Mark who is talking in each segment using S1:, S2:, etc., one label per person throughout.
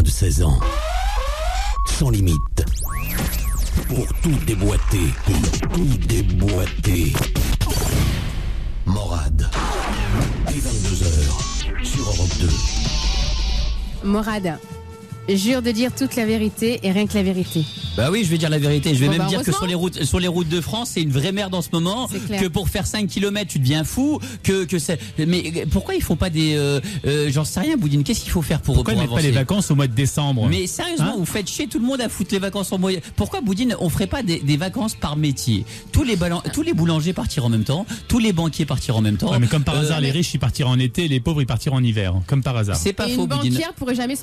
S1: moins de 16 ans. Sans limite. Pour tout déboîter. Morad. Dès 22h sur Europe 2.
S2: Morad, jure de dire toute la vérité et rien que la vérité.
S3: Bah oui, je vais dire la vérité. Je vais même dire que
S2: heureusement.
S3: sur les routes de France, c'est une vraie merde en ce moment.
S2: C'est clair.
S3: Que pour faire 5 km, tu deviens fou. Que c'est. Mais pourquoi ils font pas des. J'en sais rien, Boudine. Qu'est-ce qu'il faut faire pour
S4: Pourquoi ils mettent pas
S3: avancer
S4: les vacances au mois de décembre?
S3: Mais sérieusement, vous faites chier tout le monde à foutre les vacances en moyen. Pourquoi, Boudine, on ferait pas des vacances par métier? Tous les boulangers partiront en même temps, tous les banquiers partiront en même temps.
S4: Ouais, mais comme par hasard, les riches ils partiront en été, les pauvres ils partiront en hiver, comme par hasard.
S3: C'est pas
S2: Et
S3: faux,
S2: une
S3: Boudine.
S2: banquière pourrait jamais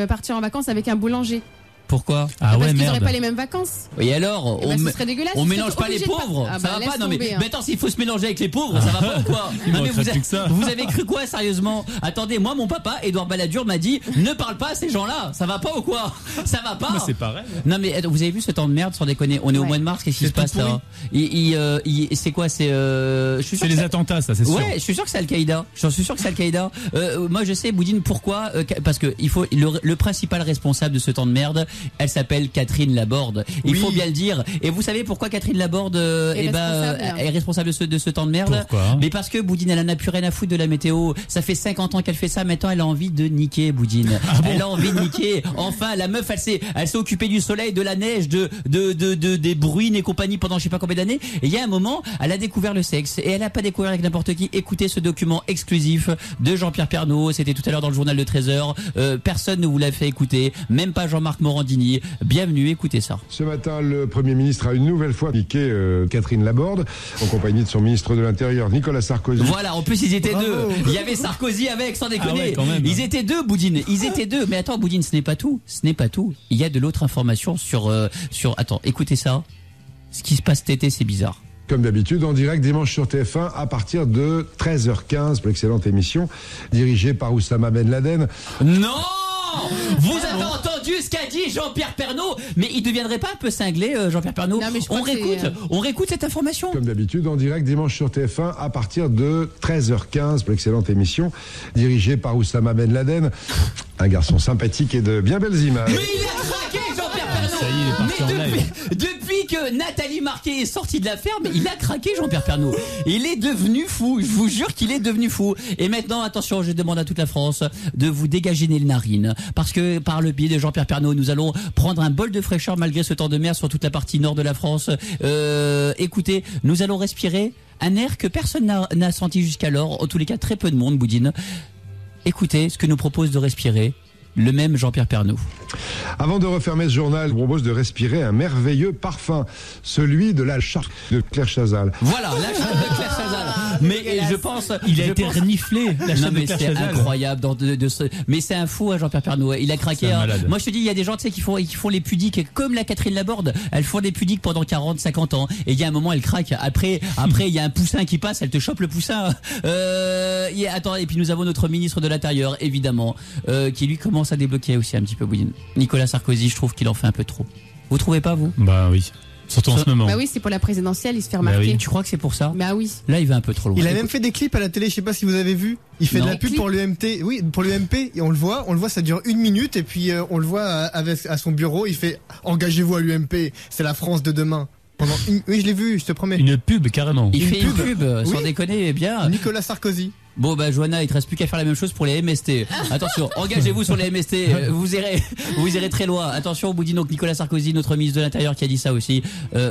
S2: partir en vacances avec un boulanger.
S3: Pourquoi?
S4: Ah
S2: Parce
S4: ouais,
S2: qu'ils n'auraient
S4: merde.
S2: pas les mêmes vacances.
S3: Et alors,
S2: Eh ben, ce serait dégueulasse,
S3: on
S2: ils
S3: mélange
S2: seraient
S3: pas les
S2: obligés de
S3: pauvres,
S2: pas- Ah
S3: ça
S2: bah,
S3: va pas.
S2: laisse
S3: Non mais,
S2: tomber, hein.
S3: attends, s'il faut se mélanger avec les pauvres, ça va pas ou quoi?
S4: Il
S3: Non mais
S4: manquerait plus que ça.
S3: vous avez cru quoi sérieusement? Attendez, moi mon papa Édouard Balladur m'a dit ne parle pas à ces gens-là, ça va pas ou quoi? Ça va pas.
S4: Moi, c'est pareil.
S3: Non mais vous avez vu ce temps de merde sans déconner? On est au
S2: Ouais.
S3: mois de mars, qu'est-ce qui
S4: C'est
S3: se passe
S4: tout
S3: là? C'est quoi? Je suis sûr
S4: C'est
S3: que
S4: les
S3: ça-
S4: attentats, ça, c'est sûr.
S3: Ouais, je suis sûr que c'est Al-Qaïda. Je suis sûr que c'est Al-Qaïda. Moi, je sais, Boudine, pourquoi parce que il faut le principal responsable de ce temps de merde, elle s'appelle Catherine Laborde. Il faut bien le dire. Et vous savez pourquoi Catherine Laborde est responsable de ce temps de merde?
S4: Pourquoi?
S3: Mais parce que Boudine, elle en a plus rien à foutre de la météo. Ça fait 50 ans qu'elle fait ça. Maintenant, elle a envie de niquer, Boudine. Elle a envie de niquer. Enfin, la meuf, elle s'est occupée du soleil, de la neige, des bruines et compagnie pendant je sais pas combien d'années. Et il y a un moment, elle a découvert le sexe. Et elle a pas découvert avec n'importe qui. Écoutez ce document exclusif de Jean-Pierre Pernaut. C'était tout à l'heure dans le journal de 13h. Personne ne vous l'a fait écouter. Même pas Jean-Marc Morandini. Bienvenue, écoutez ça.
S5: Ce matin, le Premier ministre a une nouvelle fois niqué Catherine Laborde, en compagnie de son ministre de l'Intérieur, Nicolas Sarkozy.
S3: Voilà, en plus ils étaient
S5: Bravo.
S3: deux. Il y avait Sarkozy avec, sans déconner.
S4: Ah ouais, quand même.
S3: Ils étaient deux, Boudine. Ils étaient deux. Mais attends, Boudine, ce n'est pas tout. Ce n'est pas tout. Il y a de l'autre information sur. Attends, écoutez ça. Ce qui se passe cet été, c'est bizarre.
S5: Comme d'habitude, en direct dimanche sur TF1 à partir de 13h15 pour l'excellente émission dirigée par Oussama Ben Laden.
S3: Non! Vous avez entendu ce qu'a dit Jean-Pierre Pernaut? Mais il ne deviendrait pas un peu cinglé, Jean-Pierre Pernaut?
S2: Non, mais je crois que
S3: On réécoute cette information.
S5: Comme d'habitude, en direct dimanche sur TF1 à partir de 13h15 pour l'excellente émission dirigée par Oussama Ben Laden. Un garçon sympathique et de bien belles images.
S3: Mais il a craqué, Jean-Pierre Pernaut!
S4: Ça y est, il est parti en
S3: Mais
S4: live.
S3: depuis que Nathalie Marquet est sortie de l'affaire, mais il a craqué, Jean-Pierre Pernaut. Il est devenu fou. Je vous jure qu'il est devenu fou. Et maintenant, attention, je demande à toute la France de vous dégager les narines. Parce que par le biais de Jean-Pierre Pernaut, nous allons prendre un bol de fraîcheur malgré ce temps de mer sur toute la partie nord de la France. Écoutez, nous allons respirer un air que personne n'a senti jusqu'alors. En tous les cas, très peu de monde, Boudine. Écoutez ce que nous propose de respirer le même Jean-Pierre Pernaut.
S5: Avant de refermer ce journal, je vous propose de respirer un merveilleux parfum, celui de la charte de Claire Chazal.
S3: Voilà, la chatte de Claire Chazal. Mais je pense...
S4: Il a
S3: je
S4: été
S3: pense-
S4: reniflé, la
S3: Non
S4: chatte de
S3: mais
S4: Claire
S3: c'est
S4: Chazal.
S3: incroyable mais c'est un fou, hein, Jean-Pierre Pernaut. Il a craqué.
S4: C'est un
S3: Hein.
S4: malade.
S3: Moi je te dis, il y a des gens, tu sais, qui font les pudiques comme la Catherine Laborde. Elles font des pudiques pendant 40, 50 ans. Et il y a un moment, elle craque. Après, il y a un poussin qui passe, elle te chope le poussin. Attends, et puis nous avons notre ministre de l'Intérieur, évidemment, qui lui commence à débloquer aussi un petit peu, Boudine. Nicolas Sarkozy, je trouve qu'il en fait un peu trop. Vous trouvez pas, vous?
S4: Bah oui. Surtout en ce moment.
S2: Bah oui, c'est pour la présidentielle, il se fait remarquer.
S4: oui.
S3: Tu crois que c'est pour ça?
S2: Bah oui.
S3: Là, il va un peu trop loin.
S6: Il a même fait des clips à la télé, je sais pas si vous avez vu. Il fait
S3: Non.
S6: de la pub pour l'UMT. Oui, pour l'UMP, et on le voit, ça dure 1 minute, et puis on le voit à son bureau, il fait engagez-vous à l'UMP, c'est la France de demain. Oui, je l'ai vu, je te promets.
S4: Une pub, carrément.
S3: Il fait une
S6: pub.
S3: pub, sans
S6: Oui.
S3: déconner, bien.
S6: Nicolas Sarkozy.
S3: Bon bah Johanna, il te reste plus qu'à faire la même chose pour les MST. Attention, engagez-vous sur les MST, vous irez très loin. Attention, Boudine, donc Nicolas Sarkozy, notre ministre de l'Intérieur, qui a dit ça aussi.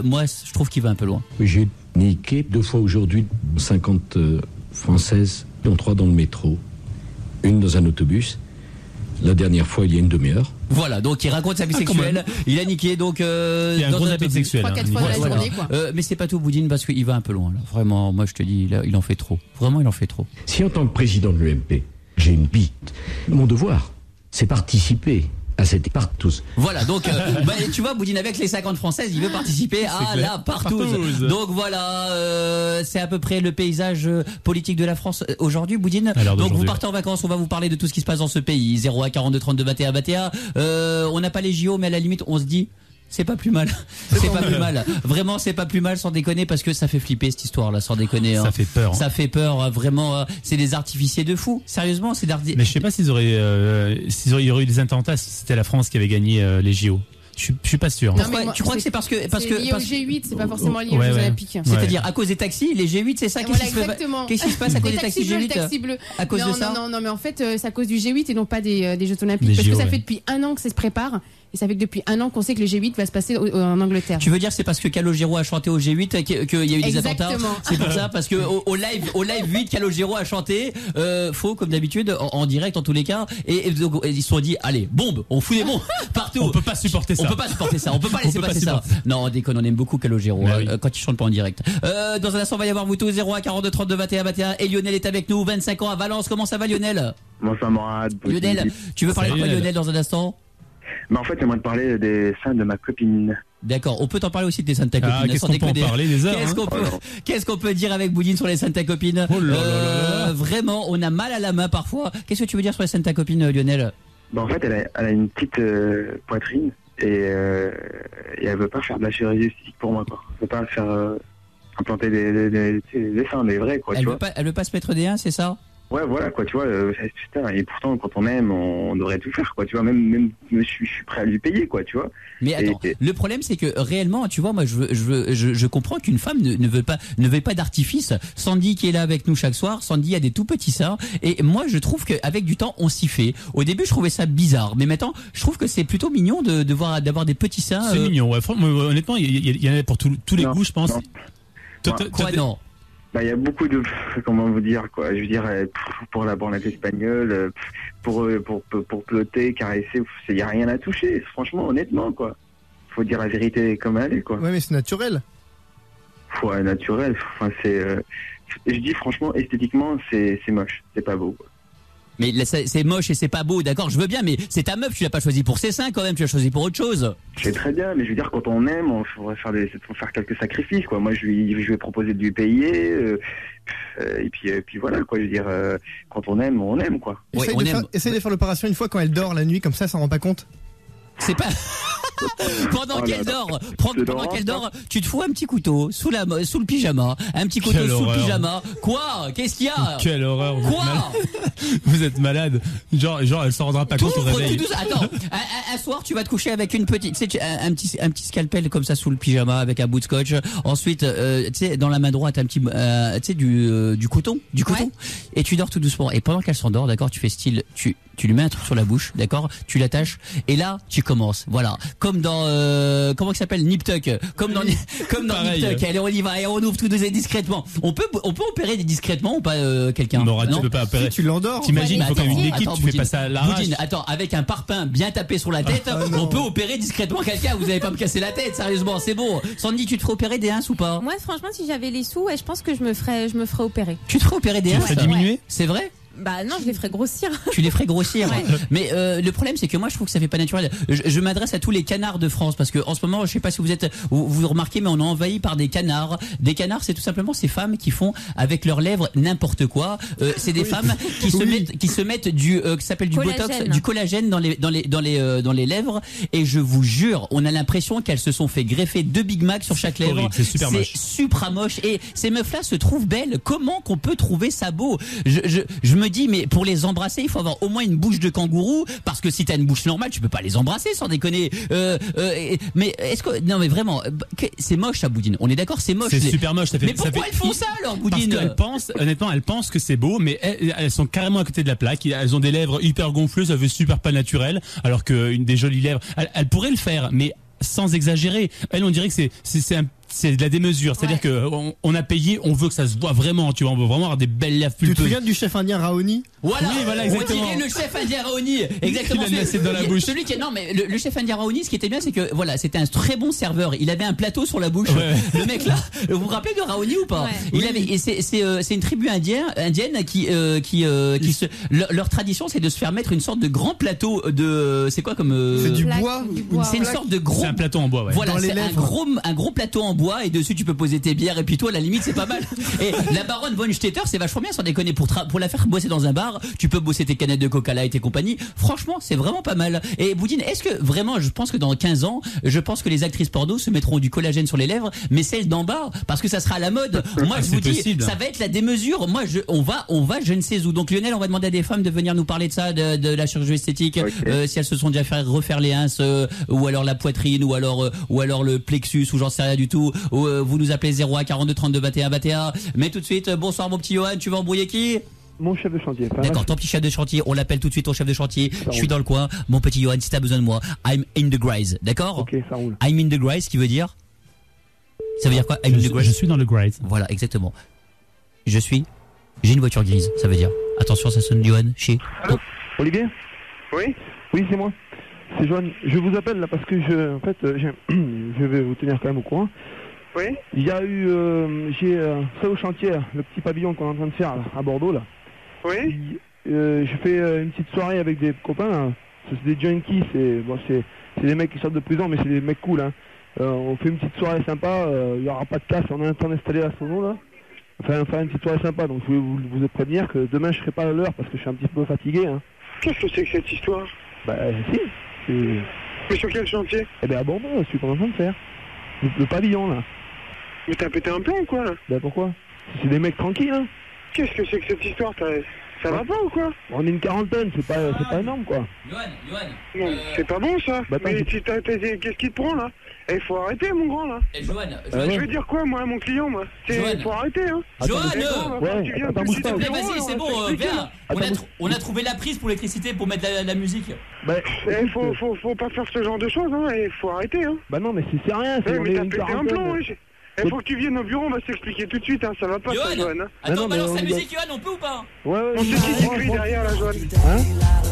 S3: Moi, je trouve qu'il va un peu loin.
S1: J'ai niqué 2 fois aujourd'hui 50 Françaises, dont 3 dans le métro, une dans un autobus. La dernière fois, il y a une demi-heure.
S3: Voilà, donc il raconte sa vie sexuelle. Il a niqué donc.
S4: Il y a un
S3: dans
S4: gros
S3: un
S4: appétit
S3: autobus.
S4: sexuel.
S2: 3-4 fois dans la
S3: Voilà.
S2: journée, quoi.
S3: Mais c'est pas tout, Boudine, parce qu'il va un peu loin là. Vraiment, moi je te dis, il en fait trop. Vraiment, il en fait trop.
S1: Si en tant que président de l'UMP, j'ai une bite, mon devoir, c'est participer à cette partouze.
S3: Voilà, donc tu vois, Boudine, avec les 50 Françaises, il veut participer à
S4: clair.
S3: la partouze.
S4: Partouze.
S3: Donc voilà, c'est à peu près le paysage politique de la France aujourd'hui, Boudine.
S4: À l'heure
S3: Donc vous
S4: d'aujourd'hui.
S3: partez en vacances, on va vous parler de tout ce qui se passe dans ce pays. 0 à 42 32 21 21. On n'a pas les JO, mais à la limite, on se dit, C'est pas plus mal. C'est pas plus mal. Vraiment, c'est pas plus mal, sans déconner, parce que ça fait flipper cette histoire-là, sans déconner.
S4: Ça fait peur.
S3: Ça fait peur, vraiment. C'est des artificiers de fous. Sérieusement, c'est
S4: Mais je sais pas s'il y aurait eu des attentats si c'était la France qui avait gagné les JO. Je suis pas sûr.
S2: Non,
S3: Pourquoi, tu crois que c'est parce que
S2: lié au G8, c'est pas forcément lié aux
S4: Ouais,
S2: Jeux
S4: ouais.
S2: Olympiques.
S3: C'est-à-dire à cause des taxis, les G8, c'est ça?
S2: Voilà,
S3: Qu'est-ce
S2: exactement.
S3: qui se passe à cause des taxis
S2: bleus,
S3: G8?
S2: les taxis bleus.
S3: À cause
S2: non,
S3: de ça?
S2: Non, mais en fait, c'est à cause du G8 et non pas des Jeux Olympiques.
S4: Les
S2: Parce
S4: JO,
S2: que ça
S4: ouais.
S2: fait depuis un an que ça se prépare. Et ça fait que depuis un an qu'on sait que le G8 va se passer en Angleterre.
S3: Tu veux dire c'est parce que Calogero a chanté au G8 qu'il y a eu des attentats?
S2: Exactement.
S3: C'est pour ça, parce que au live 8, Calogero a chanté faux comme d'habitude, en direct en tous les cas, et donc ils se sont dit allez, bombe, on fout des bombes partout.
S4: On peut pas supporter ça.
S3: On peut pas supporter ça. On peut pas laisser passer ça. Non, on déconne, on aime beaucoup Calogero
S4: Bah oui.
S3: quand il chante pas en direct. Dans un instant, on va y avoir vous tous 01 42 32 21 21 et Lionel est avec nous, 25 ans à Valence. Comment ça va Lionel?
S7: Bonsoir Morad.
S3: Lionel, tu veux parler de
S4: Salut,
S3: quoi
S4: Lionel.
S3: Lionel dans un instant?
S7: Mais en fait, j'aimerais te parler des seins de ma copine.
S3: D'accord, on peut t'en parler aussi de tes seins de ta copine.
S4: Ah, qu'est-ce
S3: sans
S4: qu'on peut en
S3: déconner.
S4: parler des heures,
S3: Qu'est-ce qu'on peut dire avec Boudine sur les seins de ta copine?
S4: Oh là là là là.
S3: Vraiment, on a mal à la main parfois. Qu'est-ce que tu veux dire sur les seins de ta copine, Lionel?
S7: En fait, elle a une petite poitrine et elle veut pas faire de la chirurgie esthétique pour moi, quoi. Elle veut pas faire implanter des seins, des vrais, quoi, tu vois.
S3: Elle veut pas se mettre des 1, c'est ça?
S7: Ouais, voilà, quoi, tu vois. Putain, et pourtant, quand on aime, on devrait tout faire, quoi, tu vois. Même je suis prêt à lui payer, quoi, tu vois.
S3: Mais attends,
S7: Et-
S3: le problème c'est que réellement, tu vois, moi je comprends qu'une femme ne veut pas d'artifice. Sandy qui est là avec nous chaque soir, Sandy a des tout petits seins et moi je trouve qu'avec du temps on s'y fait. Au début je trouvais ça bizarre, mais maintenant je trouve que c'est plutôt mignon d'avoir des petits seins.
S4: C'est mignon, ouais. Honnêtement, il y en a pour tous les
S7: Non,
S4: goûts, je pense.
S7: non.
S3: Quoi non?
S7: Il y a beaucoup de, comment vous dire, quoi. Je veux dire, pour la branlette espagnole, pour plotter, caresser, il y a rien à toucher. Franchement, honnêtement, quoi. Faut dire la vérité comme elle est, quoi.
S6: Ouais, mais c'est naturel.
S7: Ouais, naturel. Enfin, je dis franchement, esthétiquement, c'est moche. C'est pas beau, quoi.
S3: Mais là, c'est moche et c'est pas beau, d'accord, je veux bien, mais c'est ta meuf, tu l'as pas choisi pour ses seins quand même, tu l'as choisi pour autre chose.
S7: Je sais très bien, mais je veux dire, quand on aime, il faudrait faire quelques sacrifices, quoi. Moi, je lui ai proposé de lui payer, et puis voilà, quoi. Je veux dire, quand on aime, quoi.
S3: Ouais,
S6: Essaye de faire l'opération une fois quand elle dort la nuit, comme ça rend pas compte.
S3: C'est pas pendant
S7: Oh là
S3: qu'elle
S7: là.
S3: dort,
S7: C'est
S3: pendant
S7: drôle,
S3: qu'elle
S7: ça.
S3: dort, tu te fous un petit couteau sous le pyjama, un petit couteau
S4: Quelle
S3: sous
S4: horreur.
S3: le pyjama. Quoi? Qu'est-ce qu'il y a?
S4: Quelle horreur.
S3: Quoi?
S4: Vous êtes malade. Genre, elle s'en rendra pas compte au
S3: T'ouvres
S4: réveil.
S3: tout douce. Attends, un soir tu vas te coucher avec une petite, tu sais, un petit scalpel comme ça sous le pyjama avec un bout de scotch. Ensuite, tu sais, dans la main droite un petit, tu sais, du coton,
S2: Ouais.
S3: et tu dors tout doucement. Et pendant qu'elle s'endort, d'accord, tu fais style, tu lui mets un truc sur la bouche, d'accord, tu l'attaches, et là tu commences, voilà, comme dans comment il s'appelle, Nip Tuck, comme dans
S4: Pareil.
S3: Nip Tuck. Allez, on y va et on ouvre tout doucement et discrètement. On peut opérer discrètement ou pas quelqu'un?
S4: Morad, tu
S3: Non.
S4: peux pas opérer.
S6: Si tu l'endors.
S4: T'imagines, il faut quand même une
S3: Attends,
S4: équipe, tu fais
S3: Boudine.
S4: pas ça à l'arrache.
S3: Boudine, attends, avec un parpaing bien tapé sur la tête, on peut opérer discrètement quelqu'un. Vous allez pas me casser la tête, sérieusement, c'est bon. Sandy, tu te ferais opérer des 1 ou pas?
S8: Moi, franchement, si j'avais les sous, je pense que je me ferais opérer.
S3: Tu te ferais opérer des
S4: Tu
S3: 1?
S4: le ferais diminuer?
S3: C'est vrai?
S8: Bah non, je les ferais grossir.
S3: Tu les ferais grossir.
S8: Ouais.
S3: Mais le problème c'est que moi je trouve que ça fait pas naturel. Je m'adresse à tous les canards de France parce que en ce moment je sais pas si vous remarquez mais on est envahi par des canards. Des canards c'est tout simplement ces femmes qui font avec leurs lèvres n'importe quoi. C'est des femmes qui se mettent du qui s'appelle du
S8: Collagène.
S3: botox, du collagène dans les lèvres et je vous jure, on a l'impression qu'elles se sont fait greffer 2 Big Mac sur chaque lèvre.
S4: Horrible, c'est super moche.
S3: C'est supra moche et ces meufs là se trouvent belles. Comment qu'on peut trouver ça beau? Je me dis mais pour les embrasser il faut avoir au moins une bouche de kangourou parce que si t'as une bouche normale tu peux pas les embrasser sans déconner. Mais est-ce que non mais vraiment c'est moche ça Boudine, on est d'accord, c'est moche.
S4: C'est super moche.
S3: Mais pourquoi elles font ça alors Boudine?
S4: Parce qu'elles pensent que c'est beau, mais elles sont carrément à côté de la plaque. Elles ont des lèvres hyper gonfleuses, elles veulent super pas naturelles, alors qu'une des jolies lèvres, elles pourraient le faire, mais sans exagérer. Elle, on dirait que c'est de la démesure, c'est-à-dire que on a payé, on veut que ça se voit vraiment, tu vois, on veut vraiment avoir des belles lèvres
S6: Tu te
S4: pulpeuses.
S6: souviens du chef indien Raoni?
S3: Voilà,
S4: Oui, voilà,
S3: on
S4: exactement.
S3: dirait le chef indien Raoni, exactement.
S4: Il a l'assiette dans la bouche.
S3: Celui qui est, non mais le chef indien Raoni, ce qui était bien, c'est que voilà, c'était un très bon serveur. Il avait un plateau sur la bouche.
S4: Ouais.
S3: Le mec là, vous vous rappelez de Raoni ou pas?
S8: Ouais.
S3: Il avait, et c'est une tribu indienne qui leur tradition, c'est de se faire mettre une sorte de grand plateau c'est quoi comme
S6: C'est du
S8: Plaque,
S6: bois.
S8: du bois.
S3: c'est une sorte de gros.
S4: C'est un plateau en bois, ouais.
S3: Voilà,
S6: Dans les
S3: c'est
S6: lèvres.
S3: un gros plateau en bois bois et dessus tu peux poser tes bières et puis toi à la limite c'est pas mal. Et la baronne von Stetter c'est vachement bien sans déconner pour la faire bosser dans un bar, tu peux bosser tes canettes de Coca Light et compagnie. Franchement c'est vraiment pas mal. Et Boudine, est-ce que vraiment, je pense que dans 15 ans, je pense que les actrices porno se mettront du collagène sur les lèvres, mais celles d'en bas parce que ça sera à la mode. Moi je vous dis
S4: possible.
S3: ça va être la démesure. Moi on va je ne sais où. Donc Lionel, on va demander à des femmes de venir nous parler de ça, de la chirurgie esthétique, si elles se sont déjà fait refaire les ins ou alors la poitrine ou alors le plexus ou j'en sais rien du tout. Vous nous appelez 01 42 32 21 21. Mais tout de suite, bonsoir mon petit Johan, tu vas embrouiller qui?
S9: Mon chef de chantier.
S3: D'accord, ton petit chef de chantier, on l'appelle tout de suite ton chef de chantier. Je suis dans le coin, mon petit Johan, si t'as besoin de moi, I'm in the graze, d'accord?
S9: Ok, ça roule.
S3: I'm in the graze, qui veut dire? Ça veut dire quoi? I'm in the graze.
S4: Je suis dans le graze.
S3: Voilà, exactement. J'ai une voiture grise, ça veut dire. Attention, ça sonne Johan, chez.
S9: Allô, Olivier?
S7: Oui.
S9: Oui, c'est moi. C'est Johan. Je vous appelle là parce que je vais vous tenir quand même au courant.
S7: Oui.
S9: Il y a eu, j'ai ça au chantier, le petit pavillon qu'on est en train de faire là, à Bordeaux là.
S7: Oui.
S9: Je fais une petite soirée avec des copains. Là. C'est des junkies, c'est des mecs qui sortent de prison, mais c'est des mecs cool. Hein. On fait une petite soirée sympa. Il y aura pas de casse. On est en train d'installer la sono là. Enfin, faire une petite soirée sympa. Donc je voulais vous prévenir que demain je serai pas à l'heure parce que je suis un petit peu fatigué. Hein.
S7: Qu'est-ce que c'est que cette histoire?
S9: Bah si.
S7: Mais sur quel chantier?
S9: Eh ben à Bordeaux, je suis pas en train de faire. Le pavillon là.
S7: Mais t'as pété un plomb ou quoi là?
S9: Bah pourquoi? C'est des mecs tranquilles hein.
S7: Qu'est-ce que c'est que cette histoire? Ça va pas ou quoi?
S9: On est une quarantaine, c'est pas énorme quoi.
S3: Johan.
S7: Non, c'est pas bon ça.
S9: Bah,
S7: mais qu'est-ce qui te prend là? Eh, faut arrêter mon grand là.
S3: Johan,
S7: Je vais dire quoi moi à mon client moi? Faut arrêter hein.
S3: Johan,
S7: tu viens
S9: attends,
S7: tout de
S9: bouge
S7: suite
S9: pas.
S7: au
S3: mais
S7: bureau,
S3: vas-y,
S7: là,
S3: c'est
S7: on
S3: bon,
S7: va s'expliquer,
S3: viens.
S7: là.
S3: On a trouvé la prise pour l'électricité pour mettre la musique.
S9: Bah,
S7: Faut pas faire ce genre de choses hein. Et faut arrêter hein.
S9: bah non mais c'est rien, c'est on
S7: Mais
S9: est
S7: t'as
S9: une
S7: pété un
S9: quarantaine.
S7: plomb hein. Il faut que tu viennes au bureau, on va s'expliquer tout de suite, hein. Ça va pas, ça, Johan. Hein.
S3: Attends,
S9: non, mais
S3: balance
S9: on
S3: la
S9: y
S3: musique, Johan, on peut ou pas?
S9: Ouais.
S7: On sait qui crie derrière là, Johan.
S9: Hein?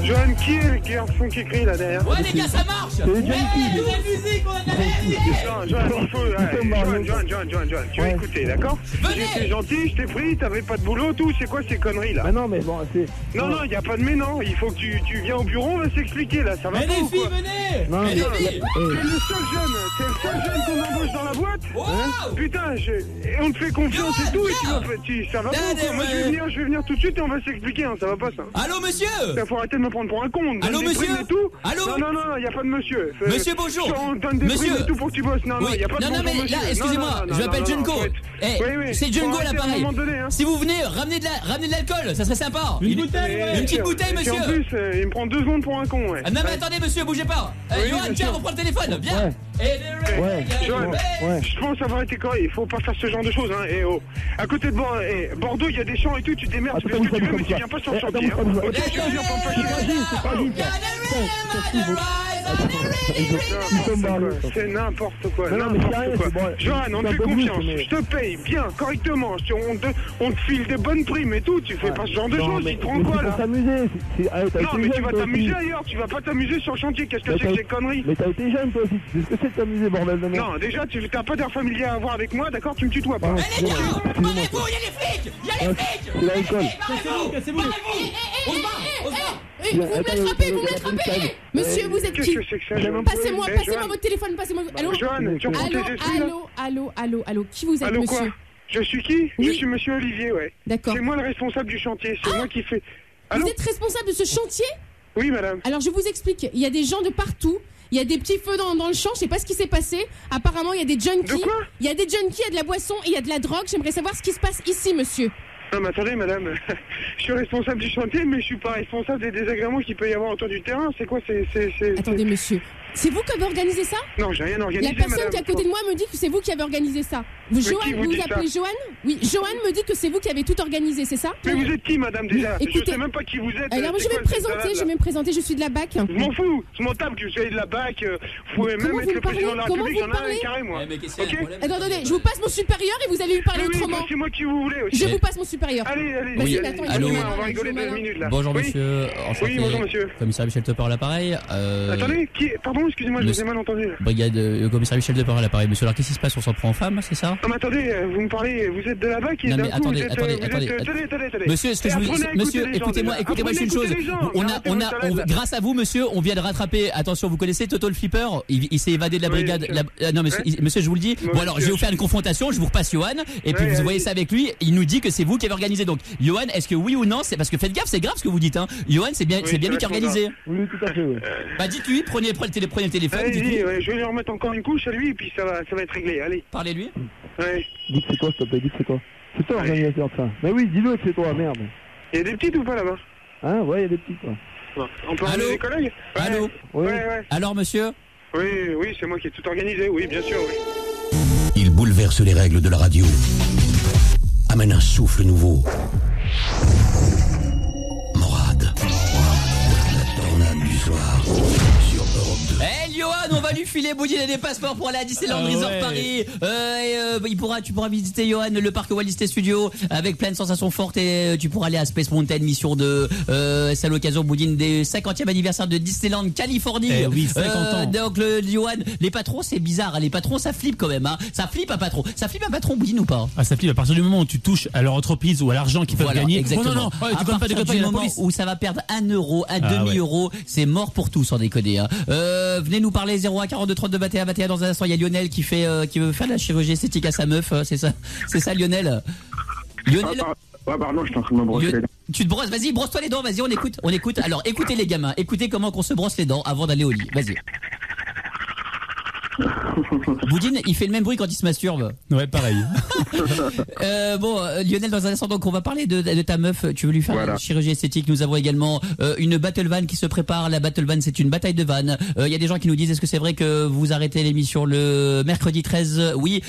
S7: Johan, qui est le garçon qui crie là derrière?
S3: Ouais, les gars, ça marche!
S9: C'est les junkies.
S3: Nouvelle musique, on a de la musique!
S7: Non, Johan, il faut. Johan, tu vas écouter, d'accord? J'étais gentil, je t'ai pris, t'avais pas de boulot, tout, c'est quoi ces conneries là?
S9: Bah non mais bon, c'est...
S7: Non, y a pas de mais non, il faut que tu viens au bureau, on va s'expliquer là, ça va
S3: Mais
S7: pas
S3: les
S7: ou
S3: filles,
S7: quoi?
S3: venez!
S9: Non,
S3: Mais
S9: mais-
S3: les filles!
S7: C'est le seul jeune qu'on embauche dans la boîte.
S3: Wow!
S7: Putain, et on te fait confiance et tout, et ça va pas ou quoi? Moi je vais venir tout de suite et on va s'expliquer, hein, ça va pas ça.
S3: Allô, monsieur!
S7: Faut arrêter de me prendre pour un con. On te
S3: Allô,
S7: donne des
S3: monsieur?
S7: primes et tout.
S3: Allô?
S7: Non, y a pas de monsieur.
S3: Monsieur, bonjour.
S7: On te donne des
S3: Monsieur.
S7: primes et tout pour que tu bosses. Non,
S3: Oui.
S7: y a pas de
S3: Non,
S7: bonjour,
S3: mais
S7: monsieur.
S3: là, excusez-moi,
S7: Non,
S3: je m'appelle
S7: non,
S3: Junko.
S7: faut être-
S3: Eh, c'est
S7: Faut
S3: Junko
S7: arrêter à un
S3: l'appareil.
S7: moment donné, hein.
S3: Si vous venez, ramenez de l'alcool, ça serait sympa. Une petite bouteille,
S7: Et puis
S3: monsieur.
S7: en plus, il me prend 2 secondes pour un con, ouais.
S3: Ah, non, mais attendez, monsieur, bougez pas.
S7: Oui,
S3: Johan,
S7: bien
S3: tiens,
S7: sûr.
S3: reprends le téléphone, viens.
S9: Ouais.
S7: Johan,
S9: Ouais.
S7: je pense avoir été correct. Il faut pas faire ce genre de choses, hein. Et oh, à côté de Bordeaux, il y a des champs et tout. Tu te démerdes, tu fais ce que tu veux, mais tu viens pas sur le chantier. Hein. Ok, tu viens pas me fâcher. C'est n'importe quoi,
S9: Non, mais
S7: n'importe
S9: sérieux,
S7: quoi.
S9: c'est bon.
S7: Johan, on
S9: C'est
S7: te
S9: un
S7: fait
S9: peu
S7: confiance.
S9: brusque, mais-
S7: Je te paye bien, correctement. On te file des bonnes primes et tout. Tu fais pas ce genre de choses. Il te prend quoi
S9: C'est
S7: là?
S9: pour s'amuser.
S7: Non, mais tu vas t'amuser ailleurs. Tu vas pas t'amuser sur le chantier. Qu'est-ce que c'est que ces conneries?
S9: Mais t'as été jeune toi aussi. C'est ce que c'est de t'amuser, bordel de merde.
S7: Non, déjà, tu t'as pas d'air familier à avoir avec moi, d'accord? Tu me tutoies pas.
S9: Pardon,
S3: Eh les gars,
S9: excusez-moi.
S3: barrez-vous, il y a les flics! Il y a les flics!
S9: C'est l'alcool.
S3: Cassez-vous! On se barre!
S2: Vous me l'attrapez. Monsieur, vous êtes
S7: Qu'est-ce
S2: qui?
S7: que c'est que ça, Johan?
S2: Passez-moi
S7: Johan.
S2: votre téléphone, passez-moi. Allô?
S7: Johan, tu reprends tes esprits, là?
S2: Allô, qui vous êtes,
S7: Allô, quoi?
S2: monsieur?
S7: Je suis qui?
S2: Oui.
S7: Je suis monsieur Olivier, ouais.
S2: D'accord.
S7: C'est moi le responsable du chantier, c'est moi qui fais...
S2: Vous
S7: Allô?
S2: êtes responsable de ce chantier?
S7: Oui, madame.
S2: Alors, je vous explique. Il y a des gens de partout. Il y a des petits feux dans le champ. Je sais pas ce qui s'est passé. Apparemment, il y a des junkies.
S7: De quoi?
S2: Il y a des junkies, il y a de la boisson et il y a de la drogue. J'aimerais savoir ce qui se passe ici, monsieur.
S7: Non, mais attendez, madame. Je suis responsable du chantier, mais je suis pas responsable des désagréments qu'il peut y avoir autour du terrain. C'est quoi?
S2: Attendez, monsieur. C'est vous qui avez organisé ça?
S7: Non, j'ai rien organisé,
S2: La personne
S7: madame.
S2: qui est à côté de moi me dit que c'est vous qui avez organisé ça. Johan,
S7: qui vous
S2: vous
S7: dit
S2: vous appelez
S7: ça?
S2: Johan? Oui, Johan me dit que c'est vous qui avez tout organisé, c'est ça?
S7: Mais vous êtes qui, madame, déjà?
S2: Mais écoutez-
S7: Je sais même pas qui vous êtes.
S2: Alors,
S7: C'est
S2: je vais
S7: quoi
S2: me
S7: cette
S2: présenter,
S7: balade,
S2: je vais me présenter. Je suis de la BAC.
S7: Je m'en fous, je m'en tape que vous soyez de la BAC, vous pouvez
S2: Comment
S7: même
S2: vous
S7: être le
S2: me parlez?
S7: président de la
S2: Comment
S7: République,
S2: vous
S7: j'en ai un
S2: parlez?
S7: carré, moi.
S3: mais qu'est-ce qu'il y a,
S7: Ok?
S3: un problème?
S2: Attendez, je vous passe mon supérieur et vous allez lui parler
S7: Oui,
S2: autrement.
S7: c'est moi qui vous voulez aussi.
S2: Je vous passe mon supérieur.
S7: Allez,
S2: Vas-y,
S3: Oui,
S2: mais attends,
S3: allô?
S2: il est
S7: on va
S2: malin,
S7: rigoler
S2: il est
S7: 2
S2: malin.
S7: minutes là.
S3: Bonjour
S7: Oui.
S3: monsieur, enchanté.
S7: Oui, bonjour monsieur.
S3: Commissaire Michel Topper à l'appareil.
S7: Attendez, pardon?
S10: Pardon, excusez-moi, je vous ai mal entendu.
S3: Brigade, commissaire Michel Depart à l'appareil. Monsieur, alors qu'est-ce qui se passe? On s'en prend en femme, c'est ça?
S10: Non mais attendez, vous me parlez, vous êtes de là-bas qui est
S3: Non
S10: d'un
S3: mais
S10: coup,
S3: attendez,
S10: vous êtes,
S3: attendez. Monsieur, ce que je vous monsieur, écoutez-moi une chose. Grâce à vous, monsieur, on vient de rattraper. Attention, vous connaissez Toto le flipper? Il s'est évadé de la brigade. Non, monsieur, je vous le dis. Bon alors, je vais vous faire une confrontation. Je vous repasse Johan, et puis vous voyez ça avec lui. Il nous dit que c'est vous qui avez organisé. Donc, Johan, est-ce que oui ou non? C'est parce que faites gaffe, c'est grave ce que vous dites. Hein. Johan, c'est bien lui qui a organisé.
S9: Oui, tout à fait. Oui.
S3: Bah dites-lui, prenez le téléphone.
S10: Allez-y, je vais lui remettre encore une couche à lui, et puis ça va être réglé. Allez.
S3: Parlez-lui.
S10: Ouais.
S9: Dites c'est toi, s'il te plaît, dites c'est toi. C'est toi l'organisateur de ça. Mais oui, dis-le que c'est toi, merde.
S10: Il y a des petites ou pas là-bas?
S9: Hein, ouais, il y a des petites, quoi.
S10: Bon, on peut ramener des collègues?
S3: Allô?
S10: Ouais.
S3: Alors, monsieur?
S10: Oui, c'est moi qui ai tout organisé, oui, bien sûr, oui.
S11: Il bouleverse les règles de la radio. Amène un souffle nouveau. Morad. La tornade du soir. Sur Europe 2.
S3: Hey Johan, on va lui filer Boudin et des passeports pour aller à Disneyland Resort Paris. Tu pourras visiter Johan le parc Walt Disney Studio avec plein de sensations fortes, et tu pourras aller à Space Mountain mission 2. C'est à l'occasion Boudin des 50e anniversaire de Disneyland Californie.
S4: Oui, 50 ans.
S3: Donc Johan, les patrons c'est bizarre, les patrons ça flippe quand même. Hein. Ça flippe un patron Boudin ou pas?
S4: Ah, ça flippe à partir du moment où tu touches à leur entreprise ou à l'argent qu'ils peuvent gagner.
S3: Exactement.
S4: Non,
S3: à partir du moment où ça va perdre 1 euro, un demi-euro, c'est mort pour tous, sans déconner. Hein. Venez nous parler 01 42 32 21 21 dans un instant. Il y a Lionel qui veut faire de la chirurgie esthétique à sa meuf. C'est ça Lionel. Lionel.
S7: Ouais, pardon, je suis en train de me brosser les dents.
S3: Tu te brosses, vas-y, brosse-toi les dents, vas-y, on écoute. Alors, écoutez les gamins, écoutez comment qu'on se brosse les dents avant d'aller au lit. Vas-y. Boudin, il fait le même bruit quand il se masturbe.
S4: Ouais, pareil.
S3: Lionel, dans un instant, donc on va parler de ta meuf. Tu veux lui faire une chirurgie esthétique. Nous avons également une battle van qui se prépare. La battle van, c'est une bataille de vannes. Il y a des gens qui nous disent, est-ce que c'est vrai que vous arrêtez l'émission le mercredi 13? Oui,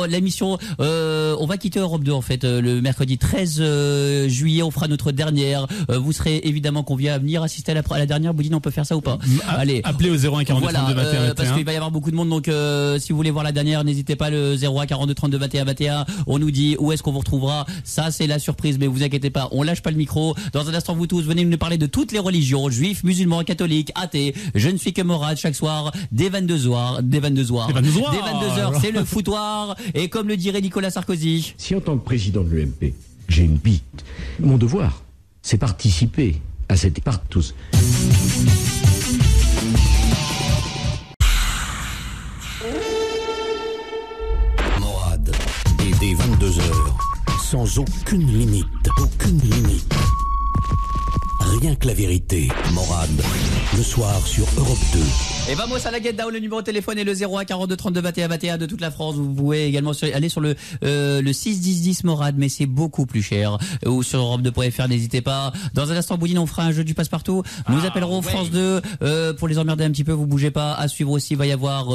S3: l'émission, on va quitter Europe 2 en fait. Le mercredi 13 juillet, on fera notre dernière. Vous serez évidemment conviés à venir assister à la dernière. Boudin, on peut faire ça ou pas?
S4: Allez, appelez au 01 42 32 21 21.
S3: Parce qu'il va y avoir beaucoup de monde. Donc si vous voulez voir la dernière, n'hésitez pas, le 01 42 32 21 21. On nous dit où est-ce qu'on vous retrouvera. Ça c'est la surprise, mais vous inquiétez pas, on lâche pas le micro. Dans un instant, vous tous venez nous parler de toutes les religions, juifs, musulmans, catholiques, athées. Je ne suis que Morad, chaque soir dès 22h, c'est le foutoir. Et comme le dirait Nicolas Sarkozy,
S1: si en tant que président de l'UMP, j'ai une bite, mon devoir, c'est participer à cette part tous.
S11: Dès 22h, sans aucune limite. Rien que la vérité. Morad, le soir sur Europe 2.
S3: Et vamos à la get down, le numéro de téléphone est le 01 42 32 21 21 de toute la France. Vous pouvez également aller sur le 6 10 10 Morad, mais c'est beaucoup plus cher. Ou sur Europe2.fr, n'hésitez pas. Dans un instant, Boudin, on fera un jeu du passe-partout. Nous appellerons France 2 pour les emmerder un petit peu. Vous bougez pas. À suivre aussi, il va y avoir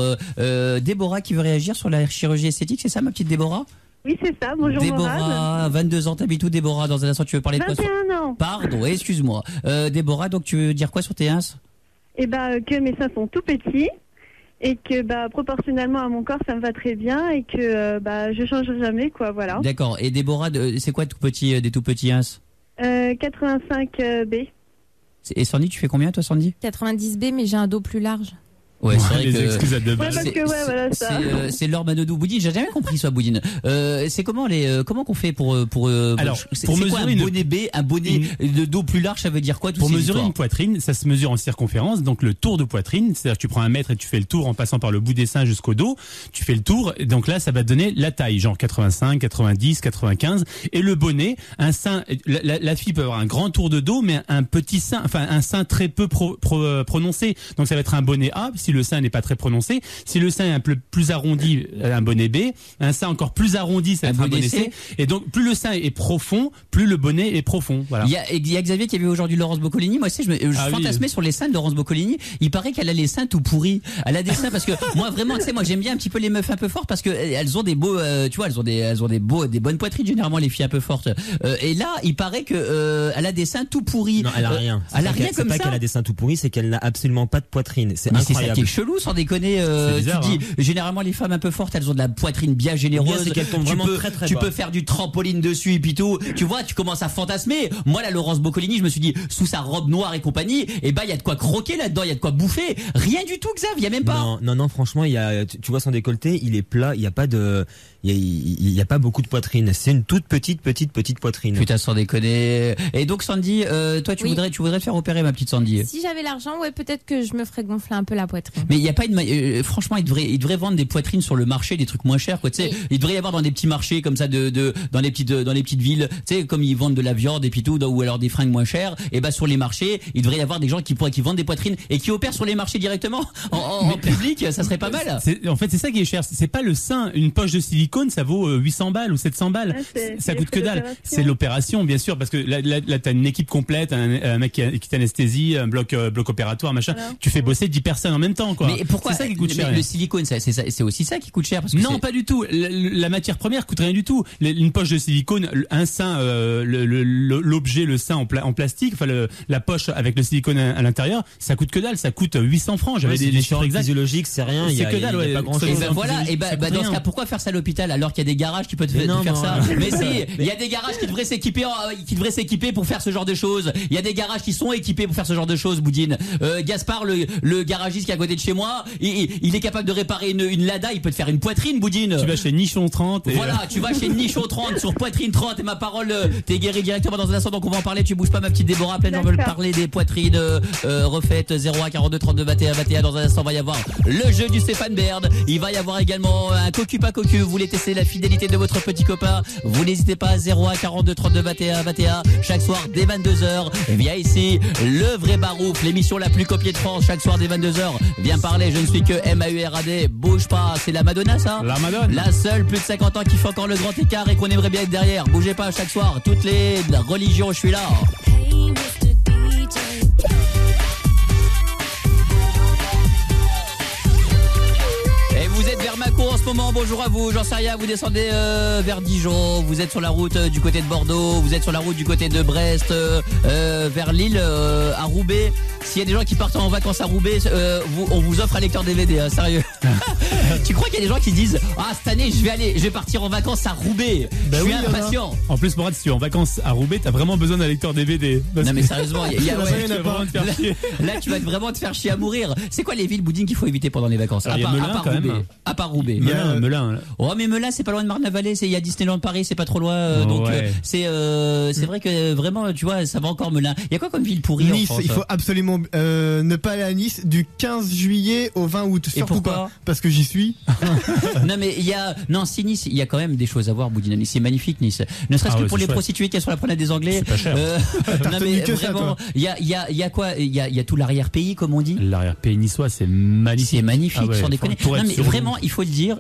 S3: Déborah qui veut réagir sur la chirurgie esthétique. C'est ça, ma petite Déborah?
S12: Oui, c'est ça. Bonjour,
S3: Déborah,
S12: Morad.
S3: 22 ans, t'habites où, Déborah? Dans un instant, tu veux parler de quoi?
S12: 21 ans.
S3: Pardon, excuse-moi. Déborah, donc tu veux dire quoi sur tes ins?
S12: Que mes seins sont tout petits et que proportionnellement à mon corps, ça me va très bien et que je changerai jamais, quoi, voilà.
S3: D'accord. Et Déborah, c'est quoi des tout petits ins?
S12: 85B.
S3: Et Sandy, tu fais combien, toi, Sandy?
S8: 90B, mais j'ai un dos plus large.
S3: Ouais, c'est vrai
S4: les
S3: que
S4: excuses à deux
S12: Ouais, parce que voilà ça.
S3: c'est Laure Manodou. Boudin, j'ai jamais compris ça, Boudin. C'est comment qu'on fait pour
S4: alors pour mesurer
S3: quoi, un bonnet B, un bonnet de dos plus large, ça veut dire quoi?
S4: Pour mesurer une poitrine, ça se mesure en circonférence, donc le tour de poitrine, c'est-à-dire que tu prends 1 mètre et tu fais le tour en passant par le bout des seins jusqu'au dos, tu fais le tour, et donc là ça va te donner la taille, genre 85, 90, 95, et le bonnet, un sein, la fille peut avoir un grand tour de dos, mais un petit sein, enfin un sein très peu prononcé, donc ça va être un bonnet A, si le sein n'est pas très prononcé. Si le sein est un peu plus arrondi, un bonnet B. Un sein encore plus arrondi, ça va être un bonnet C. Et donc, plus le sein est profond, plus le bonnet est profond. Voilà.
S3: Il y a Xavier qui a vu aujourd'hui Laurence Boccolini. Moi aussi, je fantasmais sur les seins de Laurence Boccolini. Il paraît qu'elle a les seins tout pourris. Elle a des seins parce que moi vraiment, tu sais, moi j'aime bien un petit peu les meufs un peu fortes parce que elles ont des beaux, tu vois, elles ont des bonnes poitrines généralement, les filles un peu fortes. Et là, il paraît que elle a des seins tout pourris.
S13: Non, elle a rien.
S3: Elle a rien comme ça.
S13: C'est pas qu'elle a des seins tout pourris, c'est qu'elle n'a absolument pas de poitrine. C'est incroyable.
S3: qui est chelou, sans déconner.
S4: Bizarre,
S3: tu dis, généralement les femmes un peu fortes, elles ont de la poitrine bien généreuse.
S13: C'est qu'elles tombent vraiment très très
S3: tu
S13: bas.
S3: peux faire du trampoline dessus et puis tout. Tu vois, tu commences à fantasmer. Moi, la Laurence Boccolini, je me suis dit, sous sa robe noire et compagnie, et bah il y a de quoi croquer là-dedans, il y a de quoi bouffer. Rien du tout, Xav, il y a même pas.
S13: Non, franchement, tu vois son décolleté, il est plat, il y a pas de, il y a pas beaucoup de poitrine. C'est une toute petite poitrine.
S3: Putain, sans déconner. Et donc Sandy, toi tu voudrais te faire opérer, ma petite Sandy.
S8: Si j'avais l'argent, ouais, peut-être que je me ferais gonfler un peu la poitrine.
S3: Mais il y a pas franchement, il devrait vendre des poitrines sur le marché, des trucs moins chers, quoi. Tu sais, il devrait y avoir dans des petits marchés comme ça dans les petites villes, tu sais, comme ils vendent de la viande et puis tout, ou alors des fringues moins chères. Et bah sur les marchés, il devrait y avoir des gens qui vendent des poitrines et qui opèrent sur les marchés directement en public. Ça serait pas mal.
S4: En fait, c'est ça qui est cher. C'est pas le sein. Une poche de silicone, ça vaut 800 balles ou 700 balles. Ça coûte que dalle. C'est l'opération, bien sûr, parce que là t'as une équipe complète, un mec qui t'anesthésie, un bloc opératoire, machin. Alors, tu fais bosser 10 personnes en même temps, quoi.
S3: Mais pourquoi
S4: c'est ça qui coûte cher.
S3: Le silicone, c'est aussi ça qui coûte cher, parce que
S4: non, pas du tout. La matière première coûte rien du tout. Une poche de silicone, un sein, l'objet, le sein en plastique, enfin la poche avec le silicone à l'intérieur, ça coûte que dalle. Ça coûte 800 francs. J'avais des chiffres exacts.
S13: Physiologiques, c'est rien.
S4: C'est que dalle.
S13: Il y a pas grand chose.
S3: Et ben voilà. Et ben dans ce cas, pourquoi faire ça à l'hôpital alors qu'il y a des garages qui peuvent faire ça? Mais si, il y a des garages qui devraient s'équiper pour faire ce genre de choses. Il y a des garages qui sont équipés pour faire ce genre de choses, Boudine. Gaspard, le garagiste qui est à côté de chez moi, il est capable de réparer une Lada, il peut te faire une poitrine, Boudine.
S4: Tu vas chez Nichon 30.
S3: Voilà, tu vas chez Nichon 30 sur poitrine 30 et ma parole, t'es guéri directement dans un instant, donc on va en parler. Tu bouges pas, ma petite Déborah, plein de gens veulent parler des poitrines refaites. 01 42 32 21 dans un instant, va y avoir le jeu du Stéphane Baird. Il va y avoir également un cocu pas cocu. Vous voulez tester la fidélité de votre petit copain, vous n'hésitez pas. 01 42 32 21 chaque soir dès 22h. Viens ici, le vrai barouf, l'émission la plus copiée de France, chaque soir dès 22h. Viens parler, je ne suis que MAURAD. Bouge pas, c'est la Madonna, ça?
S4: La Madonna.
S3: La seule plus de 50 ans qui fait encore le grand écart et qu'on aimerait bien être derrière. Bougez pas, chaque soir, toutes les religions, je suis là. Vous êtes vers Mâcon en ce moment, bonjour à vous, j'en sais rien, vous descendez vers Dijon, vous êtes sur la route du côté de Bordeaux, vous êtes sur la route du côté de Brest, vers Lille, à Roubaix. S'il y a des gens qui partent en vacances à Roubaix, on vous offre un lecteur DVD, hein, sérieux. Tu crois qu'il y a des gens qui disent cette année je vais partir en vacances à Roubaix, je suis impatient.
S4: En plus, Morad, si tu es en vacances à Roubaix, t'as vraiment besoin d'un lecteur DVD.
S3: Non mais sérieusement, là tu vas vraiment te faire chier à mourir. C'est quoi les villes, Boudine, qu'il faut éviter pendant les vacances?
S4: À part Roubaix.
S3: À part Roubaix.
S4: Melun.
S3: Oh mais Melun, c'est pas loin de Marne-la-Vallée, il y a Disneyland Paris, c'est pas trop loin. Donc c'est vrai que vraiment, tu vois, ça va encore Melun. Il y a quoi comme ville pourrie
S6: Nice,
S3: en France?
S6: il faut absolument ne pas aller à Nice du 15 juillet au 20 août.
S3: Et pourquoi pas?
S6: Parce que j'y suis.
S3: Non mais si Nice, il y a quand même des choses à voir, Boudine. Nice, c'est magnifique, Nice. Ne serait-ce que pour les prostituées qui sont sur la promenade des Anglais.
S4: C'est pas cher.
S3: Non mais vraiment, il y a quoi? Il y a tout l'arrière-pays, comme on dit.
S4: L'arrière-pays niçois, c'est magnifique.
S3: C'est magnifique, sans déconner. Non mais vraiment, il faut le dire,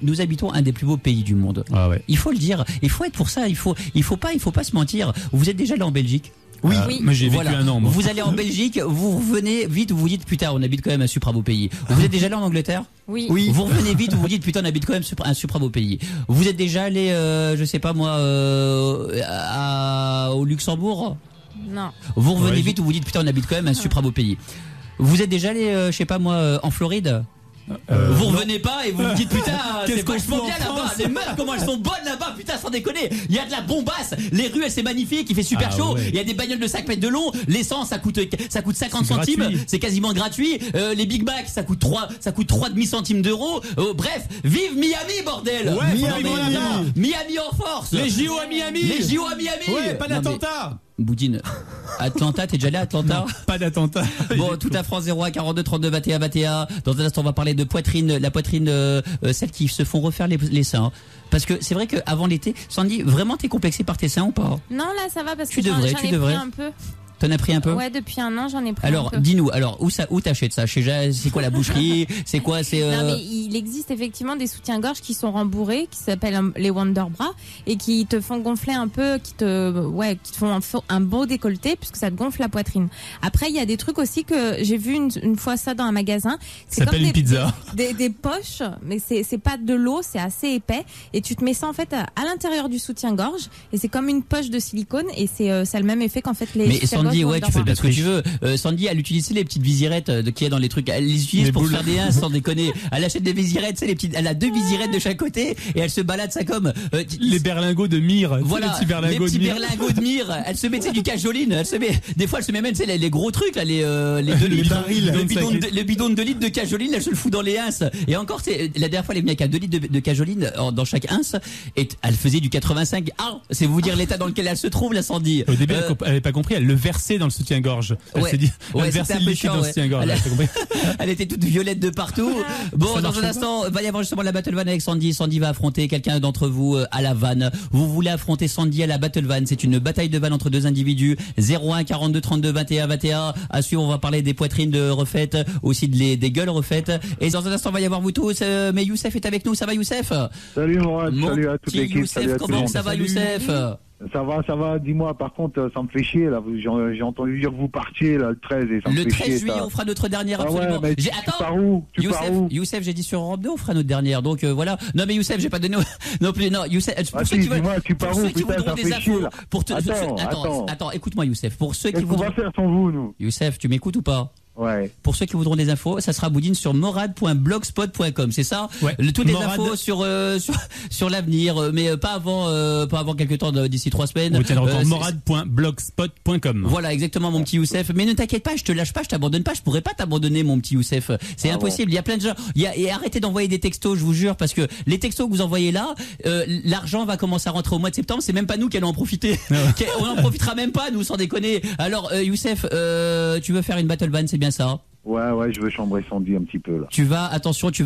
S3: nous habitons un des plus beaux pays du monde.
S4: Ah ouais.
S3: Il faut le dire, il faut être pour ça, il faut pas se mentir. Vous êtes déjà allé en Belgique?
S6: Oui.
S4: Moi j'ai vécu un an. Moi.
S3: Vous allez en Belgique, vous revenez vite, vous vous dites putain, on habite quand même un super beau pays. Vous êtes déjà allé en Angleterre?
S8: Oui.
S3: Vous revenez vite, vous vous dites putain, on habite quand même un super beau pays. Vous êtes déjà allé, je sais pas moi, au Luxembourg?
S8: Non.
S3: Vous revenez vite, vous vous dites putain, on habite quand même un super beau pays. Vous êtes déjà allé, je sais pas moi, en Floride? Vous revenez pas et vous vous dites putain, c'est vachement bien là-bas. Les meufs, comment elles sont bonnes là-bas, putain, sans déconner. Il y a de la bombasse, les rues, c'est magnifique, il fait super chaud. Il y a des bagnoles de 5 mètres de long, l'essence ça coûte 50 centimes, c'est quasiment gratuit. Les Big Mac ça coûte 3 demi-centimes d'euros. Bref, vive Miami, bordel. Miami en force.
S4: Les JO à Miami. Ouais, pas d'attentat.
S3: Boudine, Atlanta, t'es déjà allé à Atlanta?
S4: Non, pas d'attentat.
S3: Bon, tout à France, 01 42 32 21. Dans un instant, on va parler de poitrine, la poitrine, celles qui se font refaire les seins. Parce que c'est vrai qu'avant l'été, Sandy, vraiment t'es complexée par tes seins ou pas?
S8: Non, là ça va parce que
S3: j'en
S8: ai pris un peu.
S3: T'en as pris un peu?
S8: Ouais, depuis un an, j'en ai pris
S3: alors,
S8: un peu.
S3: dis-nous, où t'achètes ça? C'est quoi la boucherie? C'est quoi?
S8: Non, mais il existe effectivement des soutiens-gorge qui sont rembourrés, qui s'appellent les Wonder Bra, et qui te font gonfler un peu, qui te font un beau décolleté, puisque ça te gonfle la poitrine. Après, il y a des trucs aussi que j'ai vu une fois ça dans un magasin.
S4: C'est ça s'appelle une pizza.
S8: Des poches, mais c'est pas de l'eau, c'est assez épais, et tu te mets ça en fait à l'intérieur du soutien-gorge, et c'est comme une poche de silicone, et ça a le même effet qu'en fait les.
S3: Mais Sandy,
S8: gosse
S3: ouais, tu fais
S8: Wonder
S3: bien ce que tu veux. Sandy, elle utilise les petites visirettes qu'il y a dans les trucs. Elle les utilise pour faire des 1 sans déconner. Elle achète des visirettes, les petites. Elle a 2 visirettes de chaque côté et elle se balade ça comme
S4: les berlingots de mire.
S3: Voilà,
S4: les petits
S3: berlingots de mire. Elle se met du cajoline. Elle se met. Des fois, elle se met même les gros trucs là, les 2 litres, le bidon de 2 litres de cajoline. Elle se le fout dans les ins. Et encore, la dernière fois, elle est venue avec 2 litres de cajoline dans chaque ins et elle faisait du 85. Ah, c'est vous dire l'état dans lequel elle se trouve, la Sandy.
S4: Au début, elle avait pas compris. Elle le versait dans le soutien-gorge. Elle s'est dit, elle versait le liquide dans le soutien-gorge.
S3: Elle était toute violette de partout. Bon, dans un instant, va y avoir justement la Battle Van avec Sandy. Sandy va affronter quelqu'un d'entre vous à la vanne. Vous voulez affronter Sandy à la Battle Van. C'est une bataille de vanne entre 2 individus. 01 42 32 21 21. À suivre, on va parler des poitrines de refaites, aussi des gueules refaites. Et dans un instant, va y avoir vous tous. Mais Youssef est avec nous. Ça va, Youssef?
S14: Salut Mourad, salut à toute l'équipe.
S3: Youssef, comment ça va, Youssef?
S14: Ça va, dis-moi, par contre, ça me fait chier, là, j'ai entendu dire que vous partiez, là, le 13, et ça me fait chier.
S3: Le 13 juillet, on fera notre dernière, absolument.
S14: Ouais, tu pars où?
S3: Youssef, j'ai dit sur Europe 2, on fera notre dernière, donc voilà. Non, mais Youssef, j'ai pas donné, non plus, non, Youssef, pour ceux qui veulent,
S14: tu pars où, putain, ça fait chier, là.
S3: Attends, écoute-moi, Youssef, pour ceux qui
S14: voudront... Qu'est-ce qu'on va faire sans vous, nous?
S3: Youssef, tu m'écoutes ou pas?
S14: Ouais.
S3: Pour ceux qui voudront des infos, ça sera Boudine sur morad.blogspot.com, c'est ça?
S4: Ouais.
S3: Toutes les infos sur l'avenir, mais pas avant quelques temps, d'ici 3 semaines.
S4: morad.blogspot.com.
S3: Voilà, exactement, mon petit Youssef. Mais ne t'inquiète pas, je te lâche pas, je t'abandonne pas, je pourrais pas t'abandonner, mon petit Youssef. C'est impossible. Il y a plein de gens. Et arrêtez d'envoyer des textos, je vous jure, parce que les textos que vous envoyez là, l'argent va commencer à rentrer au mois de septembre. C'est même pas nous qui allons en profiter. On en profitera même pas, nous, sans déconner. Alors, Youssef, tu veux faire une battle van, c'est bien ça?
S14: Ouais, je veux chambrer Sandy un petit peu là.
S3: Tu vas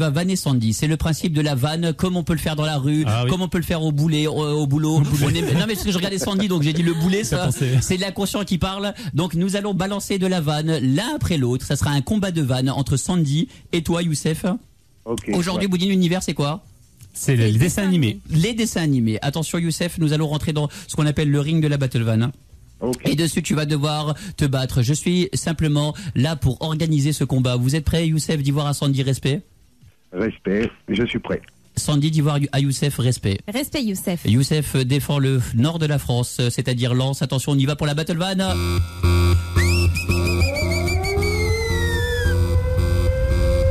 S3: vanner Sandy. C'est le principe de la vanne, comme on peut le faire dans la rue, comme on peut le faire au boulot. Non mais parce que je regardais Sandy, donc j'ai dit le boulet, ça. C'est l'inconscient qui parle. Donc nous allons balancer de la vanne l'un après l'autre. Ça sera un combat de vanne entre Sandy et toi, Youssef.
S14: Okay,
S3: aujourd'hui, Boudin, l'univers, c'est quoi?
S4: C'est les dessins animés.
S3: Les dessins animés. Attention, Youssef, nous allons rentrer dans ce qu'on appelle le ring de la battle van.
S14: Okay.
S3: Et dessus, tu vas devoir te battre. Je suis simplement là pour organiser ce combat. Vous êtes prêt, Youssef, d'y voir à Sandy respect?
S14: Respect, je suis prêt.
S3: Sandy d'y voir à Youssef respect.
S8: Respect, Youssef.
S3: Youssef défend le nord de la France, c'est-à-dire Lens. Attention, on y va pour la battle van.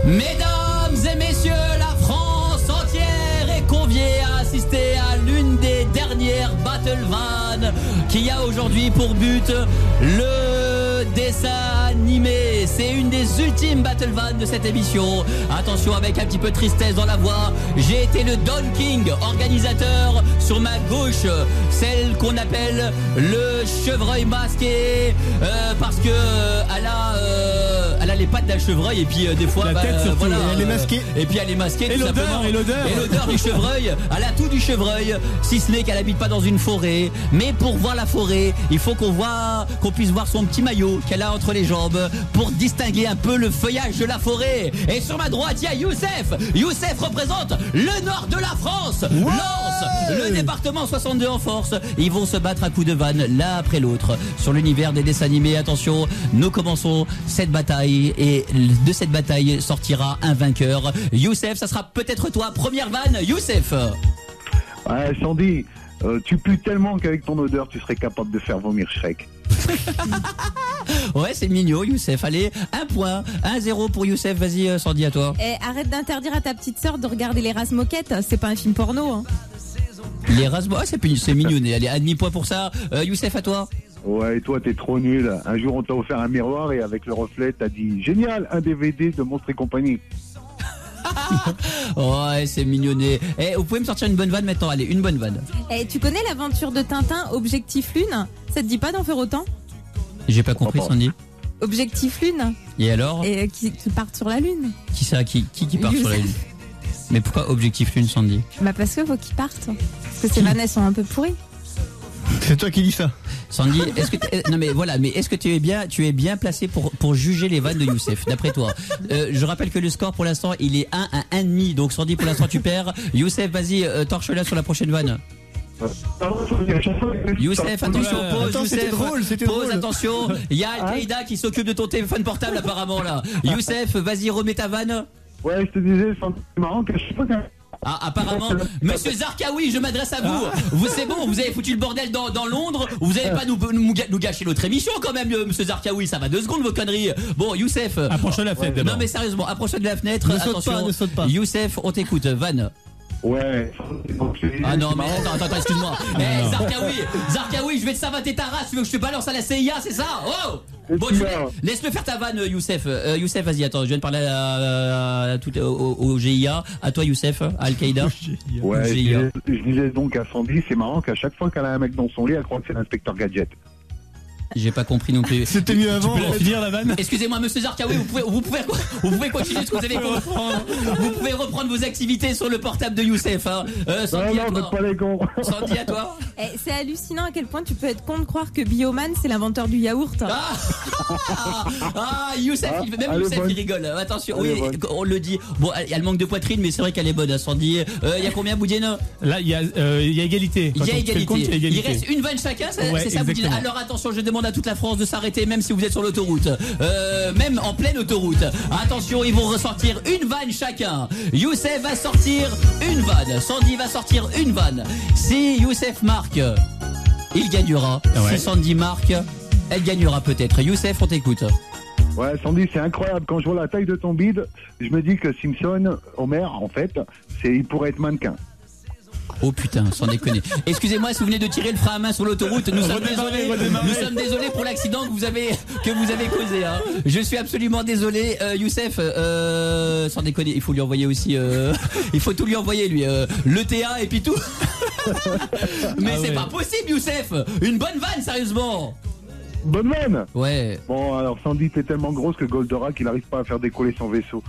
S3: Mesdames et messieurs, la France entière est conviée à assister à l'une des dernières battle van qui a aujourd'hui pour but le dessin animé. C'est une des ultimes battle van de cette émission. Attention, avec un petit peu de tristesse dans la voix, j'ai été le Don King, organisateur. Sur ma gauche, celle qu'on appelle le chevreuil masqué, parce que elle a les pattes d'un chevreuil et puis des fois
S4: la tête surtout,
S6: elle est masquée.
S3: Et puis elle est masquée
S4: et
S3: tout
S4: l'odeur,
S3: simplement.
S4: et
S3: l'odeur du chevreuil. Elle a tout du chevreuil, si ce n'est qu'elle habite pas dans une forêt. Mais pour voir la forêt, il faut qu'on puisse voir son petit maillot qu'elle a entre les jambes pour distinguer un peu le feuillage de la forêt. Et sur ma droite, il y a Youssef. Youssef représente le nord de la France. Lens, le département 62 en force. Ils vont se battre à coups de vanne l'un après l'autre sur l'univers des dessins animés. Attention, nous commençons cette bataille et de cette bataille sortira un vainqueur. Youssef, ça sera peut-être toi. Première vanne, Youssef.
S14: Ouais, Sandy, tu pues tellement qu'avec ton odeur, tu serais capable de faire vomir Shrek.
S3: Ouais, c'est mignon, Youssef. Allez, 1 point, 1-0 pour Youssef. Vas-y, Sandy, à toi.
S8: Et arrête d'interdire à ta petite sœur de regarder les Races Moquettes. C'est pas un film porno. Hein.
S3: Les Races Moquettes, c'est mignonné. Allez, 1,5 point pour ça. Youssef, à toi.
S14: Ouais, et toi, t'es trop nul. Un jour, on t'a offert un miroir et avec le reflet, t'as dit génial, un DVD de Monstres et compagnie.
S3: Ouais, c'est mignonné. Vous pouvez me sortir une bonne vanne maintenant. Allez, une bonne vanne.
S8: Tu connais l'aventure de Tintin, Objectif Lune? Ça te dit pas d'en faire autant?
S3: J'ai pas compris, Sandy.
S8: Objectif Lune.
S3: Et alors?
S8: Et qui partent sur la Lune.
S3: Qui ça? Qui part sur la Lune? Mais pourquoi Objectif Lune, Sandy?
S8: Bah parce que faut qu'ils partent. Parce que ces vannes sont un peu pourries.
S6: C'est toi qui dis ça.
S3: Sandy, est-ce que tu es bien placé pour juger les vannes de Youssef, d'après toi? Je rappelle que le score pour l'instant, il est 1 à 1,5. Donc Sandy, pour l'instant, tu perds. Youssef, vas-y, torche-la sur la prochaine vanne. Youssef, attention, pause.
S6: Attends,
S3: Youssef,
S6: c'était
S3: pause,
S6: drôle.
S3: attention. Il y a Al-Qaïda qui s'occupe de ton téléphone portable apparemment là. Youssef, vas-y, remets ta vanne.
S14: Ouais, je te disais, c'est marrant que je sais pas
S3: Apparemment, Monsieur Zarqawi, je m'adresse à vous. Vous c'est bon, vous avez foutu le bordel dans Londres. Vous n'allez pas nous gâcher notre émission quand même, Monsieur Zarqawi. Ça va 2 secondes vos conneries. Bon, Youssef.
S4: Approche-toi de la fenêtre d'abord.
S3: Non mais sérieusement, approche-toi de la fenêtre. Attention.
S6: Ne saute pas.
S3: Youssef, on t'écoute. Van.
S14: Ouais.
S3: Ah non mais attends, excuse-moi. Zarqawi, je vais te savater ta race. Tu veux que je te balance à la CIA, c'est ça? Oh. Bon, laisse-le faire ta vanne, Youssef. Youssef, vas-y, attends, je viens de parler au GIA. À toi, Youssef, à Al-Qaïda.
S14: Ouais, je disais donc à Sandy, c'est marrant qu'à chaque fois qu'elle a un mec dans son lit, elle croit que c'est l'inspecteur Gadget.
S3: J'ai pas compris non plus.
S6: C'était mieux avant.
S4: Tu peux la finir la vanne?
S3: Excusez-moi, monsieur Zarqawi, vous pouvez continuer ce que vous avez compris. Vous pouvez reprendre vos activités sur le portable de Youssef. Hein. Sandy,
S14: non, faites pas les cons.
S3: Sandy, à toi.
S8: C'est hallucinant à quel point tu peux être con de croire que Bioman c'est l'inventeur du yaourt.
S3: Youssef, Youssef il rigole. Attention, oui, on le dit. Bon, elle manque de poitrine, mais c'est vrai qu'elle est bonne. Sandy, il y a combien, Boudine?
S4: Là, il y a égalité.
S3: Il y a égalité. Il reste une vanne chacun, c'est ça, Boudine. Alors attention, je demande à toute la France de s'arrêter, même si vous êtes sur l'autoroute, même en pleine autoroute. Attention, ils vont ressortir une vanne chacun. Youssef va sortir une vanne, Sandy va sortir une vanne. Si Youssef marque, il gagnera. Si Sandy marque, elle gagnera peut-être. Youssef, on t'écoute.
S14: Ouais, Sandy, c'est incroyable. Quand je vois la taille de ton bide, je me dis que Simpson, Homer, en fait, il pourrait être mannequin.
S3: Oh putain, sans déconner. Excusez-moi si vous venez de tirer le frein à main sur l'autoroute. Nous sommes désolés pour l'accident que vous avez causé. Hein. Je suis absolument désolé. Youssef, sans déconner, il faut lui envoyer aussi. Il faut tout lui envoyer lui. Le TA et puis tout. Mais c'est pas possible, Youssef. Une bonne vanne, sérieusement.
S14: Bonne vanne.
S3: Ouais.
S14: Bon, alors Sandy, t'es tellement grosse que Goldorak, il arrive pas à faire décoller son vaisseau.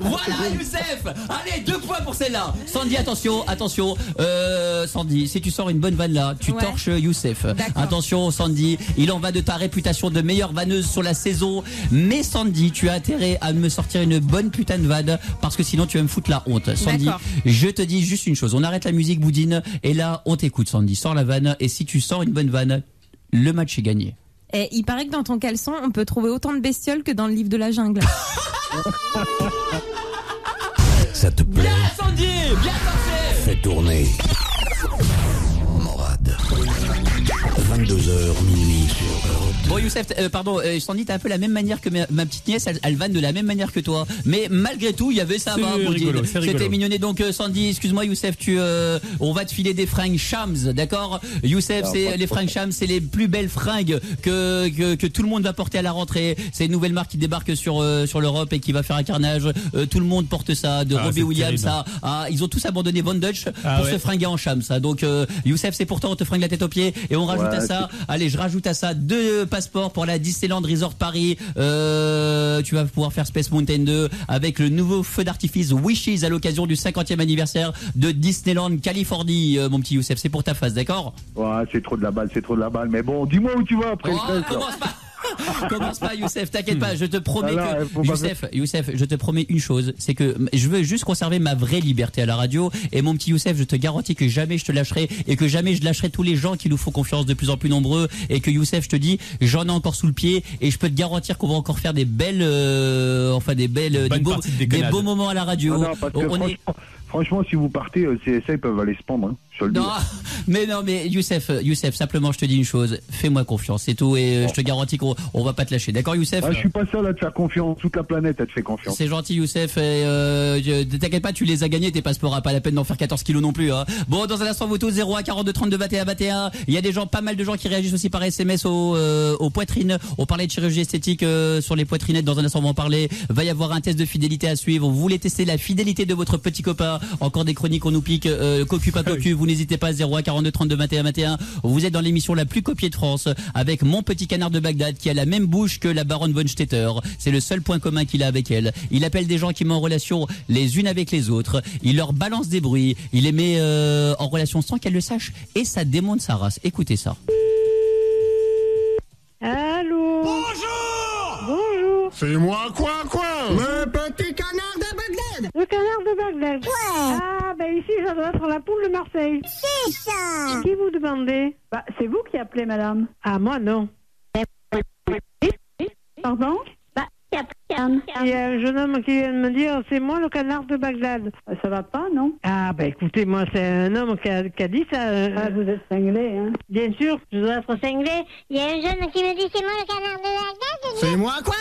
S3: Voilà, Youssef. Allez, 2 points pour celle-là. Sandy, attention. Sandy, si tu sors une bonne vanne là, tu torches Youssef. D'accord. Attention, Sandy, il en va de ta réputation de meilleure vanneuse sur la saison. Mais Sandy, tu as intérêt à me sortir une bonne putain de vanne parce que sinon tu vas me foutre la honte. Sandy, je te dis juste une chose. On arrête la musique, Boudine, et là, on t'écoute, Sandy. Sors la vanne, et si tu sors une bonne vanne, le match est gagné.
S8: Et il paraît que dans ton caleçon, on peut trouver autant de bestioles que dans le livre de la jungle.
S11: Ça te plaît?
S3: Bien, Sandy, bien passé.
S11: Fais tourner. Morad. 22h minuit sur Europe 2.
S3: Bon, Youssef, Sandy, t'as un peu la même manière que ma petite nièce, elle vanne de la même manière que toi. Mais malgré tout, il y avait ça. C'était mignonné. Donc, Sandy, excuse-moi, Youssef, on va te filer des fringues Shams, d'accord? Youssef, les fringues Shams, c'est les plus belles fringues que tout le monde va porter à la rentrée. C'est une nouvelle marque qui débarque sur l'Europe et qui va faire un carnage. Tout le monde porte ça, de Robbie Williams. Ils ont tous abandonné Von Dutch pour se fringuer en Shams. Donc, Youssef, c'est pour toi, on te fringue la tête aux pieds et on rajoute à ça. Allez, je rajoute à ça 2 passeports pour la Disneyland Resort Paris. Tu vas pouvoir faire Space Mountain 2 avec le nouveau feu d'artifice Wishes à l'occasion du 50e anniversaire de Disneyland Californie, mon petit Youssef. C'est pour ta face, d'accord?
S14: Ouais, c'est trop de la balle. Mais bon, dis-moi où tu vas après.
S3: Commence pas, Youssef, t'inquiète pas, je te promets Youssef, je te promets une chose, c'est que je veux juste conserver ma vraie liberté à la radio, et mon petit Youssef, je te garantis que jamais je te lâcherai, et que jamais je lâcherai tous les gens qui nous font confiance de plus en plus nombreux, et que Youssef, je te dis, j'en ai encore sous le pied, et je peux te garantir qu'on va encore faire des beaux moments à la radio.
S14: Franchement, si vous partez, CSA, ils peuvent aller se pendre. Hein, je le dis.
S3: Mais Youssef, simplement, je te dis une chose. Fais-moi confiance, c'est tout. Et je te garantis qu'on va pas te lâcher. D'accord, Youssef?
S14: Je suis pas seul à te faire confiance. Toute la planète, elle te fait confiance.
S3: C'est gentil, Youssef. T'inquiète pas, tu les as gagnés, tes passeports. Pas la peine d'en faire 14 kilos non plus. Hein. Bon, dans un instant, vous tous 0 à 42 32 21 21. Il y a pas mal de gens qui réagissent aussi par SMS aux poitrines. On parlait de chirurgie esthétique sur les poitrinettes. Dans un instant, on va en parler. Va y avoir un test de fidélité à suivre. Vous voulez tester la fidélité de votre petit copain? Encore des chroniques, on nous pique cocu pas cocu. Vous n'hésitez pas, 0 à 42 32 21 21. Vous êtes dans l'émission la plus copiée de France avec mon petit canard de Bagdad qui a la même bouche que la baronne von Stetter. C'est le seul point commun qu'il a avec elle. Il appelle des gens qui met en relation les unes avec les autres. Il leur balance des bruits. Il les met en relation sans qu'elle le sache et ça démonte sa race. Écoutez ça.
S12: Allô? Bonjour.
S15: C'est moi quoi?
S12: Le petit canard de Bagdad. Le canard de Bagdad. Ouais. Ah, ici, ça doit être la poule de Marseille. C'est ça. Qui vous demandez? C'est vous qui appelez, madame. Ah, moi, non. Pardon? Qui Il y a un jeune homme qui vient de me dire, c'est moi le canard de Bagdad. Ça va pas, non? Ah, ben écoutez, moi, c'est un homme qui a dit ça. Ah, vous êtes cinglé, hein? Bien sûr, je dois être cinglé.
S15: Il y a un jeune qui me dit, c'est moi le canard de Bagdad.
S12: C'est moi quoi?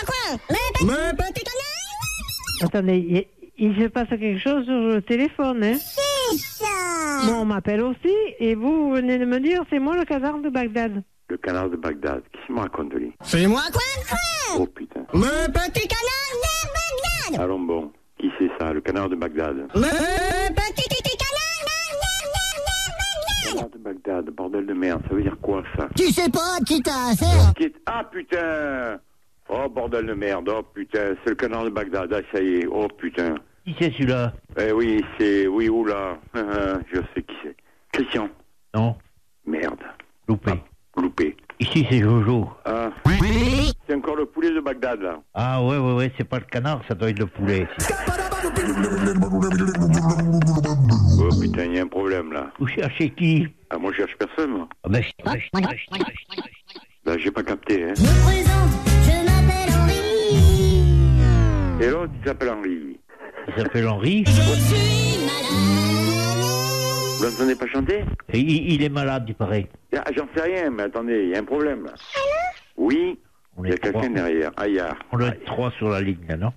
S15: Le petit canard.
S12: Attendez, il se passe quelque chose sur le téléphone, hein?
S15: C'est ça.
S12: Moi, on m'appelle aussi, et vous venez de me dire, c'est moi le canard de Bagdad.
S16: Le canard de Bagdad. Qui me raconte de lui?
S15: C'est moi quoi?
S16: Oh putain.
S15: Le petit canard de Bagdad.
S16: Allons bon. Qui c'est ça? Le canard de Bagdad.
S15: Le petit canard de
S16: Canard de Bagdad, bordel de merde. Ça veut dire quoi ça?
S15: Tu sais pas qui t'as affaire?
S16: Ah putain. Oh bordel de merde. Oh putain. C'est le canard de Bagdad. Ah ça y est. Oh putain.
S17: Qui c'est celui-là?
S16: Oui, c'est... Oui, oula. Je sais qui c'est. Christian.
S17: Non.
S16: Merde.
S17: Loupé.
S16: Loupé.
S17: Ici, c'est Jojo.
S16: Ah. C'est encore le poulet de Bagdad, là.
S17: Ah, ouais, c'est pas le canard, ça doit être le poulet.
S16: Oh putain, il y a un problème, là.
S17: Vous cherchez qui?
S16: Ah, moi, je cherche personne, moi.
S17: Ah, ben,
S16: Là, j'ai pas capté, hein.
S15: Je me présente, je m'appelle Henri.
S16: Et l'autre, il s'appelle Henri.
S17: Il s'appelle Henri?
S15: Je suis malade.
S16: Vous l'entendez pas chanter?
S17: Il est malade, il paraît.
S16: Ah, j'en sais rien, mais attendez, il y a un problème, là. Oui, il y a quelqu'un derrière. Aïe,
S17: On doit être 3 sur la ligne, là, non?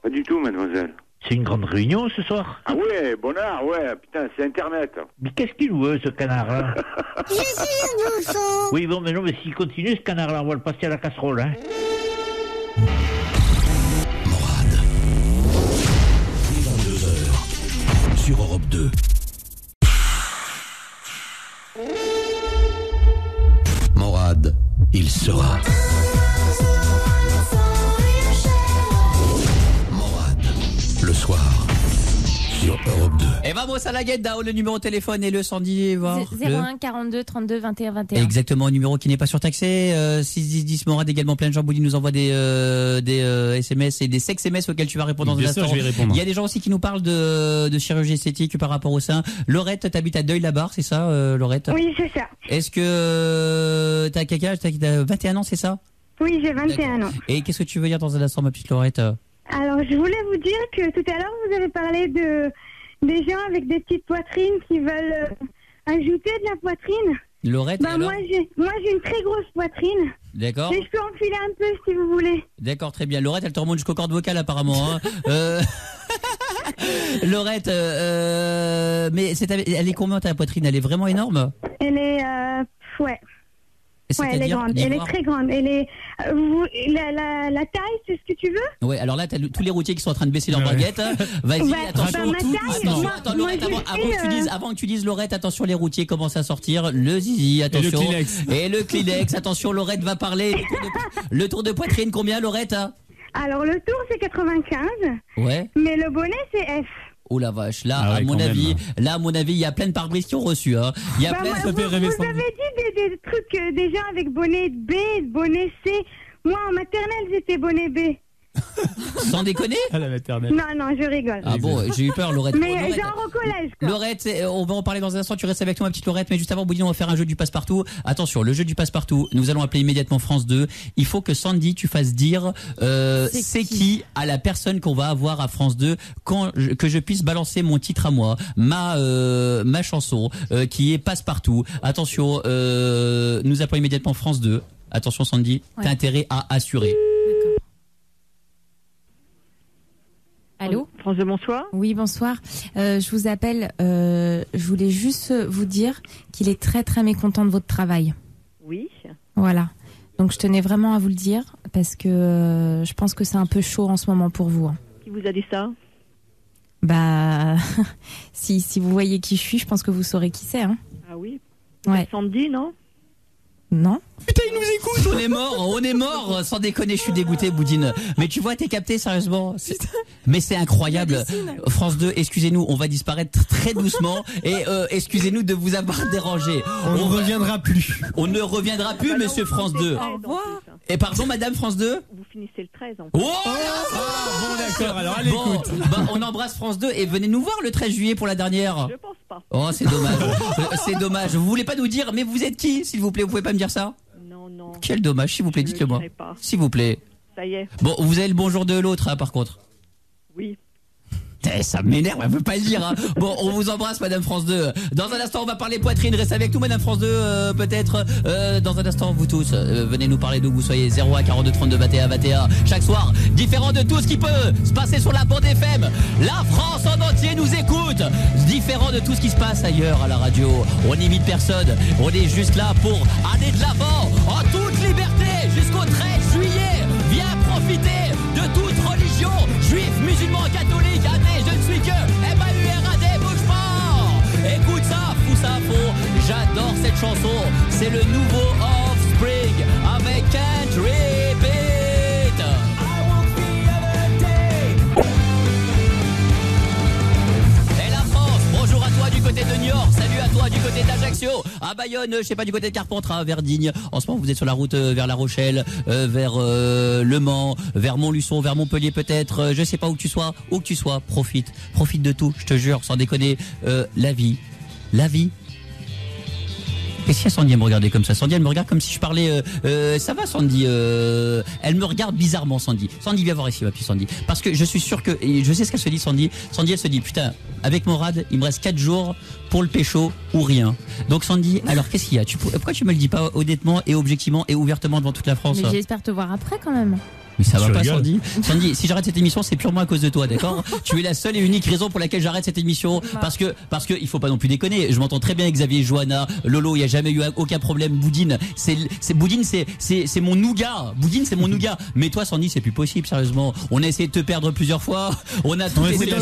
S16: Pas du tout, mademoiselle.
S17: C'est une grande réunion, ce soir?
S16: Ah ouais, Bonnard, ouais, putain, c'est Internet.
S17: Mais qu'est-ce qu'il veut, ce canard-là?
S15: Je suis un bouchon.
S17: Oui, bon, mais non, mais s'il continue, ce canard-là, on va le passer à la casserole, hein.
S11: Morad. 22h. Sur Europe 2. Morad, il sera. Morad, le soir, sur Europe 2.
S3: Et vamos à la guette, le numéro de téléphone et le 110.
S8: 01 42 32 21 21.
S3: Exactement, un numéro qui n'est pas surtaxé. 610 Morad également, plein de gens. Bouli nous envoie des SMS et des sex-SMS auxquels tu vas répondre dans un instant.
S4: Je vais répondre.
S3: Il y a des gens aussi qui nous parlent de chirurgie esthétique par rapport au sein. Laurette, t'habites à Deuil-la-Barre, c'est ça, Laurette?
S18: Oui, c'est ça.
S3: Est-ce que t'as quelqu'un, t'as 21 ans, c'est ça?
S18: Oui, j'ai 21 ans.
S3: Et qu'est-ce que tu veux dire dans un instant, ma petite Laurette?
S18: Alors, je voulais vous dire que tout à l'heure, vous avez parlé des gens avec des petites poitrines qui veulent ajouter de la poitrine.
S3: Laurette,
S18: bah, moi, j'ai une très grosse poitrine.
S3: D'accord.
S18: Et je peux enfiler un peu si vous voulez.
S3: D'accord, très bien. Laurette, elle te remonte jusqu'aux cordes vocales apparemment. Hein. Laurette, mais elle est combien ta poitrine? Elle est vraiment énorme?
S18: Elle est, ouais. Ouais, elle est grande. Elle est très grande. Elle est, la taille, c'est ce que tu veux?
S3: Ouais, alors là, t'as tous les routiers qui sont en train de baisser leur baguette. Hein. Vas-y,
S18: bah,
S3: attention. Attends, Laurette, avant que tu dises Laurette, attention, les routiers commencent à sortir. Le zizi, attention. Et le Kleenex. Attention, Laurette va parler. Le tour de poitrine, combien, Laurette?
S18: Alors, le tour, c'est 95. Ouais. Mais le bonnet, c'est F.
S3: Oh la vache, là, à mon avis, il y a plein de pare-brises qui ont reçu, hein. Il y a plein
S18: vous avez dit des trucs, des gens avec bonnet B, bonnet C. Moi, en maternelle, j'étais bonnet B.
S3: Sans déconner?
S4: À la maternelle.
S18: Non, je rigole.
S3: Ah bon, j'ai eu peur, Laurette.
S18: Mais genre au collège, quoi.
S3: Laurette, on va en parler dans un instant. Tu restes avec nous, ma petite Laurette. Mais juste avant, Boudin, on va faire un jeu du passe-partout. Attention, le jeu du passe-partout. Nous allons appeler immédiatement France 2. Il faut que Sandy, tu fasses dire c'est qui à la personne qu'on va avoir à France 2 que je puisse balancer mon titre à moi, ma chanson qui est passe-partout. Attention, nous appelons immédiatement France 2. Attention, Sandy, t'as intérêt à assurer.
S8: Allô?
S12: France 2, bonsoir.
S8: Oui, bonsoir. Je vous appelle, je voulais juste vous dire qu'il est très très mécontent de votre travail.
S12: Oui.
S8: Voilà. Donc je tenais vraiment à vous le dire parce que je pense que c'est un peu chaud en ce moment pour vous. Hein.
S12: Qui vous a dit ça?
S8: Bah, si vous voyez qui je suis, je pense que vous saurez qui c'est. Hein.
S12: Ah oui.
S8: Ouais.
S12: Sandy, non?
S8: Non.
S3: Putain, il nous écoute. On est mort. Sans déconner, je suis dégoûté, Boudine. Mais tu vois, t'es capté, sérieusement. Mais c'est incroyable. France 2, excusez-nous, on va disparaître très doucement. Et excusez-nous de vous avoir dérangé.
S6: On ne reviendra plus.
S3: On ne reviendra plus, monsieur France 2.
S12: Au revoir.
S3: Et pardon, madame France 2?
S12: Vous finissez le 13 en fait.
S3: Oh,
S4: bon, d'accord, alors allez, écoute.
S3: Bah, on embrasse France 2 et venez nous voir le 13 juillet pour la dernière.
S12: Je pense pas.
S3: Oh, c'est dommage. C'est dommage. Vous voulez pas nous dire, mais vous êtes qui, s'il vous plaît? Vous pouvez pas me dire ça?
S12: Non.
S3: Quel dommage, s'il vous plaît, dites-le moi. S'il vous plaît.
S19: Ça y est.
S3: Bon, vous avez le bonjour de l'autre, hein, par contre.
S19: Oui.
S3: Ça m'énerve, elle veut pas le dire. Hein. Bon, on vous embrasse, Madame France 2. Dans un instant, on va parler poitrine. Restez avec nous, Madame France 2, peut-être. Dans un instant, vous tous, venez nous parler d'où vous soyez. 01 42 32 21 21. Chaque soir, différent de tout ce qui peut se passer sur la bande FM. La France en entier nous écoute. Différent de tout ce qui se passe ailleurs à la radio. On n'imite personne. On est juste là pour aller de l'avant en toute liberté jusqu'au 13 juillet. Viens profiter de toute religion, juifs, musulmans, catholiques, athées, je ne suis que MAURAD, bouge pas. Écoute ça, fous ça à fond. J'adore cette chanson. C'est le nouveau Offspring avec Can't Repeat. Et la France, bonjour à toi du côté de Niort, salut à toi du côté d'Ajaccio, à Bayonne, je sais pas, du côté de Carpentras, vers Digne. En ce moment, vous êtes sur la route vers La Rochelle, vers Le Mans, vers Montluçon, vers Montpellier peut-être. Je sais pas où que tu sois, profite de tout, je te jure, sans déconner. La vie. Qu'est-ce qu'il y a, Sandy, elle me regardait comme ça? Sandy, elle me regarde comme si je parlais... ça va, Sandy? Elle me regarde bizarrement, Sandy. Sandy, viens voir ici, ma petite Sandy. Parce que je suis sûr que... Et je sais ce qu'elle se dit, Sandy. Sandy, elle se dit, putain, avec Morad, il me reste 4 jours pour le pécho ou rien. Donc, Sandy, alors, qu'est-ce qu'il y a? Pourquoi tu me le dis pas honnêtement et objectivement et ouvertement devant toute la France?
S8: Mais j'espère te voir après, quand même.
S3: Mais ça va pas,
S4: rigoles.
S3: Sandy. Sandy, si j'arrête cette émission, c'est purement à cause de toi, d'accord? Tu es la seule et unique raison pour laquelle j'arrête cette émission. Parce que il faut pas non plus déconner. Je m'entends très bien avec Xavier, Johanna, Lolo, il y a jamais eu aucun problème. Boudine, Boudine, c'est mon nougat. Boudine, c'est mon nougat. Mais toi, Sandy, c'est plus possible, sérieusement. On a essayé de te perdre plusieurs fois. On a tout essayé.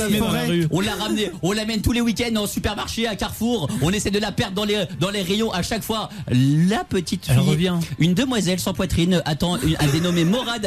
S3: On l'a ramené, on l'amène tous les week-ends au supermarché, à Carrefour. On essaie de la perdre dans les rayons à chaque fois. La petite fille,
S4: elle revient.
S3: Une demoiselle sans poitrine attend un dénommé Morad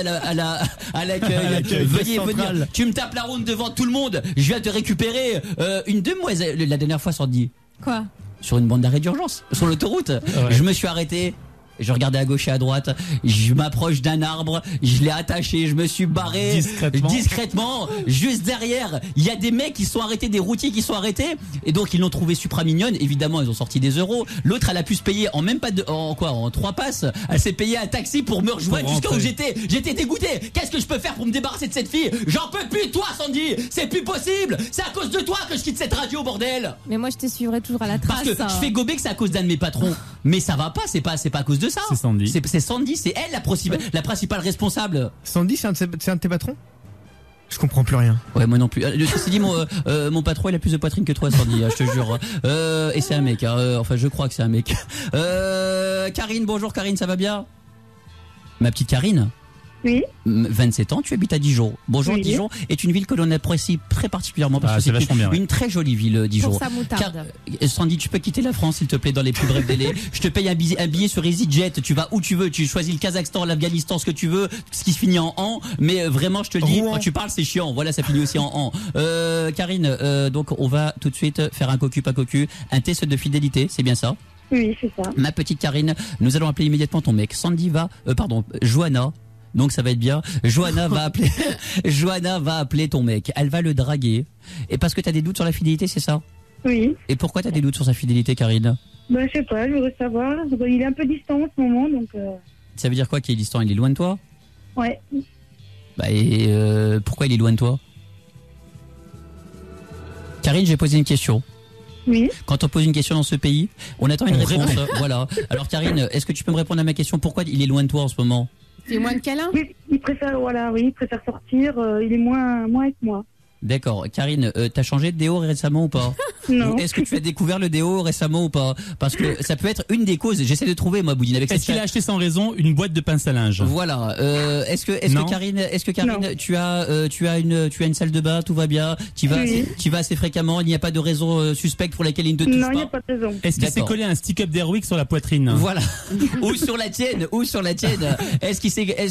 S3: à l'accueil. Veuillez venir. Tu me tapes la ronde devant tout le monde. Je viens te récupérer. Une demoiselle. La dernière fois, Sandy.
S8: Quoi?
S3: Sur une bande d'arrêt d'urgence, sur l'autoroute. Ouais. Je me suis arrêté. Je regardais à gauche et à droite, je m'approche d'un arbre, je l'ai attaché, je me suis barré discrètement. Juste derrière, il y a des mecs qui sont arrêtés, des routiers qui sont arrêtés, et donc ils l'ont trouvé supra mignonne. Évidemment, ils ont sorti des euros. L'autre, elle a pu se payer en même pas en 3 passes. Elle s'est payée un taxi pour me rejoindre jusqu'à où j'étais. J'étais dégoûté. Qu'est-ce que je peux faire pour me débarrasser de cette fille? J'en peux plus de toi, Sandy. C'est plus possible. C'est à cause de toi que je quitte cette radio, bordel.
S8: Mais moi, je te suivrai toujours à la trace.
S3: Parce que je fais gober que c'est à cause d'un de mes patrons. Mais ça va pas, c'est pas à cause de ça.
S4: C'est Sandy.
S3: C'est Sandy, c'est elle la principale responsable.
S6: Sandy, c'est un de tes patrons? Je comprends plus rien.
S3: Ouais, moi non plus. Ceci dit, mon patron, il a plus de poitrine que toi, Sandy, je te jure. Et c'est un mec, enfin je crois que c'est un mec. Karine, bonjour Karine, ça va bien? Ma petite Karine?
S18: Oui.
S3: 27 ans, tu habites à Dijon. Bonjour,
S18: oui.
S3: Dijon est une ville que l'on apprécie très particulièrement parce que c'est une très jolie ville, Dijon.
S8: Pour sa moutarde.
S3: Sandy, tu peux quitter la France, s'il te plaît, dans les plus brefs délais. Je te paye un billet sur EasyJet, tu vas où tu veux, tu choisis le Kazakhstan, l'Afghanistan, ce que tu veux, ce qui se finit en an, mais vraiment, je te le dis, quand tu parles, c'est chiant. Voilà, ça finit aussi en an. Karine, donc on va tout de suite faire un cocu pas cocu, un test de fidélité, c'est bien ça?
S18: Oui, c'est ça.
S3: Ma petite Karine, nous allons appeler immédiatement ton mec. Johanna. Donc ça va être bien. Johanna va appeler ton mec. Elle va le draguer. Et parce que t'as des doutes sur la fidélité, c'est ça?
S18: Oui.
S3: Et pourquoi t'as des doutes sur sa fidélité, Karine?
S18: Ben, je sais pas, je voudrais savoir. Il est un peu distant en ce moment, donc...
S3: Ça veut dire quoi qu'il est distant? Il est loin de toi?
S18: Ouais.
S3: Bah et pourquoi il est loin de toi? Karine, j'ai posé une question.
S18: Oui.
S3: Quand on pose une question dans ce pays, on attend une réponse. Voilà. Alors Karine, est-ce que tu peux me répondre à ma question? Pourquoi il est loin de toi en ce moment?
S2: C'est moins de câlin?
S18: Oui, il préfère sortir, il est moins avec moi.
S3: D'accord. Karine, t'as changé de déo récemment ou pas?
S18: Non.
S3: Ou est-ce que tu as découvert le déo récemment ou pas? Parce que ça peut être une des causes. J'essaie de trouver, moi, Boudine, avec
S4: Est-ce qu'il a acheté sans raison une boîte de pince à linge?
S3: Voilà. Est-ce que Karine, tu as une salle de bain, tout va bien? Tu vas assez fréquemment, il n'y a pas de raison suspecte pour laquelle il ne te touche pas?
S18: Non, il n'y a pas de raison.
S4: Est-ce qu'il s'est collé un stick-up d'Airwick sur la poitrine?
S3: Voilà. ou sur la tienne. Est-ce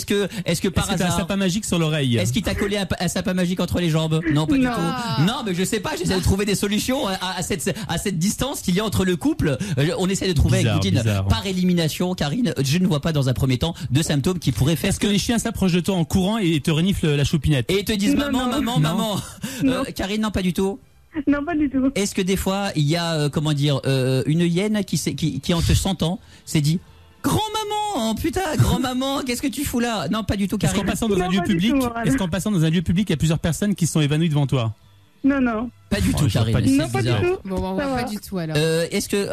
S3: que par hasard.
S4: Est-ce que t'as un sapin magique sur l'oreille?
S3: Est-ce qu'il t'a collé un sapin magique entre les jambes? Non, pas du tout. Non, mais je sais pas, j'essaie de trouver des solutions à cette distance qu'il y a entre le couple. On essaie de trouver avec Boudine. Par élimination, Karine, je ne vois pas dans un premier temps de symptômes qui pourraient faire.
S4: Est-ce que les chiens s'approchent de toi en courant et te reniflent la choupinette?
S3: Et te disent maman. Karine, non, pas du tout.
S18: Non, pas du tout.
S3: Est-ce que des fois, il y a, une hyène qui en te sentant, s'est dit, grand-maman, grand-maman, putain, grand-maman, qu'est-ce que tu fous là? Non, pas du tout,
S4: Est-ce
S3: Karine.
S4: qu'en passant dans un lieu public, il y a plusieurs personnes qui sont évanouies devant toi?
S10: Non.
S3: Pas du tout, Karine.
S4: pas du
S3: c'est
S4: tout.
S3: bizarre.
S2: Bon, on va pas du tout alors.
S3: Est-ce que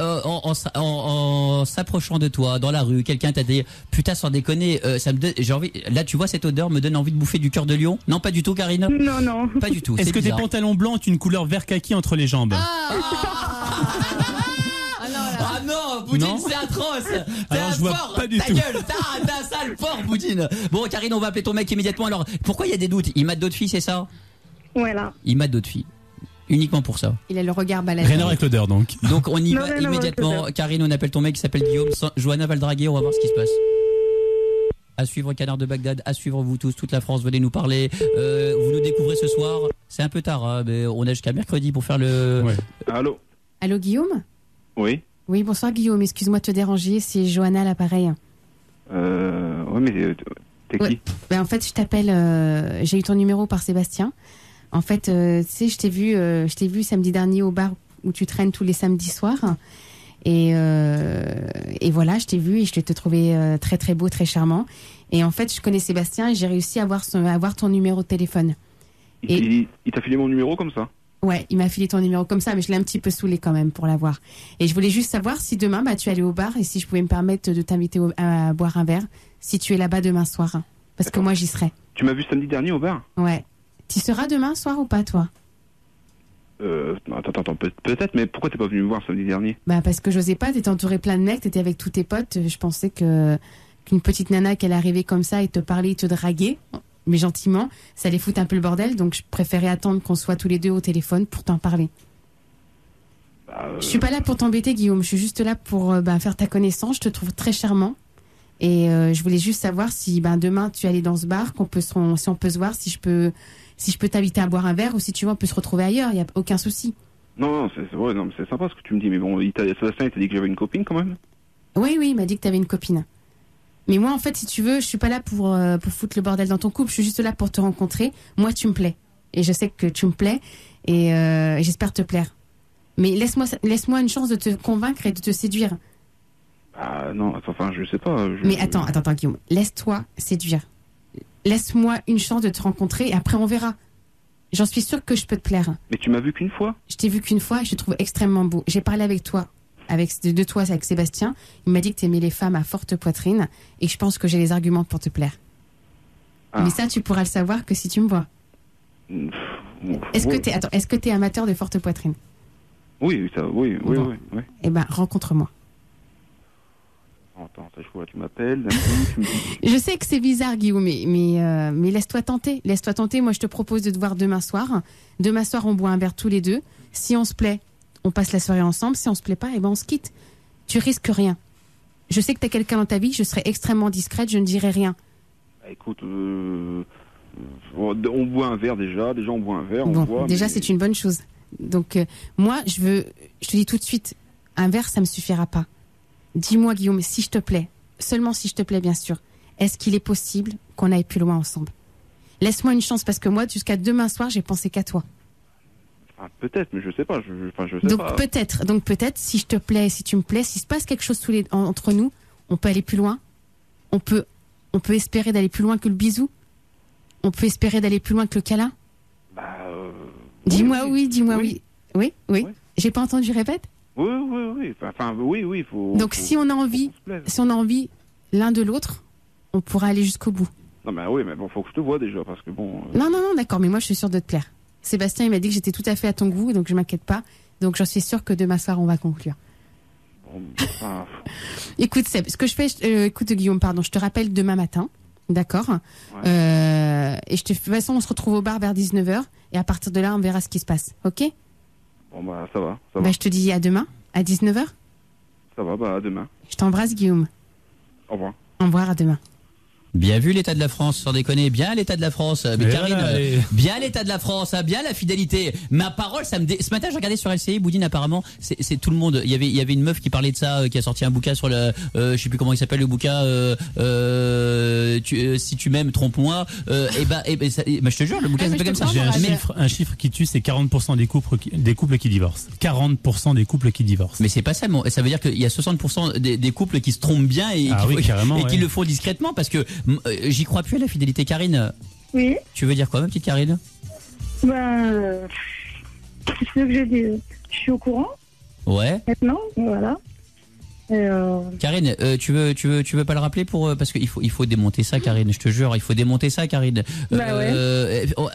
S3: en s'approchant de toi dans la rue, quelqu'un t'a dit putain sans déconner, ça me donne, j'ai envie. Là, tu vois cette odeur me donne envie de bouffer du cœur de lion. Non, pas du tout, Karine.
S10: Non.
S3: Pas du tout.
S4: Est-ce
S3: c'est
S4: que tes
S3: bizarre.
S4: pantalons blancs ont une couleur vert kaki entre les jambes?
S3: Ah non, Boudine,
S4: Non.
S3: c'est atroce. T'es
S4: Alors,
S3: un
S4: je vois
S3: porc,
S4: pas du
S3: ta
S4: tout.
S3: gueule, t'as un sale porc, Boudine. Bon, Karine, on va appeler ton mec immédiatement. Alors, pourquoi il y a des doutes? Il mate d'autres filles, c'est ça?
S10: Voilà.
S3: Il mate d'autres filles. Uniquement pour ça.
S2: Il a le regard balèze.
S4: Rien à voir avec l'odeur, donc.
S3: Donc on y
S10: Non,
S3: va
S10: rien à voir
S3: immédiatement.
S10: avec l'odeur.
S3: Karine, on appelle ton mec qui s'appelle Guillaume. Johanna va le draguer, on va voir ce qui se passe. À suivre Canard de Bagdad, à suivre vous tous, toute la France, venez nous parler. Vous nous découvrez ce soir. C'est un peu tard, hein, mais on a jusqu'à mercredi pour faire le...
S4: Ouais.
S14: Allô?
S2: Allô, Guillaume?
S14: Oui?
S2: Oui, bonsoir, Guillaume. Excuse-moi de te déranger. C'est Johanna à l'appareil.
S14: Ouais, mais t'es
S2: Ouais.
S14: qui?
S2: Ben, en fait, je t'appelle. J'ai eu ton numéro par Sébastien. En fait, tu sais, je t'ai vu samedi dernier au bar où tu traînes tous les samedis soirs. Et voilà, je t'ai vu et je te trouvais très très beau, très charmant. Et en fait, je connais Sébastien et j'ai réussi à avoir ton numéro de téléphone.
S14: Il t'a filé mon numéro comme ça?
S2: Ouais, il m'a filé ton numéro comme ça, mais je l'ai un petit peu saoulé quand même pour l'avoir. Et je voulais juste savoir si demain, tu allais au bar et si je pouvais me permettre de t'inviter à boire un verre, si tu es là-bas demain soir. Parce que moi, j'y serai.
S14: Tu m'as vu samedi dernier au bar?
S2: Ouais. Tu seras demain soir ou pas, toi?
S14: Attends, peut-être, mais pourquoi t'es pas venu me voir samedi dernier?
S2: Bah, parce que j'osais pas, t'étais entouré plein de mecs, t'étais avec tous tes potes. Je pensais qu'une petite nana qu'elle arrivait comme ça et te parlait, te draguer, mais gentiment, ça allait foutre un peu le bordel, donc je préférais attendre qu'on soit tous les deux au téléphone pour t'en parler. Je suis pas là pour t'embêter, Guillaume, je suis juste là pour faire ta connaissance, je te trouve très charmant. Et je voulais juste savoir si demain tu allais dans ce bar, si on peut se voir, si je peux t'inviter à boire un verre, ou si tu veux on peut se retrouver ailleurs, il y a aucun souci.
S14: Non, c'est sympa ce que tu me dis, mais bon, Sébastien, il t'a dit que j'avais une copine quand même?
S2: Oui, il m'a dit que t'avais une copine. Mais moi, en fait, si tu veux, je suis pas là pour foutre le bordel dans ton couple. Je suis juste là pour te rencontrer. Moi, tu me plais. Et je sais que tu me plais. Et j'espère te plaire. Mais laisse-moi une chance de te convaincre et de te séduire.
S14: Ah non, enfin, je sais pas.
S2: Mais attends, Guillaume. Laisse-toi séduire. Laisse-moi une chance de te rencontrer et après, on verra. J'en suis sûre que je peux te plaire.
S14: Mais tu m'as vu qu'une fois?
S2: Je t'ai vu qu'une fois et je te trouve extrêmement beau. J'ai parlé avec toi. De toi avec Sébastien, il m'a dit que tu aimais les femmes à forte poitrine et je pense que j'ai les arguments pour te plaire.
S14: Ah.
S2: Mais ça, tu pourras le savoir que si tu me vois. Est-ce que t'es amateur de forte poitrine?
S14: Oui.
S2: Bon.
S14: Oui.
S2: Eh ben, rencontre-moi.
S14: Attends, je vois, tu m'appelles. Tu me dis...
S2: Je sais que c'est bizarre, Guillaume, mais laisse-toi tenter. Laisse-toi tenter. Moi, je te propose de te voir demain soir. Demain soir, on boit un verre tous les deux. Si on se plaît, on passe la soirée ensemble. Si on se plaît pas, on se quitte. Tu risques rien. Je sais que t'as quelqu'un dans ta vie. Je serai extrêmement discrète. Je ne dirai rien.
S14: Bah, écoute, on boit un verre déjà. Déjà, on boit un verre.
S2: Bon,
S14: on boit,
S2: déjà,
S14: mais...
S2: c'est une bonne chose. Donc, moi, je te dis tout de suite, un verre, ça me suffira pas. Dis-moi, Guillaume, si je te plais, seulement si je te plais, bien sûr, est-ce qu'il est possible qu'on aille plus loin ensemble? Laisse-moi une chance, parce que moi, jusqu'à demain soir, j'ai pensé qu'à toi.
S14: Enfin, peut-être, mais je sais pas. Je sais
S2: Donc
S14: pas.
S2: peut-être, si je te plais, si tu me plais, s'il se passe quelque chose entre nous, on peut aller plus loin. On peut espérer d'aller plus loin que le bisou. On peut espérer d'aller plus loin que le câlin. Dis-moi oui, dis-moi oui. Oui. J'ai pas entendu, répète.
S14: Oui. Enfin, oui.
S2: Donc si on a envie l'un de l'autre, on pourra aller jusqu'au bout.
S14: Non, mais oui, mais bon, faut que je te vois déjà, parce que bon.
S2: Non, d'accord, mais moi je suis sûre de te plaire. Sébastien, il m'a dit que j'étais tout à fait à ton goût, donc je m'inquiète pas. Donc j'en suis sûre que demain soir on va conclure.
S14: Bon, enfin...
S2: Écoute, Seb, ce que je fais, écoute Guillaume, pardon, je te rappelle demain matin, d'accord? Ouais. Et de toute façon, on se retrouve au bar vers 19h, et à partir de là, on verra ce qui se passe, ok?
S14: Bon, bah, ça va.
S2: Je te dis à demain, à 19h.
S14: Ça va, à demain.
S2: Je t'embrasse, Guillaume.
S14: Au revoir.
S2: Au revoir, à demain.
S3: Bien vu l'état de la France, sans déconner, bien l'état de la France. Mais
S4: Et
S3: Karine,
S4: voilà, et-
S3: bien l'état de la France, hein, bien la fidélité. Ma parole, ce matin j'ai regardé sur LCI, Boudine apparemment, c'est tout le monde. Il y avait une meuf qui parlait de ça, qui a sorti un bouquin sur le, je sais plus comment il s'appelle le bouquin. Si tu m'aimes, trompe-moi. Je te jure, le bouquin s'appelle comme ça.
S4: J'ai un chiffre qui tue, c'est 40% des couples qui divorcent. 40% des couples qui divorcent.
S3: Mais c'est pas ça, ça veut dire qu'il y a 60% des couples qui se trompent bien et qui le font discrètement parce que j'y crois plus à la fidélité. Karine,
S18: Oui.
S3: tu veux dire quoi, ma petite Karine?
S18: Qu'est-ce que je dis? Je suis au courant.
S3: Ouais.
S18: Maintenant, voilà.
S3: Karine, tu veux pas le rappeler parce qu'il faut démonter ça, Karine. Je te jure, il faut démonter ça, Karine.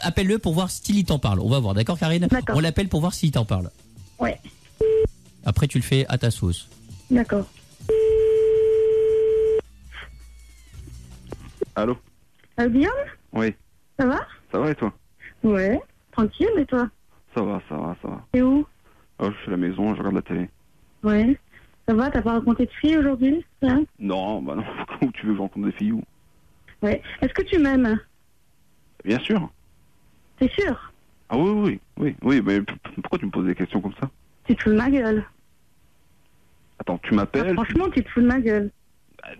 S3: Appelle-le pour voir s'il t'en parle. On va voir, d'accord, Karine? On l'appelle pour voir s'il t'en parle.
S18: Ouais.
S3: Après, tu le fais à ta sauce.
S18: D'accord.
S14: Allô?
S18: Guillaume?
S14: Oui.
S18: Ça va?
S14: Ça va et toi?
S18: Ouais. Tranquille, et toi?
S14: Ça va.
S18: T'es où?
S14: Oh, je suis à la maison, je regarde la télé.
S18: Ouais. Ça va? T'as pas rencontré de fille aujourd'hui? Hein?
S14: Non, bah non. Où tu veux que je rencontre des filles où?
S18: Ouais. Est-ce que tu m'aimes?
S14: Bien sûr.
S18: T'es sûr?
S14: Ah oui, mais pourquoi tu me poses des questions comme ça?
S18: Tu te fous de ma gueule.
S14: Attends, tu m'appelles?
S18: Franchement, tu te fous de ma gueule.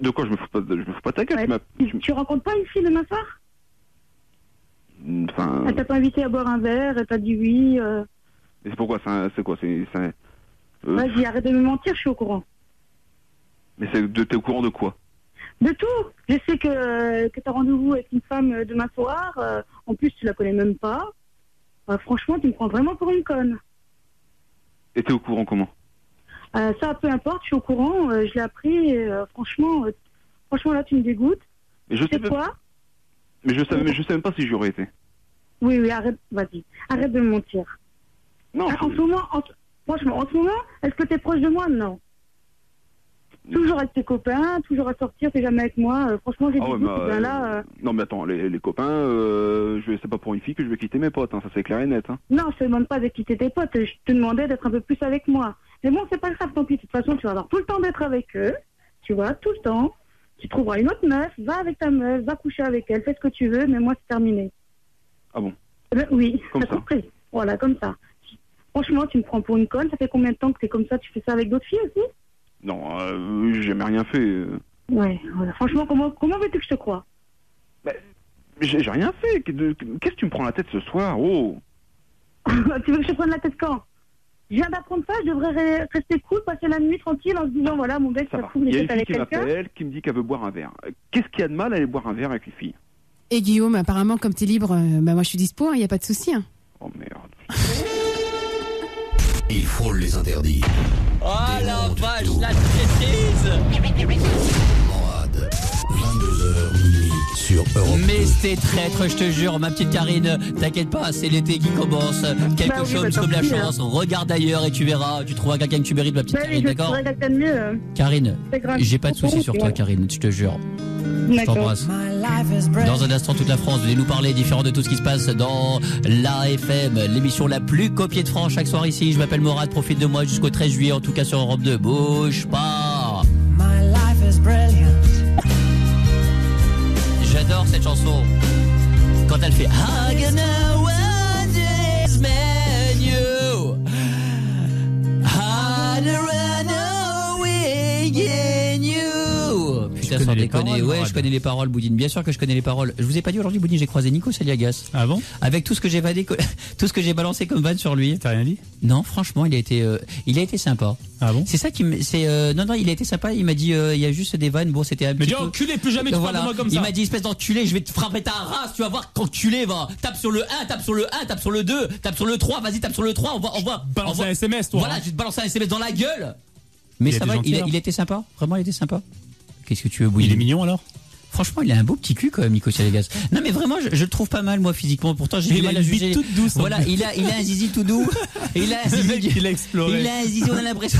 S14: De quoi je me fous pas de ta gueule?
S18: Ouais. Tu rencontres pas une fille de ma part?
S14: Enfin.
S18: Elle t'a pas invité à boire un verre, elle t'a dit oui.
S14: Et c'est pourquoi? C'est quoi?
S18: Vas-y, arrête de me mentir, je suis au courant.
S14: Mais t'es au courant de quoi?
S18: De tout. Je sais que t'as rendez-vous avec une femme demain soir. En plus, tu la connais même pas. Franchement, tu me prends vraiment pour une conne.
S14: Et t'es au courant comment?
S18: Ça, peu importe, je suis au courant. Je l'ai appris. Et, franchement, là, tu me dégoûtes.
S14: Mais je sais
S18: quoi?
S14: Mais je sais même pas si j'aurais été.
S18: Oui, arrête. Vas-y, arrête de me mentir.
S14: Non.
S18: En ce moment, franchement, en ce moment, est-ce que t'es proche de moi? Non. Toujours avec tes copains, toujours à sortir, t'es jamais avec moi. Franchement, j'ai dit là.
S14: Non, mais attends, les copains, c'est pas pour une fille que je vais quitter mes potes, hein, ça c'est clair et net. Hein.
S18: Non, je te demande pas de quitter tes potes, je te demandais d'être un peu plus avec moi. Mais bon, c'est pas grave, tant pis. De toute façon, tu vas avoir tout le temps d'être avec eux, tu vois, tout le temps. Tu trouveras une autre meuf, va avec ta meuf, va coucher avec elle, fais ce que tu veux, mais moi, c'est terminé.
S14: Ah bon?
S18: Oui,
S14: comme
S18: t'as
S14: ça.
S18: compris. Voilà, comme ça. Franchement, tu me prends pour une conne, ça fait combien de temps que t'es comme ça? Tu fais ça avec d'autres filles aussi?
S14: Non, j'ai jamais rien fait.
S18: Ouais, voilà. Franchement, comment veux-tu que je te croie?
S14: J'ai rien fait. Qu'est-ce que tu me prends la tête ce soir? Oh.
S18: Tu veux que je te prenne la tête quand? Je viens d'apprendre ça, je devrais rester cool, passer la nuit tranquille en se disant, voilà, mon mec, ça trouve
S14: Il y a
S18: les
S14: une
S18: têtes
S14: fille
S18: avec
S14: qui
S18: quelqu'un.
S14: m'appelle, qui me dit qu'elle veut boire un verre. Qu'est-ce qu'il y a de mal à aller boire un verre avec une fille?
S2: Et Guillaume, apparemment, comme t'es libre, moi je suis dispo, il n'y a pas de souci. Hein.
S14: Oh merde.
S11: Il frôle les interdits.
S3: Oh la vache, la traîtrise!
S11: Morad, 22h minuit sur Europe.
S3: Mais c'était traître, je te jure, ma petite Karine, t'inquiète pas, c'est l'été qui commence. Quelque chose comme la chance, regarde ailleurs et tu verras, tu trouveras quelqu'un que tu mérites, ma petite Karine, d'accord?
S18: Je quelqu'un de mieux.
S3: Karine,
S18: C'est grave.
S3: j'ai pas de soucis sur toi, Karine, je te jure. Je t'embrasse. Dans un instant, toute la France, venez nous parler différent de tout ce qui se passe dans l'AFM, l'émission la plus copiée de France chaque soir ici. Je m'appelle Morad, profite de moi jusqu'au 13 juillet, en tout cas sur Europe 2. Bouge pas. J'adore cette chanson. Quand elle fait I'm gonna want this menu. I'd run away in you. Putain, sans déconner. Ouais, je connais les paroles, Boudine. Bien sûr que je connais les paroles. Je vous ai pas dit aujourd'hui, Boudine, j'ai croisé Nico Saliagas.
S4: Ah bon?
S3: Avec tout ce que j'ai tout ce que j'ai balancé comme vanne sur lui.
S4: T'as rien dit?
S3: Non, franchement, il a été sympa.
S4: Ah bon?
S3: C'est ça qui me, non, il a été sympa. Il m'a dit, il y a juste des vannes. Bon, c'était un
S4: Mais
S3: petit
S4: dis
S3: peu.
S4: enculé, plus jamais tu parles de moi comme ça.
S3: Il m'a dit, espèce d'enculé, je vais te frapper ta race, tu vas voir qu'enculé, va. Tape sur le 1, tape sur le 1, tape sur le 2, tape sur le 3, vas-y, tape sur le 3, on va.
S4: Balance un SMS, toi.
S3: Voilà, je vais te balancer un SMS dans la gueule. Mais ça va, il était sympa. Vraiment, il était sympa. Qu'est-ce que tu veux, Bouilly?
S4: Il est mignon alors?
S3: Franchement, il a un beau petit cul quand même, Nico Saliagas. Non, mais vraiment, je le trouve pas mal, moi, physiquement. Pourtant, j'ai du mal à juger.
S4: Il a une bite toute douce.
S3: Voilà, il a un zizi tout doux. Il a un zizi.
S4: Il a exploré.
S3: Il a un zizi, on a l'impression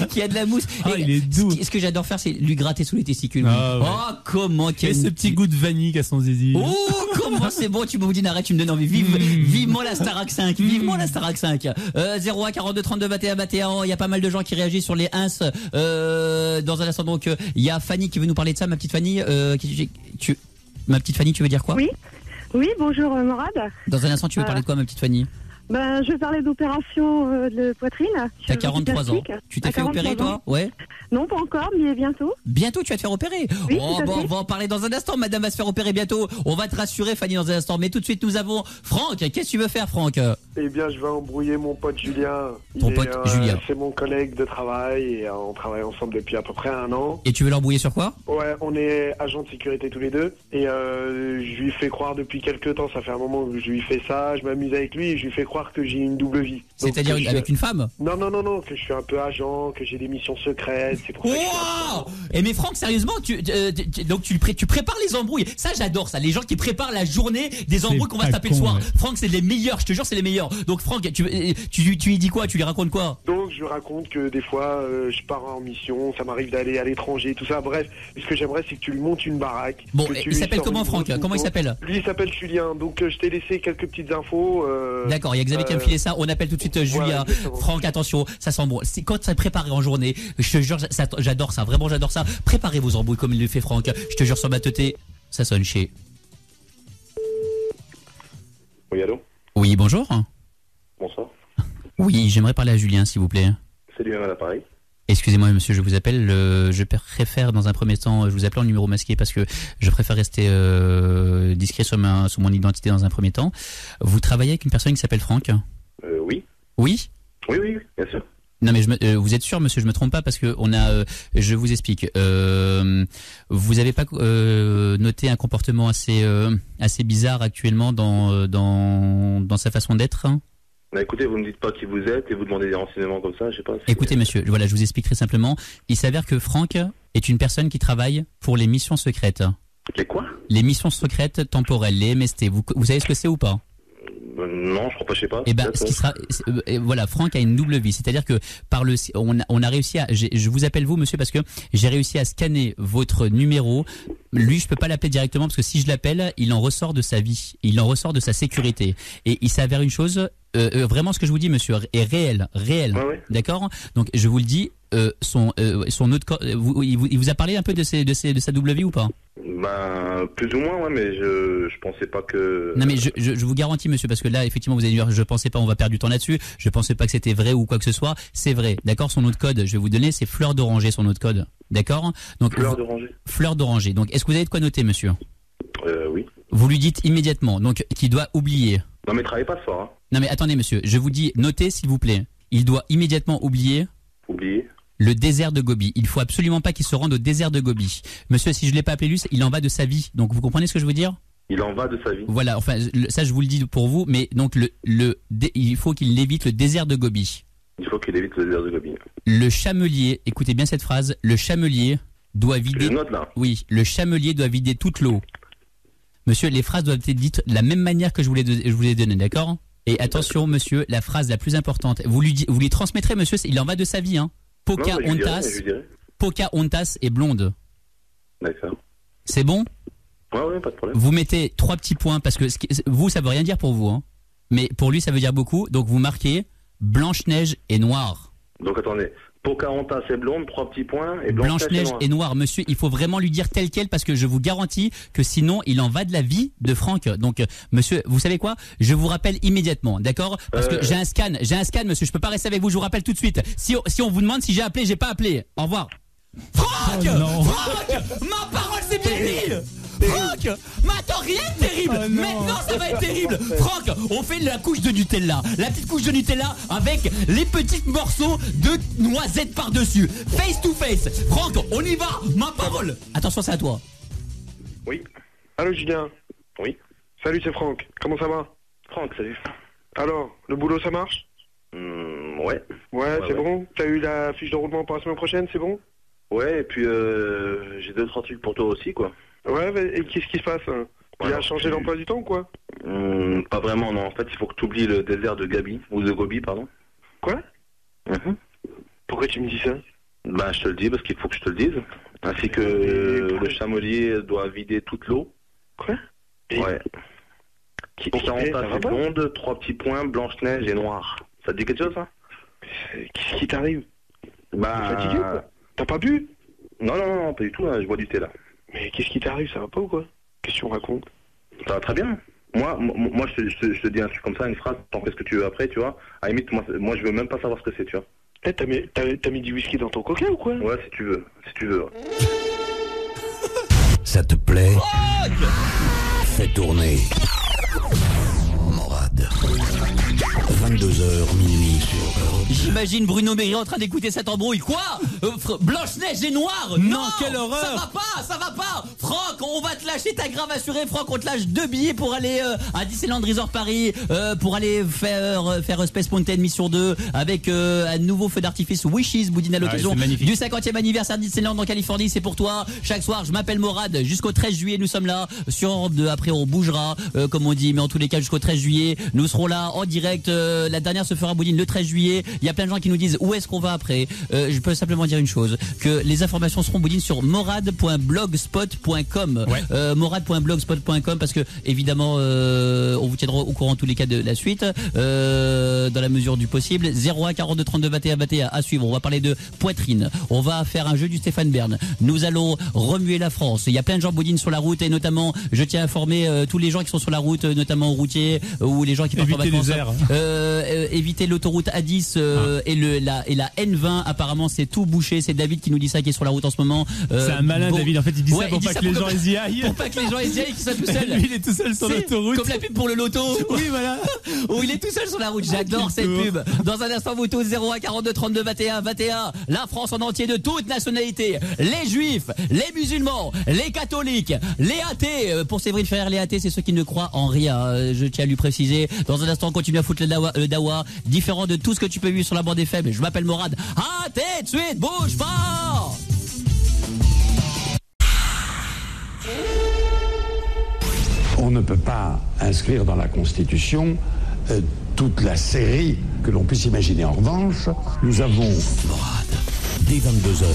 S3: qu'il y a de la mousse.
S4: Ah, il est doux.
S3: Ce que j'adore faire, c'est lui gratter sous les testicules.
S4: Ah, ouais.
S3: Oh, comment
S4: Et ce petit goût de vanille qu'a son zizi.
S3: Oh, comment c'est bon, tu me dis, arrête, tu me donnes envie. Vivement la Starac 5. Vivement la Starac 5. 01 42 32 21 21. Il y a pas mal de gens qui réagissent sur les ins. Dans un instant, donc, il y a Fanny qui veut nous parler de ça, ma petite Fanny. Ma petite Fanny, tu veux dire quoi?
S19: Oui. Oui, bonjour Morad.
S3: Dans un instant, tu veux parler de quoi, ma petite Fanny?
S19: Ben, je vais parler d'opération de poitrine.
S3: T'as 43 ans. Tu t'es fait opérer, toi? Ouais.
S19: Non, pas encore, mais bientôt.
S3: Bientôt, tu vas te faire opérer?
S19: Oui,
S3: oh, bon, on va en parler dans un instant. Madame va se faire opérer bientôt. On va te rassurer, Fanny, dans un instant. Mais tout de suite, nous avons Franck. Qu'est-ce que tu veux faire, Franck?
S20: Eh bien, je vais embrouiller mon pote Julien.
S3: Ton pote Julien.
S20: C'est mon collègue de travail et on travaille ensemble depuis à peu près 1 an.
S3: Et tu veux l'embrouiller sur quoi?
S20: Ouais, on est agents de sécurité tous les deux. Et je lui fais croire depuis quelques temps, ça fait un moment que je lui fais ça, je m'amuse avec lui et je lui fais croire que j'ai une double vie.
S3: C'est-à-dire avec une femme?
S20: Non, que je suis un peu agent, que j'ai des missions secrètes, c'est pour ça que je suis un peu...
S3: Eh mais Franck, sérieusement, donc tu prépares les embrouilles. Ça, j'adore ça. Les gens qui préparent la journée des embrouilles qu'on va se taper le soir. Ouais. Franck, c'est les meilleurs. Je te jure, c'est les meilleurs. Donc Franck, tu lui dis quoi? Tu lui racontes quoi?
S20: Donc je lui raconte que des fois, je pars en mission, ça m'arrive d'aller à l'étranger, tout ça. Bref, ce que j'aimerais, c'est que tu lui montes une baraque.
S3: Bon, il s'appelle comment, Franck? Comment il s'appelle?
S20: Lui, il s'appelle Julien. Donc je t'ai laissé quelques petites infos.
S3: D'accord, il y a Xavier qui a me filé ça. On appelle tout de suite Julien. Franck, attention, ça sent bon. C'est quand ça est préparé en journée. Je te jure, j'adore ça. Vraiment, j'adore ça. Préparez vos embrouilles comme il le fait Franck. Je te jure sur ma teuté, ça sonne chez.
S21: Oui, allô?
S3: Oui, bonjour.
S21: Bonsoir.
S3: Oui, j'aimerais parler à Julien, s'il vous plaît.
S21: C'est lui-même à l'appareil.
S3: Excusez-moi, monsieur, je vous appelle. Je préfère dans un premier temps, je vous appelle en numéro masqué parce que je préfère rester discret sur mon identité dans un premier temps. Vous travaillez avec une personne qui s'appelle Franck?
S21: Oui.
S3: Oui?
S21: Oui, bien sûr.
S3: Non mais vous êtes sûr, monsieur, je me trompe pas parce que je vous explique. Vous avez pas noté un comportement assez bizarre actuellement dans sa façon d'être?
S21: Bah écoutez, vous me dites pas qui vous êtes et vous demandez des renseignements comme ça, je sais pas.
S3: Écoutez, monsieur, voilà, je vous explique très simplement. Il s'avère que Franck est une personne qui travaille pour les missions secrètes.
S21: Les quoi? Les
S3: missions secrètes temporelles, les MST. Vous savez ce que c'est ou pas?
S21: Non, je crois pas, je sais pas.
S3: Eh ben, voilà, Franck a une double vie, c'est-à-dire que on a réussi à, je vous appelle vous, monsieur, parce que j'ai réussi à scanner votre numéro. Lui, je peux pas l'appeler directement parce que si je l'appelle, il en ressort de sa vie, il en ressort de sa sécurité. Et il s'avère une chose, vraiment, ce que je vous dis, monsieur, est réel,
S21: ouais.
S3: D'accord? Donc, je vous le dis, son autre, il vous a parlé un peu de sa double vie ou pas?
S21: Ben, plus ou moins, ouais, mais je pensais pas que...
S3: Non, mais je vous garantis, monsieur, parce que là, effectivement, vous allez dire, je pensais pas, on va perdre du temps là-dessus, je pensais pas que c'était vrai ou quoi que ce soit, c'est vrai, d'accord? Son autre code, je vais vous donner, c'est Fleur d'Oranger, son autre code, d'accord? Donc, Fleur d'Oranger. Donc, est-ce que vous avez de quoi noter, monsieur?
S21: Oui.
S3: Vous lui dites immédiatement, donc, qu'il doit oublier.
S21: Non, mais travaillez pas fort, hein.
S3: Non, mais attendez, monsieur, je vous dis, notez, s'il vous plaît. Il doit immédiatement oublier. Le désert de Gobi. Il faut absolument pas qu'il se rende au désert de Gobi. Monsieur, si je l'ai pas appelé lui, il en va de sa vie. Donc vous comprenez ce que je veux dire?
S21: Il en va de sa vie.
S3: Voilà, enfin ça je vous le dis pour vous, mais donc il faut qu'il évite le désert de Gobi.
S21: Il faut qu'il évite le désert de Gobi.
S3: Le chamelier, écoutez bien cette phrase, le chamelier doit vider.
S21: Je note là.
S3: Oui, le chamelier doit vider toute l'eau. Monsieur, les phrases doivent être dites de la même manière que je vous les ai données, d'accord? Et attention, monsieur, la phrase la plus importante, vous lui transmettrez, monsieur, il en va de sa vie, hein. Pocahontas est blonde.
S21: D'accord.
S3: C'est bon?
S21: Ouais, pas de problème.
S3: Vous mettez 3 petits points parce que vous, ça veut rien dire pour vous, hein. Mais pour lui, ça veut dire beaucoup. Donc vous marquez Blanche-Neige est noire.
S21: Donc attendez, Pocahontas est blonde, 3 petits points, et
S3: Blanche-Neige est noire. Monsieur, il faut vraiment lui dire tel quel parce que je vous garantis que sinon, il en va de la vie de Franck. Donc, monsieur, vous savez quoi? Je vous rappelle immédiatement, d'accord? Parce que j'ai un scan, monsieur. Je peux pas rester avec vous. Je vous rappelle tout de suite. Si on vous demande si j'ai appelé, j'ai pas appelé. Au revoir. Franck! Franck! Ma parole, c'est bien dit! Franck! Mais attends, rien de terrible! Maintenant, ça va être terrible! Franck, on fait la couche de Nutella. La petite couche de Nutella avec les petits morceaux de noisettes par-dessus. Face to face. Franck, on y va! Ma parole! Attention, c'est à toi.
S20: Oui. Allô, Julien?
S21: Oui.
S20: Salut, c'est Franck. Comment ça va?
S21: Franck, salut.
S20: Alors, le boulot, ça marche?
S21: Ouais.
S20: Ouais, c'est bon? T'as eu la fiche de roulement pour la semaine prochaine, c'est bon?
S21: Ouais, et puis j'ai 2-3 trucs pour toi aussi, quoi.
S20: Ouais, et qu'est-ce qui se passe? Il a changé l'emploi du temps ou quoi?
S21: Pas vraiment, non. En fait, il faut que tu oublies le désert de Gabi, ou de Gobi, pardon.
S20: Quoi? Pourquoi tu me dis ça?
S21: Bah, je te le dis parce qu'il faut que je te le dise. Ainsi que le chamelier doit vider toute l'eau.
S20: Quoi?
S21: Ouais. Pocahontas est blonde, 3 petits points, Blanche-Neige et noire. Ça te dit quelque chose, ça?
S20: Qu'est-ce qui t'arrive?
S21: Bah...
S20: T'es fatigué, quoi? T'as pas bu?
S21: Non, pas du tout, hein, je bois du thé, là.
S20: Mais qu'est-ce qui t'arrive? Ça va pas ou quoi? Qu'est-ce qu'on raconte?
S21: Ça va très bien. Moi, je te dis un truc comme ça, une phrase, t'en fais ce que tu veux après, tu vois. À la limite, moi, je veux même pas savoir ce que c'est, tu vois.
S20: Eh, t'as mis du whisky dans ton coca ou quoi?
S21: Ouais, si tu veux, ouais.
S11: Ça te plaît? Fais tourner. Morad. 22h minuit sur Europe.
S3: J'imagine Bruno Méry en train d'écouter cette embrouille. Quoi? Blanche-Neige est noire?
S4: Non, quelle horreur!
S3: Ça va pas! Franck, on va te lâcher ta grave assurée. Franck, on te lâche 2 billets pour aller à Disneyland Resort Paris, pour aller faire Space Mountain Mission 2 avec un nouveau feu d'artifice Wishes, Boudine à l'occasion du 50e anniversaire de Disneyland en Californie. C'est pour toi. Chaque soir, je m'appelle Morad. Jusqu'au 13 juillet, nous sommes là. Sur Europe 2, après on bougera, comme on dit, mais en tous les cas, jusqu'au 13 juillet, nous serons là en direct. La dernière se fera Boudine le 13 juillet. Il y a plein de gens qui nous disent où est-ce qu'on va après. Je peux simplement dire une chose, que les informations seront Boudine sur morad.blogspot.com. Ouais. Morad.blogspot.com, parce que évidemment on vous tiendra au courant en tous les cas de la suite, dans la mesure du possible. 01 42 32 21 21 à suivre. On va parler de poitrine. On va faire un jeu du Stéphane Bern. Nous allons remuer la France. Il y a plein de gens Boudine sur la route, et notamment je tiens à informer tous les gens qui sont sur la route, notamment routiers ou les gens qui partent en vacances. Éviter l'autoroute A10 et la N20. Apparemment c'est tout bouché. C'est David qui nous dit ça, qui est sur la route en ce moment.
S4: C'est un malin David. En fait il dit ça pour pas que les gens y aillent.
S3: Pour pas que les gens y aillent, qu'ils soient tout seuls.
S4: Lui il est tout seul sur l'autoroute.
S3: Comme la pub pour le loto.
S4: Oui voilà.
S3: Où il est tout seul sur la route. J'adore cette pub. Dans un instant vous tous 01 42 32 21 21. La France en entier de toutes nationalités. Les juifs, les musulmans, les catholiques, les athées. Pour Séverine Ferrer, les athées c'est ceux qui ne croient en rien. Je tiens à lui préciser. Dans un instant on continue à foutre le dawa, différent de tout ce que tu peux vivre sur la bande FM. Je m'appelle Morad. Athée de suite, bouge pas.
S5: On ne peut pas inscrire dans la Constitution toute la série que l'on puisse imaginer. En revanche, nous avons...
S11: Morad, dès 22h,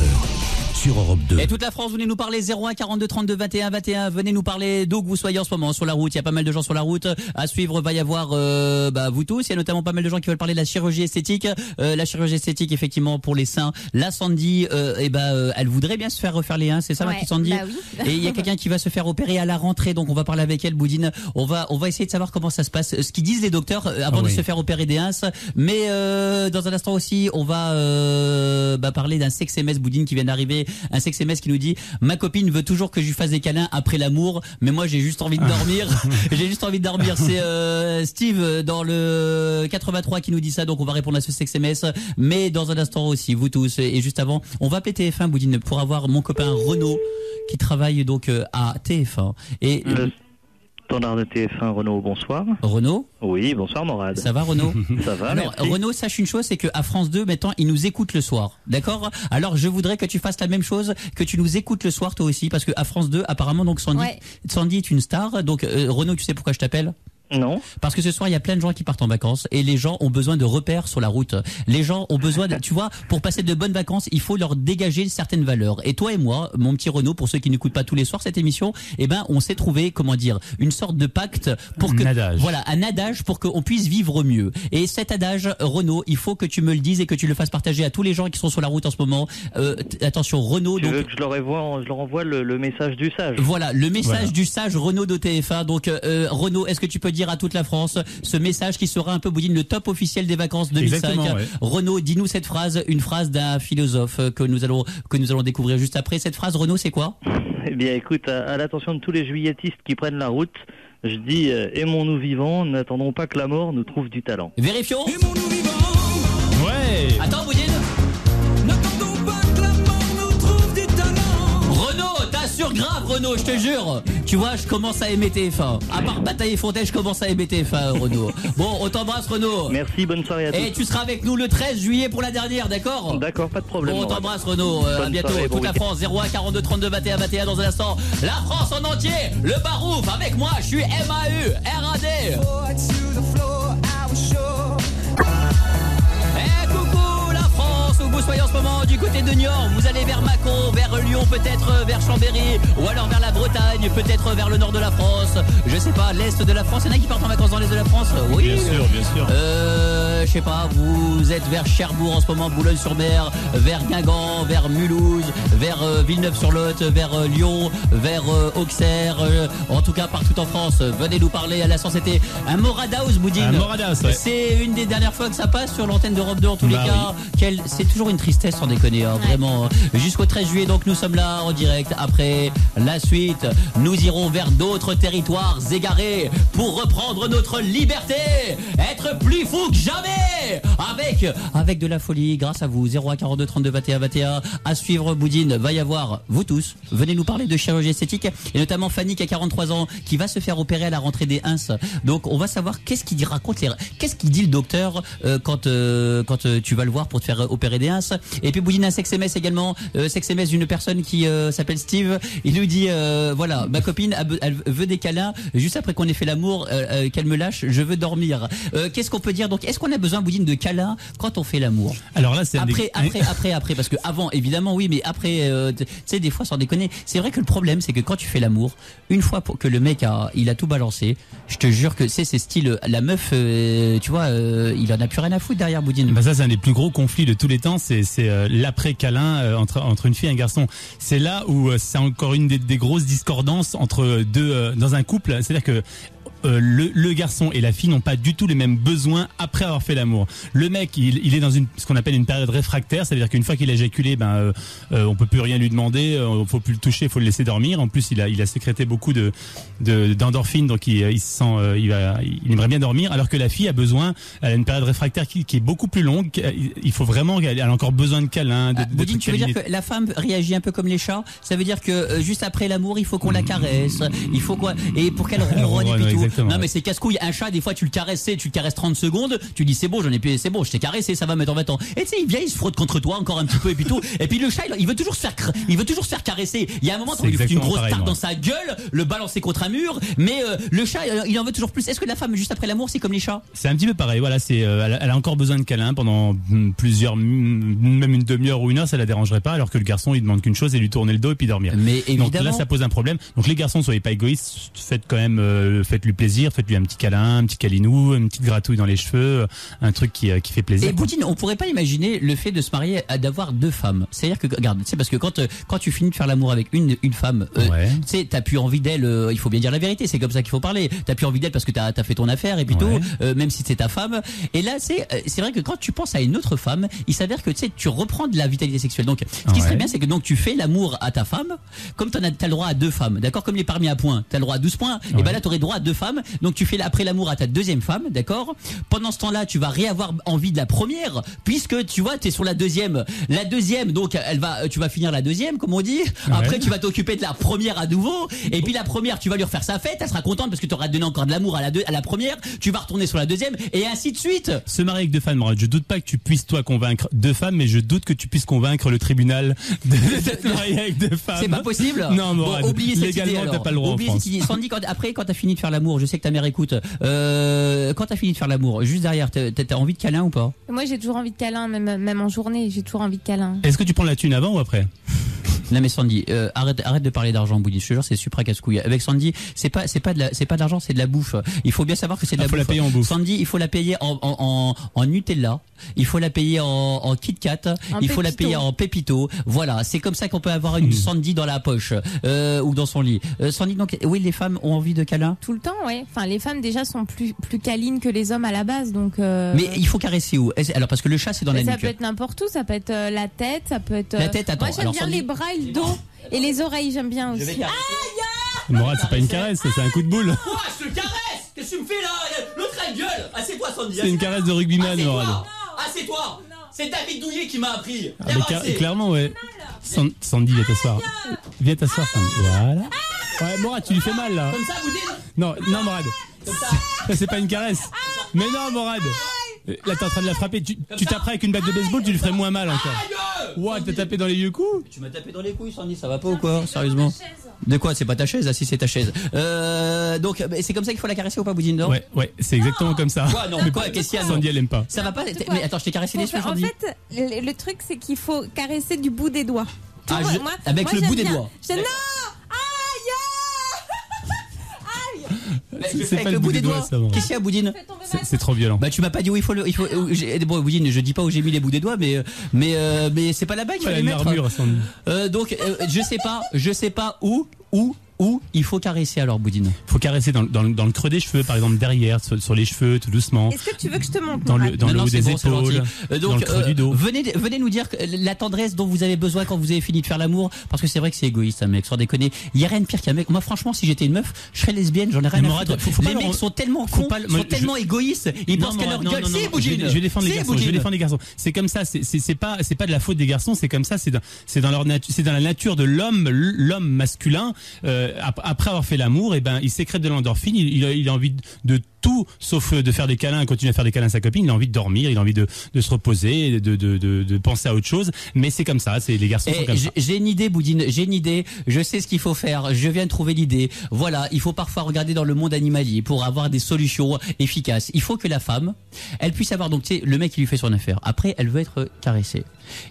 S11: sur Europe 2.
S3: Et toute la France, venez nous parler 01 42 32 21 21. Venez nous parler d'où que vous soyez en ce moment sur la route. Il y a pas mal de gens sur la route. À suivre, va y avoir vous tous. Il y a notamment pas mal de gens qui veulent parler de la chirurgie esthétique. La chirurgie esthétique, effectivement, pour les seins. La Sandy, elle voudrait bien se faire refaire les seins. C'est ça, ma petite Sandy.
S8: Bah oui.
S3: Et il y a quelqu'un qui va se faire opérer à la rentrée. Donc on va parler avec elle, Boudine. On va essayer de savoir comment ça se passe. Ce qu'ils disent les docteurs avant de se faire opérer des seins. Mais dans un instant aussi, on va parler d'un sex SMS, Boudine, qui vient d'arriver. Un sex SMS qui nous dit: ma copine veut toujours que je lui fasse des câlins après l'amour, mais moi j'ai juste envie de dormir. J'ai juste envie de dormir. C'est Steve dans le 83 qui nous dit ça, donc on va répondre à ce sex SMS. Mais dans un instant aussi, vous tous. Et juste avant, on va appeler TF1, Boudine, pour avoir mon copain Renaud qui travaille donc à TF1. Et
S22: Standard de TF1, Renaud, bonsoir.
S3: Renaud ?
S22: Oui, bonsoir Morad.
S3: Ça va Renaud ?
S22: Ça va,
S3: alors,
S22: merci.
S3: Renaud, sache une chose, c'est qu'à France 2, maintenant, ils nous écoutent le soir. D'accord ? Alors, je voudrais que tu fasses la même chose, que tu nous écoutes le soir toi aussi, parce qu'à France 2, apparemment, donc Sandy est une star. Donc, Renaud, tu sais pourquoi je t'appelle ?
S22: Non.
S3: Parce que ce soir, il y a plein de gens qui partent en vacances et les gens ont besoin de repères sur la route. Les gens ont besoin de, tu vois, pour passer de bonnes vacances, il faut leur dégager certaines valeurs. Et toi et moi, mon petit Renaud, pour ceux qui n'écoutent pas tous les soirs cette émission, on s'est trouvé, comment dire, une sorte de pacte pour que, voilà, un adage pour qu'on puisse vivre mieux. Et cet adage, Renaud, il faut que tu me le dises et que tu le fasses partager à tous les gens qui sont sur la route en ce moment. Attention, Renaud.
S22: Tu veux que je leur envoie le message du sage.
S3: Voilà, le message du sage Renaud de TF1. Donc, Renaud, est-ce que tu peux dire à toute la France ce message qui sera un peu, Boudine, le top officiel des vacances 2005. Ouais. Renaud, dis-nous cette phrase, une phrase d'un philosophe que nous allons découvrir juste après. Cette phrase, Renaud, c'est quoi ?
S22: Eh bien, écoute, à l'attention de tous les juilletistes qui prennent la route, je dis aimons-nous vivants, n'attendons pas que la mort nous trouve du talent.
S3: Vérifions.
S22: Aimons-nous vivants.
S3: Ouais. Attends, Boudine.
S23: N'attendons pas que la mort nous trouve du talent.
S3: Renaud, t'assures grave, Renaud, je te jure. Tu vois, je commence à aimer TF1. À part Bataille et Fontaine, je commence à aimer TF1, Renaud. Bon, on t'embrasse, Renaud.
S22: Merci, bonne soirée à tous.
S3: Et tu seras avec nous le 13 juillet pour la dernière, d'accord ?
S22: D'accord, pas de problème.
S3: Bon, on t'embrasse, Renaud. À bientôt.
S22: Soirée,
S3: toute la France, 01 42 32 21 21 dans un instant. La France en entier, le Barouf avec moi, je suis MAU, RAD. Et coucou la France, où vous soyez en ce moment. maintenant du côté de Niort, vous allez vers Mâcon, vers Lyon, peut-être vers Chambéry, ou alors vers la Bretagne, peut-être vers le nord de la France. Je sais pas, l'est de la France. Il y en a qui partent en vacances dans l'est de la France. Oui.
S4: Bien sûr, bien sûr.
S3: Je sais pas, vous êtes vers Cherbourg en ce moment, Boulogne-sur-Mer, vers Guingamp, vers Mulhouse, vers Villeneuve-sur-Lot, vers Lyon, vers Auxerre, en tout cas partout en France. Venez nous parler. À l'instant, c'était un Morad House, Boudine.
S4: Un Morad House, ouais.
S3: C'est une des dernières fois que ça passe sur l'antenne d'Europe 2 en tous les cas.
S4: Oui.
S3: C'est toujours une tristesse sans déconner, hein, vraiment. Jusqu'au 13 juillet, donc nous sommes là en direct. Après la suite, nous irons vers d'autres territoires égarés pour reprendre notre liberté, être plus fou que jamais, avec de la folie, grâce à vous. 01 42 32 21 21. À suivre, Boudine, va y avoir, vous tous, venez nous parler de chirurgie esthétique, et notamment Fanny qui a 43 ans, qui va se faire opérer à la rentrée des Ins. Donc on va savoir qu'est-ce qu'il dit le docteur quand tu vas le voir pour te faire opérer des Ins. Et puis Boudine, un sex SMS également, sex SMS d'une personne qui s'appelle Steve. Il nous dit voilà, ma copine elle veut des câlins juste après qu'on ait fait l'amour, qu'elle me lâche, je veux dormir. Qu'est-ce qu'on peut dire? Donc est-ce qu'on a besoin, Boudine, de câlins quand on fait l'amour?
S4: Alors là, c'est
S3: après, parce que avant évidemment oui, mais après tu sais, des fois sans déconner, c'est vrai que le problème c'est que quand tu fais l'amour, une fois que le mec il a tout balancé, je te jure que c'est style la meuf, tu vois, il en a plus rien à foutre derrière, Boudine.
S4: Bah ça, c'est un des plus gros conflits de tous les temps, c'est l'après câlin entre une fille et un garçon. C'est là où c'est encore une des grosses discordances entre deux dans un couple. C'est-à-dire que le garçon et la fille n'ont pas du tout les mêmes besoins après avoir fait l'amour. Le mec, il est dans ce qu'on appelle une période réfractaire, c'est-à-dire qu'une fois qu'il a éjaculé, on peut plus rien lui demander, faut plus le toucher, faut le laisser dormir. En plus, il a sécrété beaucoup d'endorphines, donc il se sent, il aimerait bien dormir. Alors que la fille a besoin, elle a une période réfractaire qui est beaucoup plus longue. Il faut vraiment, elle a encore besoin de câlins.
S3: Boudine, tu veux dire que la femme réagit un peu comme les chats? Ça veut dire que juste après l'amour, il faut qu'on la caresse, il faut quoi, et pour qu'elle ronronne et puis tout. Non mais c'est casse-couille, un chat des fois tu le caresses 30 secondes, tu dis c'est bon, c'est bon, je t'ai caressé, ça va mettre en 20 ans. Et tu sais, il vient, il se frotte contre toi encore un petit peu et puis tout. Et puis le chat il veut toujours se faire caresser. Il y a un moment où il fait une grosse tarte dans sa gueule, le balancer contre un mur, mais le chat il en veut toujours plus. Est-ce que la femme juste après l'amour c'est comme les chats?
S4: C'est un petit peu pareil, voilà, elle a encore besoin de câlins pendant plusieurs, même une demi-heure ou une heure, ça la dérangerait pas, alors que le garçon il demande qu'une chose, c'est lui tourner le dos et puis dormir.
S3: Mais évidemment.
S4: Donc là ça pose un problème. Donc les garçons, soyez pas égoïstes, faites-lui plaisir, faites-lui un petit câlin, un petit câlinou, une petite gratouille dans les cheveux, un truc qui fait plaisir.
S3: Et Boudine, on pourrait pas imaginer le fait de se marier, d'avoir deux femmes. C'est-à-dire que, regarde, c'est parce que quand tu finis de faire l'amour avec une femme, tu sais, t'as plus envie d'elle, il faut bien dire la vérité, c'est comme ça qu'il faut parler. T'as plus envie d'elle parce que t'as fait ton affaire et puis tout, même si c'est ta femme. Et là, c'est vrai que quand tu penses à une autre femme, il s'avère que tu sais, tu reprends de la vitalité sexuelle. Donc, ce qui serait bien, c'est que donc tu fais l'amour à ta femme, comme t'as le droit à deux femmes, d'accord? Comme les permis à points, t'as le droit à 12 points, et ben là t'aurais droit à deux femmes. Donc tu fais après l'amour à ta deuxième femme, d'accord? Pendant ce temps-là, tu vas réavoir envie de la première, puisque tu vois, t'es sur la deuxième. La deuxième, donc tu vas finir la deuxième, comme on dit. Après, tu vas t'occuper de la première à nouveau, et puis la première, tu vas lui refaire sa fête, elle sera contente parce que tu auras donné encore de l'amour à la première. Tu vas retourner sur la deuxième, et ainsi de suite.
S4: Se marier avec deux femmes, Morad, je doute pas que tu puisses toi convaincre deux femmes, mais je doute que tu puisses convaincre le tribunal de te marier avec deux femmes.
S3: C'est pas possible.
S4: Non, Morad,
S3: oubliez cette idée.
S4: Légalement, t'as pas le droit en France.
S3: Sandy, quand t'as fini de faire l'amour, je sais que ta mère écoute. Quand t'as fini de faire l'amour, juste derrière, t'as envie de câlin ou pas?
S8: Moi, j'ai toujours envie de câlin, même en journée, j'ai toujours envie de câlin.
S4: Est-ce que tu prends la thune avant ou après?
S3: Non mais Sandy, arrête de parler d'argent, Boudine. Je te jure, c'est super casse-couille. Avec Sandy, c'est pas de l'argent, c'est de la bouffe. Il faut bien savoir que c'est de la bouffe.
S4: Il faut la payer en bouffe.
S3: Sandy, il faut la payer en Nutella. Il faut la payer en Kit Kat. Il faut la payer en Pépito. Voilà, c'est comme ça qu'on peut avoir une Sandy dans la poche ou dans son lit. Sandy, donc oui, les femmes ont envie de câlin.
S8: Tout le temps, ouais. Enfin, les femmes déjà sont plus câlines que les hommes à la base, donc.
S3: Mais il faut caresser où? Alors parce que le chat c'est dans la nuque.
S8: Ça peut être n'importe où. Ça peut être la tête. Ça peut être.
S3: La tête, attends.
S8: Moi, j'aime bien les bras, le dos et les oreilles. J'aime bien aussi.
S4: Morad, c'est pas une caresse, c'est un coup de boule.
S3: Quoi, je te caresse? Qu'est-ce que tu me fais là? L'autre elle gueule. Assieds-toi, Sandy.
S4: C'est une caresse de rugbyman, Morad.
S3: Assieds-toi. C'est David Douillet qui m'a appris.
S4: Clairement, ouais. Sandy, viens t'asseoir. Viens t'asseour, Sandy. Voilà. Ouais, Morad, tu lui fais mal là.
S3: Comme ça, Boudine?
S4: Non, Morad. Ça, c'est pas une caresse. Mais non, Morad. Là, t'es en train de la frapper. Tu taperais avec une batte de baseball, tu lui ferais moins mal encore. Ouah, t'as tapé dans les vieux coups?
S3: Tu m'as tapé dans les couilles, Sandy, ça va pas ou quoi? Sérieusement? De quoi? C'est pas ta chaise? Ah si, c'est ta chaise. Donc, c'est comme ça qu'il faut la caresser ou pas, Boudine, non?
S4: Ouais, c'est exactement comme ça.
S3: Quoi, non? Quoi? Qu'est-ce qu'il y a?
S4: Sandy, elle aime pas.
S3: Ça va pas? Mais attends, je t'ai caressé les cheveux,
S8: En
S3: Sandy.
S8: fait, le truc, c'est qu'il faut caresser du bout des doigts.
S3: Avec le bout des doigts.
S8: Non!
S3: C'est avec le bout des doigts. Qu'est-ce qu'il y a, Boudine?
S4: C'est trop violent.
S3: Bah, tu m'as pas dit où il faut bon, Boudine, je dis pas où j'ai mis les bouts des doigts, mais c'est pas là-bas qu'il fallait mettre. Donc, je sais pas où il faut caresser alors, Boudine.
S4: Faut caresser dans le creux des cheveux, par exemple derrière, sur les cheveux, tout doucement.
S8: Est-ce que tu veux que je te montre?
S4: Dans le haut des épaules, dans le creux du dos.
S3: Venez nous dire la tendresse dont vous avez besoin quand vous avez fini de faire l'amour, parce que c'est vrai que c'est égoïste, un mec, sans déconner. Il y a rien de pire qu'un mec. Moi, franchement, si j'étais une meuf, je serais lesbienne, j'en ai rien à foutre. Les mecs sont tellement cons, sont tellement égoïstes, ils pensent qu'à leur gueule. C'est Boudine.
S4: Je vais défendre les garçons. C'est comme ça. C'est pas de la faute des garçons. C'est comme ça. C'est dans leur nature. C'est dans la nature de l'homme masculin. Après avoir fait l'amour, il sécrète de l'endorphine, il a envie de tout sauf de faire des câlins, continuer à faire des câlins à sa copine, il a envie de dormir, il a envie de se reposer, de penser à autre chose, mais c'est comme ça, les garçons sont comme ça.
S3: J'ai une idée, Boudine, je sais ce qu'il faut faire, je viens de trouver l'idée. Voilà, il faut parfois regarder dans le monde animalier pour avoir des solutions efficaces. Il faut que la femme, elle puisse avoir, donc tu sais, le mec qui lui fait son affaire, après elle veut être caressée.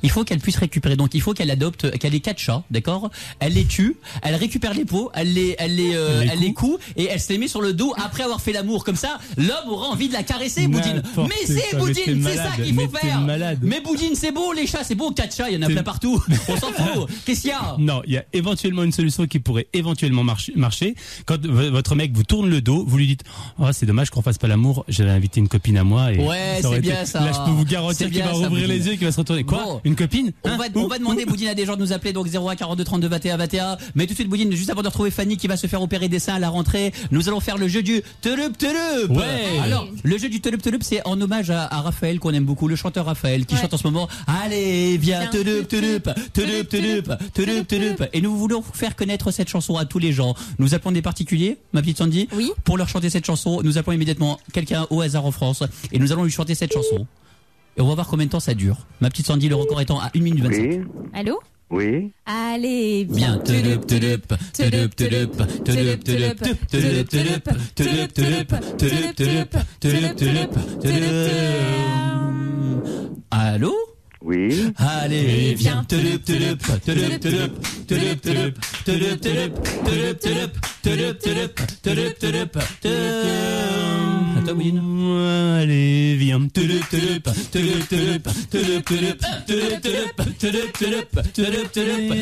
S3: Il faut qu'elle puisse récupérer, donc il faut qu'elle adopte, qu'elle ait 4 chats, d'accord? Elle les tue, elle récupère les peaux, elle les coud et elle se les met sur le dos après avoir fait l'amour. Comme ça, l'homme aura envie de la caresser, Boudine. Mais c'est Boudine, c'est ça qu'il faut faire. Mais Boudine, c'est beau, les chats, c'est beau, 4 chats, il y en a plein partout. On s'en fout. Qu'est-ce qu'il y a?
S4: Non, il y a éventuellement une solution qui pourrait éventuellement marcher. Quand votre mec vous tourne le dos, vous lui dites, oh, c'est dommage qu'on fasse pas l'amour, j'avais invité une copine à moi et
S3: ouais, c'est bien ça.
S4: Là, je peux vous garantir qu'il va rouvrir les yeux, qu'il va se retourner. Quoi?
S3: Bon.
S4: Une copine?
S3: On va demander, Boudine, à des gens de nous appeler, donc 01 42 32 21 21. Mais tout de suite, Boudine, juste avant de retrouver Fanny qui va se faire opérer des seins à la rentrée, nous allons faire le jeu du Telup Telup.
S4: Ouais.
S3: Alors, le jeu du Telup Telup, c'est en hommage à Raphaël, qu'on aime beaucoup, le chanteur Raphaël, qui chante en ce moment. Allez, viens, Telup Telup, Telup Telup, Telup Telup. Et nous voulons faire connaître cette chanson à tous les gens. Nous appelons des particuliers, ma petite Sandy.
S8: Oui.
S3: Pour leur chanter cette chanson, nous appelons immédiatement quelqu'un au hasard en France et nous allons lui chanter cette chanson. Et on va voir combien de temps ça dure. Ma petite Sandy, le record étant à 1 minute 25.
S10: Oui.
S8: Allô?
S10: Oui.
S8: Allez,
S3: viens, Telup Telup, Telup Telup, Telup Telup, Telup Telup, Telup Telup, Telup Telup, Telup Telup, Telup. Allô?
S10: Oui.
S3: Allez, viens, Telup Telup, Telup Telup, Telup Telup, Telup Telup, Telup Telup, Telup Telup, Telup Telup, Attends, Boudine.
S4: Allez, viens.
S3: Telup Telup, Telup Telup, Telup Telup, Telup Telup, Telup Telup, Telup Telup.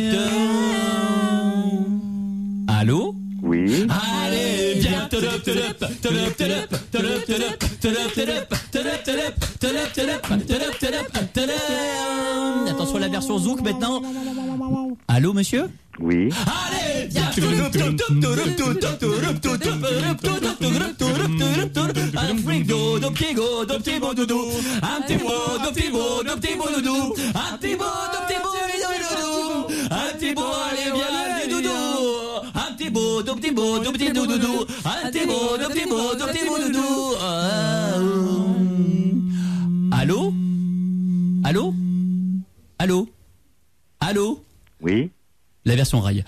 S3: Allô?
S10: Oui.
S3: Allez, viens, Telup Telup, Telup Telup, Telup Telup, Telup Telup, Telup Telup, Telup Telup, Telup Telup, Telup. Attention à la version Zouk maintenant. Allô, monsieur?
S10: Oui.
S3: Allez, viens. Un frigo, de petit go, de petit beau doudou. Un petit beau, de petit beau, de petit beau doudou. Un petit beau, de petit beau, doudou. Un petit beau, allez, viens, doudou. Un petit beau, de petit beau, de petit doudou. Un petit beau, de petit beau, de petit beau doudou. Allô? Allô? Allô? Allô?
S10: Oui.
S3: La version rail.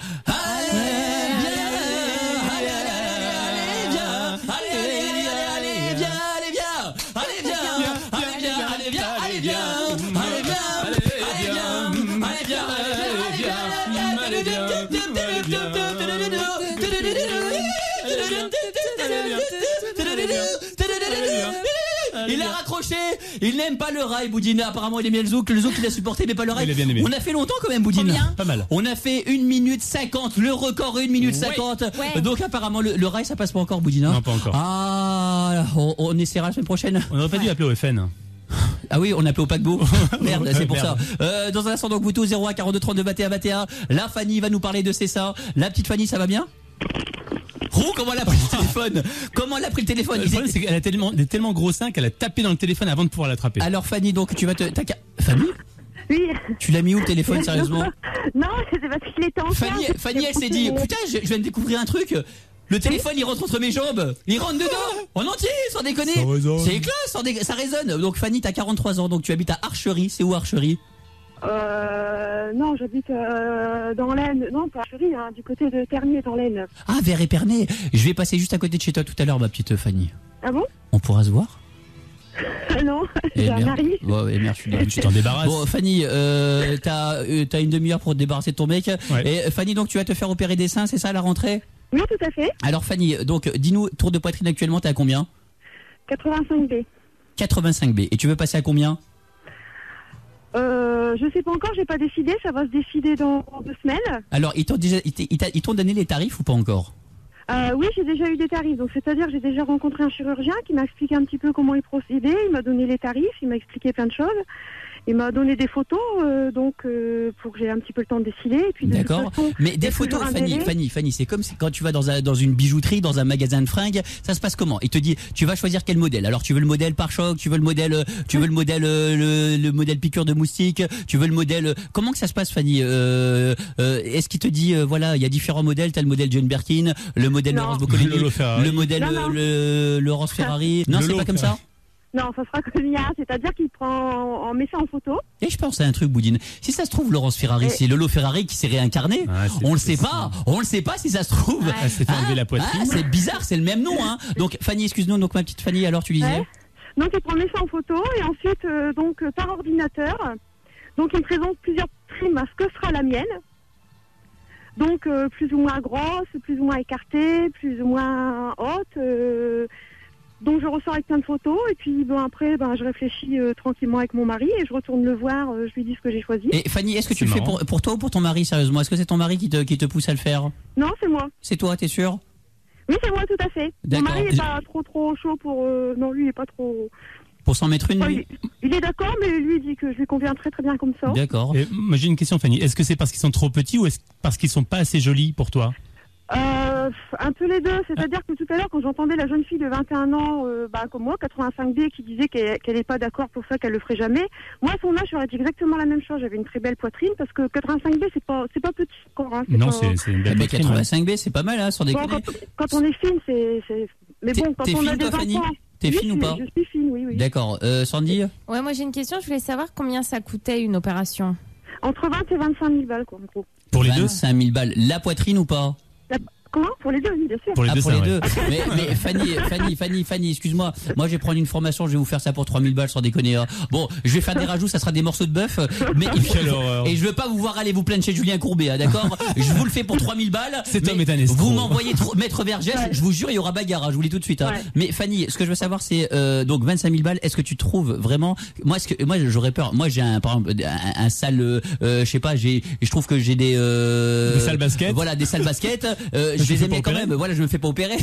S3: Il a raccroché. Il n'aime pas le rail, Boudine. Apparemment, il aime bien le zouk il a supporté, mais pas le rail.
S4: Il a bien aimé.
S3: On a fait longtemps quand même, Boudine.
S8: Combien?
S4: Pas mal.
S3: On a fait 1 minute 50. Le record 1 minute 50.
S8: Ouais.
S3: Donc apparemment, le rail, ça passe pas encore, Boudine.
S4: Non, pas encore.
S3: Ah, on essaiera la semaine prochaine.
S4: On n'aurait pas dû appeler au FN.
S3: Ah oui, on a appelé au paquebot. Merde, c'est pour ça. Dans un instant, donc, Boutou, 01 42 32 21 21. La Fanny va nous parler de c'est ça. La petite Fanny, ça va bien? Comment elle a pris le téléphone? Comment elle a pris le téléphone?
S4: Le problème, c'est qu'elle a tellement gros seins qu'elle a tapé dans le téléphone avant de pouvoir l'attraper.
S3: Alors Fanny, donc tu vas Fanny?
S19: Oui.
S3: Tu l'as mis où le téléphone, sérieusement?
S19: Non, c'est parce qu'il était en
S3: Fanny, elle s'est dit, putain, je viens de découvrir un truc. Le téléphone, il rentre entre mes jambes. Il rentre dedans. En entier, sans déconner. C'est classe, ça résonne. Donc Fanny, t'as 43 ans, donc tu habites à Archery. C'est où Archery?
S18: Non, j'habite dans l'Aisne. Non, pas à Chérie, hein, du côté de Ternier, dans l'Aisne.
S3: Ah, vers Épernay. Je vais passer juste à côté de chez toi tout à l'heure, ma petite Fanny.
S18: Ah bon?
S3: On pourra se voir?
S18: Non,
S3: Eh,
S18: j'ai un
S3: merde.
S18: mari.
S3: Ouais, merde, je suis désolé.
S4: Tu t'en débarrasses.
S3: Bon, Fanny, t'as une demi-heure pour te débarrasser de ton mec.
S4: Ouais.
S3: Et Fanny, donc tu vas te faire opérer des seins, c'est ça, à la rentrée?
S18: Oui, tout à fait.
S3: Alors Fanny, donc dis-nous, tour de poitrine actuellement, t'es à combien?
S18: 85B.
S3: 85B. Et tu veux passer à combien?
S18: Je sais pas encore, j'ai pas décidé, ça va se décider dans 2 semaines.
S3: Alors, ils t'ont donné les tarifs ou pas encore?
S18: Oui, j'ai déjà eu des tarifs, donc c'est-à-dire que j'ai déjà rencontré un chirurgien qui m'a expliqué un petit peu comment il procédait, il m'a donné les tarifs, il m'a expliqué plein de choses, il m'a donné des photos, pour que j'ai un petit peu le temps de décider. Et puis de toute
S3: D'accord.
S18: façon,
S3: Mais
S18: il y
S3: des
S18: a
S3: photos,
S18: toujours un délai.
S3: Fanny, c'est comme quand tu vas dans une bijouterie, dans un magasin de fringues, ça se passe comment? Il te dit, tu vas choisir quel modèle. Alors, tu veux le modèle pare-choc, tu veux le modèle le modèle piqûre de moustique, tu veux le modèle, comment que ça se passe, Fanny? Est-ce qu'il te dit, voilà, il y a différents modèles, t'as le modèle John Birkin, le modèle
S18: Non.
S3: Laurence Boccolini,
S4: Lolo Ferrari.
S3: le modèle
S18: Non.
S3: le Laurence Ferrari. Non, c'est
S4: Lolo
S3: pas comme ça?
S18: Non, ça sera comme il y a, c'est-à-dire qu'il en met ça en photo.
S3: Et je pense à un truc, Boudine. Si ça se trouve, Laurence Ferrari,
S18: Et-
S3: c'est Lolo Ferrari qui s'est réincarné.
S4: Ah, c'est
S3: On le sait
S4: possible.
S3: pas. On le sait pas si ça se trouve.
S4: Elle s'est fait enlever la poitrine.
S3: C'est bizarre, c'est le même nom, hein. Donc, Fanny, excuse-nous, donc ma petite Fanny, alors tu disais?
S18: Ouais. Donc il prend ça en photo et ensuite par ordinateur. Donc il me présente plusieurs primes à ce que sera la mienne. Donc plus ou moins grosse, plus ou moins écartée, plus ou moins haute. Donc je ressors avec plein de photos et puis après je réfléchis tranquillement avec mon mari et je retourne le voir, je lui dis ce que j'ai choisi.
S3: Et Fanny, est-ce que tu
S4: C'est
S3: le fais
S4: marrant.
S3: pour toi ou pour ton mari, sérieusement? Est-ce que c'est ton mari qui te pousse à le faire?
S18: Non, c'est moi.
S3: C'est toi, t'es sûr?
S18: Oui, c'est moi tout à fait. Mon
S3: D'accord.
S18: mari est pas trop chaud pour... non, lui il est pas trop...
S3: Pour s'en mettre une,
S18: Enfin,
S3: lui?
S18: il est d'accord, mais lui il dit que je lui conviens très très bien comme ça.
S3: D'accord.
S4: Et moi, j'ai une question, Fanny. Est-ce que c'est parce qu'ils sont trop petits ou est-ce parce qu'ils sont pas assez jolis pour toi?
S18: Un peu les deux, c'est-à-dire que tout à l'heure quand j'entendais la jeune fille de 21 ans comme moi, 85B, qui disait qu'elle n'est pas d'accord pour ça, qu'elle le ferait jamais, moi à son âge j'aurais dit exactement la même chose, j'avais une très belle poitrine parce que 85B c'est pas petit encore. Hein,
S4: Non,
S18: pas-
S4: c'est une belle
S3: Mais
S4: poitrine. ouais.
S3: 85B, c'est pas mal, hein, sans
S18: Bon,
S3: déconner.
S18: quand on est fine, c'est... Mais
S3: T'es-
S18: bon, quand
S3: t'es
S18: on a
S3: fine,
S18: des
S3: toi, Fanny
S18: enfants...
S3: T'es
S18: Oui,
S3: fine ou pas?
S18: Je suis fine, oui.
S3: D'accord. Sandy?
S8: Ouais, moi j'ai une question, je voulais savoir combien ça coûtait une opération.
S18: Entre 20 et 25 000 balles, quoi, en gros.
S4: Pour les deux?
S3: 25 000 balles. La poitrine ou pas?
S18: Comment? Pour les deux, oui, bien sûr.
S4: Pour les deux,
S3: pour
S4: ça,
S3: les
S4: ouais.
S3: deux. Mais Fanny, excuse-moi. Moi, je vais prendre une formation, je vais vous faire ça pour 3000 balles sans déconner. Hein. Bon, je vais faire des rajouts, ça sera des morceaux de bœuf. Mais
S4: Quelle horreur.
S3: et je veux pas vous voir aller vous plaindre chez Julien Courbet, hein, d'accord? Je vous le fais pour 3000 balles.
S4: Cet
S3: mais
S4: homme est un escroc.
S3: Vous m'envoyez Maître Vergès,
S18: Ouais.
S3: je vous jure, il y aura bagarre, hein, je vous le dis tout de suite. Hein.
S18: Ouais.
S3: Mais Fanny, ce que je veux savoir, c'est donc 25 000 balles. Est-ce que tu trouves vraiment? Moi, j'aurais peur. Moi, j'ai par exemple un sale, je sais pas, je trouve que j'ai des
S4: sales baskets.
S3: Voilà, des sales baskets. Je
S4: te
S3: les
S4: fais
S3: aimais
S4: pas
S3: quand
S4: opérer
S3: même. Voilà, je me fais pas opérer.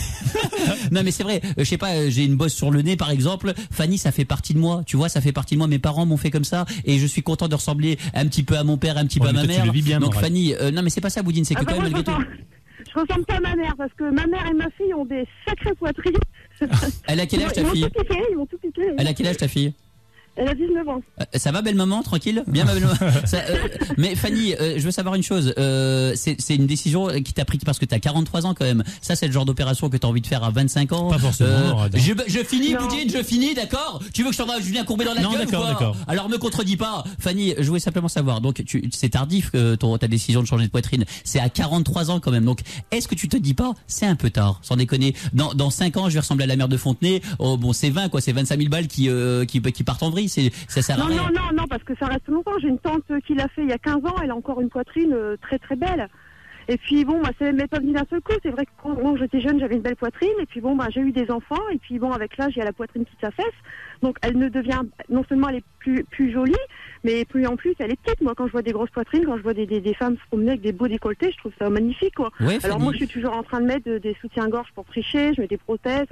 S3: Non, mais c'est vrai. Je sais pas, j'ai une bosse sur le nez, par exemple. Fanny, ça fait partie de moi. Tu vois, ça fait partie de moi. Mes parents m'ont fait comme ça, et je suis content de ressembler un petit peu à mon père, un petit peu à ma
S4: mais toi, tu
S3: mère.
S4: le vis bien,
S3: Donc
S4: Morale.
S3: Fanny, non, mais c'est pas ça, Boudine. C'est que quand même
S18: moi,
S3: malgré tout.
S18: je ressemble pas à ma mère parce que ma mère et ma fille ont des sacrées poitrines.
S3: Elle a quel âge ta fille?
S18: Ils m'ont tout piqué.
S3: Elle a quel âge ta fille?
S18: Elle a 19 ans.
S3: Ça va, belle maman, tranquille? Bien, ma belle maman. Mais Fanny, je veux savoir une chose. C'est une décision qui t'a pris parce que t'as 43 ans quand même. Ça, c'est le genre d'opération que t'as envie de faire à 25 ans.
S4: Pas forcément, Morad.
S3: Je finis,
S18: Non.
S3: Boudine, je finis, d'accord? Tu veux que je t'envoie Julien Courbet dans la
S4: Non,
S3: gueule ou
S4: d'accord,
S3: quoi?
S4: d'accord.
S3: Alors me contredis pas. Fanny, je voulais simplement savoir. Donc, c'est tardif ta décision de changer de poitrine. C'est à 43 ans quand même. Donc, est-ce que tu te dis pas, c'est un peu tard, sans déconner. Dans 5 ans, je vais ressembler à la mère de Fontenay. Oh, bon, c'est 20, quoi. C'est 25 000 balles qui partent en vrille. Ça sert à rien.
S18: Non, parce que ça reste longtemps. J'ai une tante qui l'a fait il y a 15 ans. Elle a encore une poitrine très très belle. Et puis bon, ça m'est pas venu d'un seul coup. C'est vrai que quand j'étais jeune, j'avais une belle poitrine. Et puis bon, j'ai eu des enfants. Et puis bon, avec l'âge, il y a la poitrine qui s'affaisse. Donc elle ne devient, non seulement elle est plus jolie, mais plus en plus elle est petite. Moi, quand je vois des grosses poitrines, quand je vois des femmes se promener avec des beaux décolletés, je trouve ça magnifique, quoi.
S3: Ouais,
S18: Alors
S3: Fanny.
S18: moi, je suis toujours en train de mettre des soutiens-gorge pour tricher. Je mets des prothèses.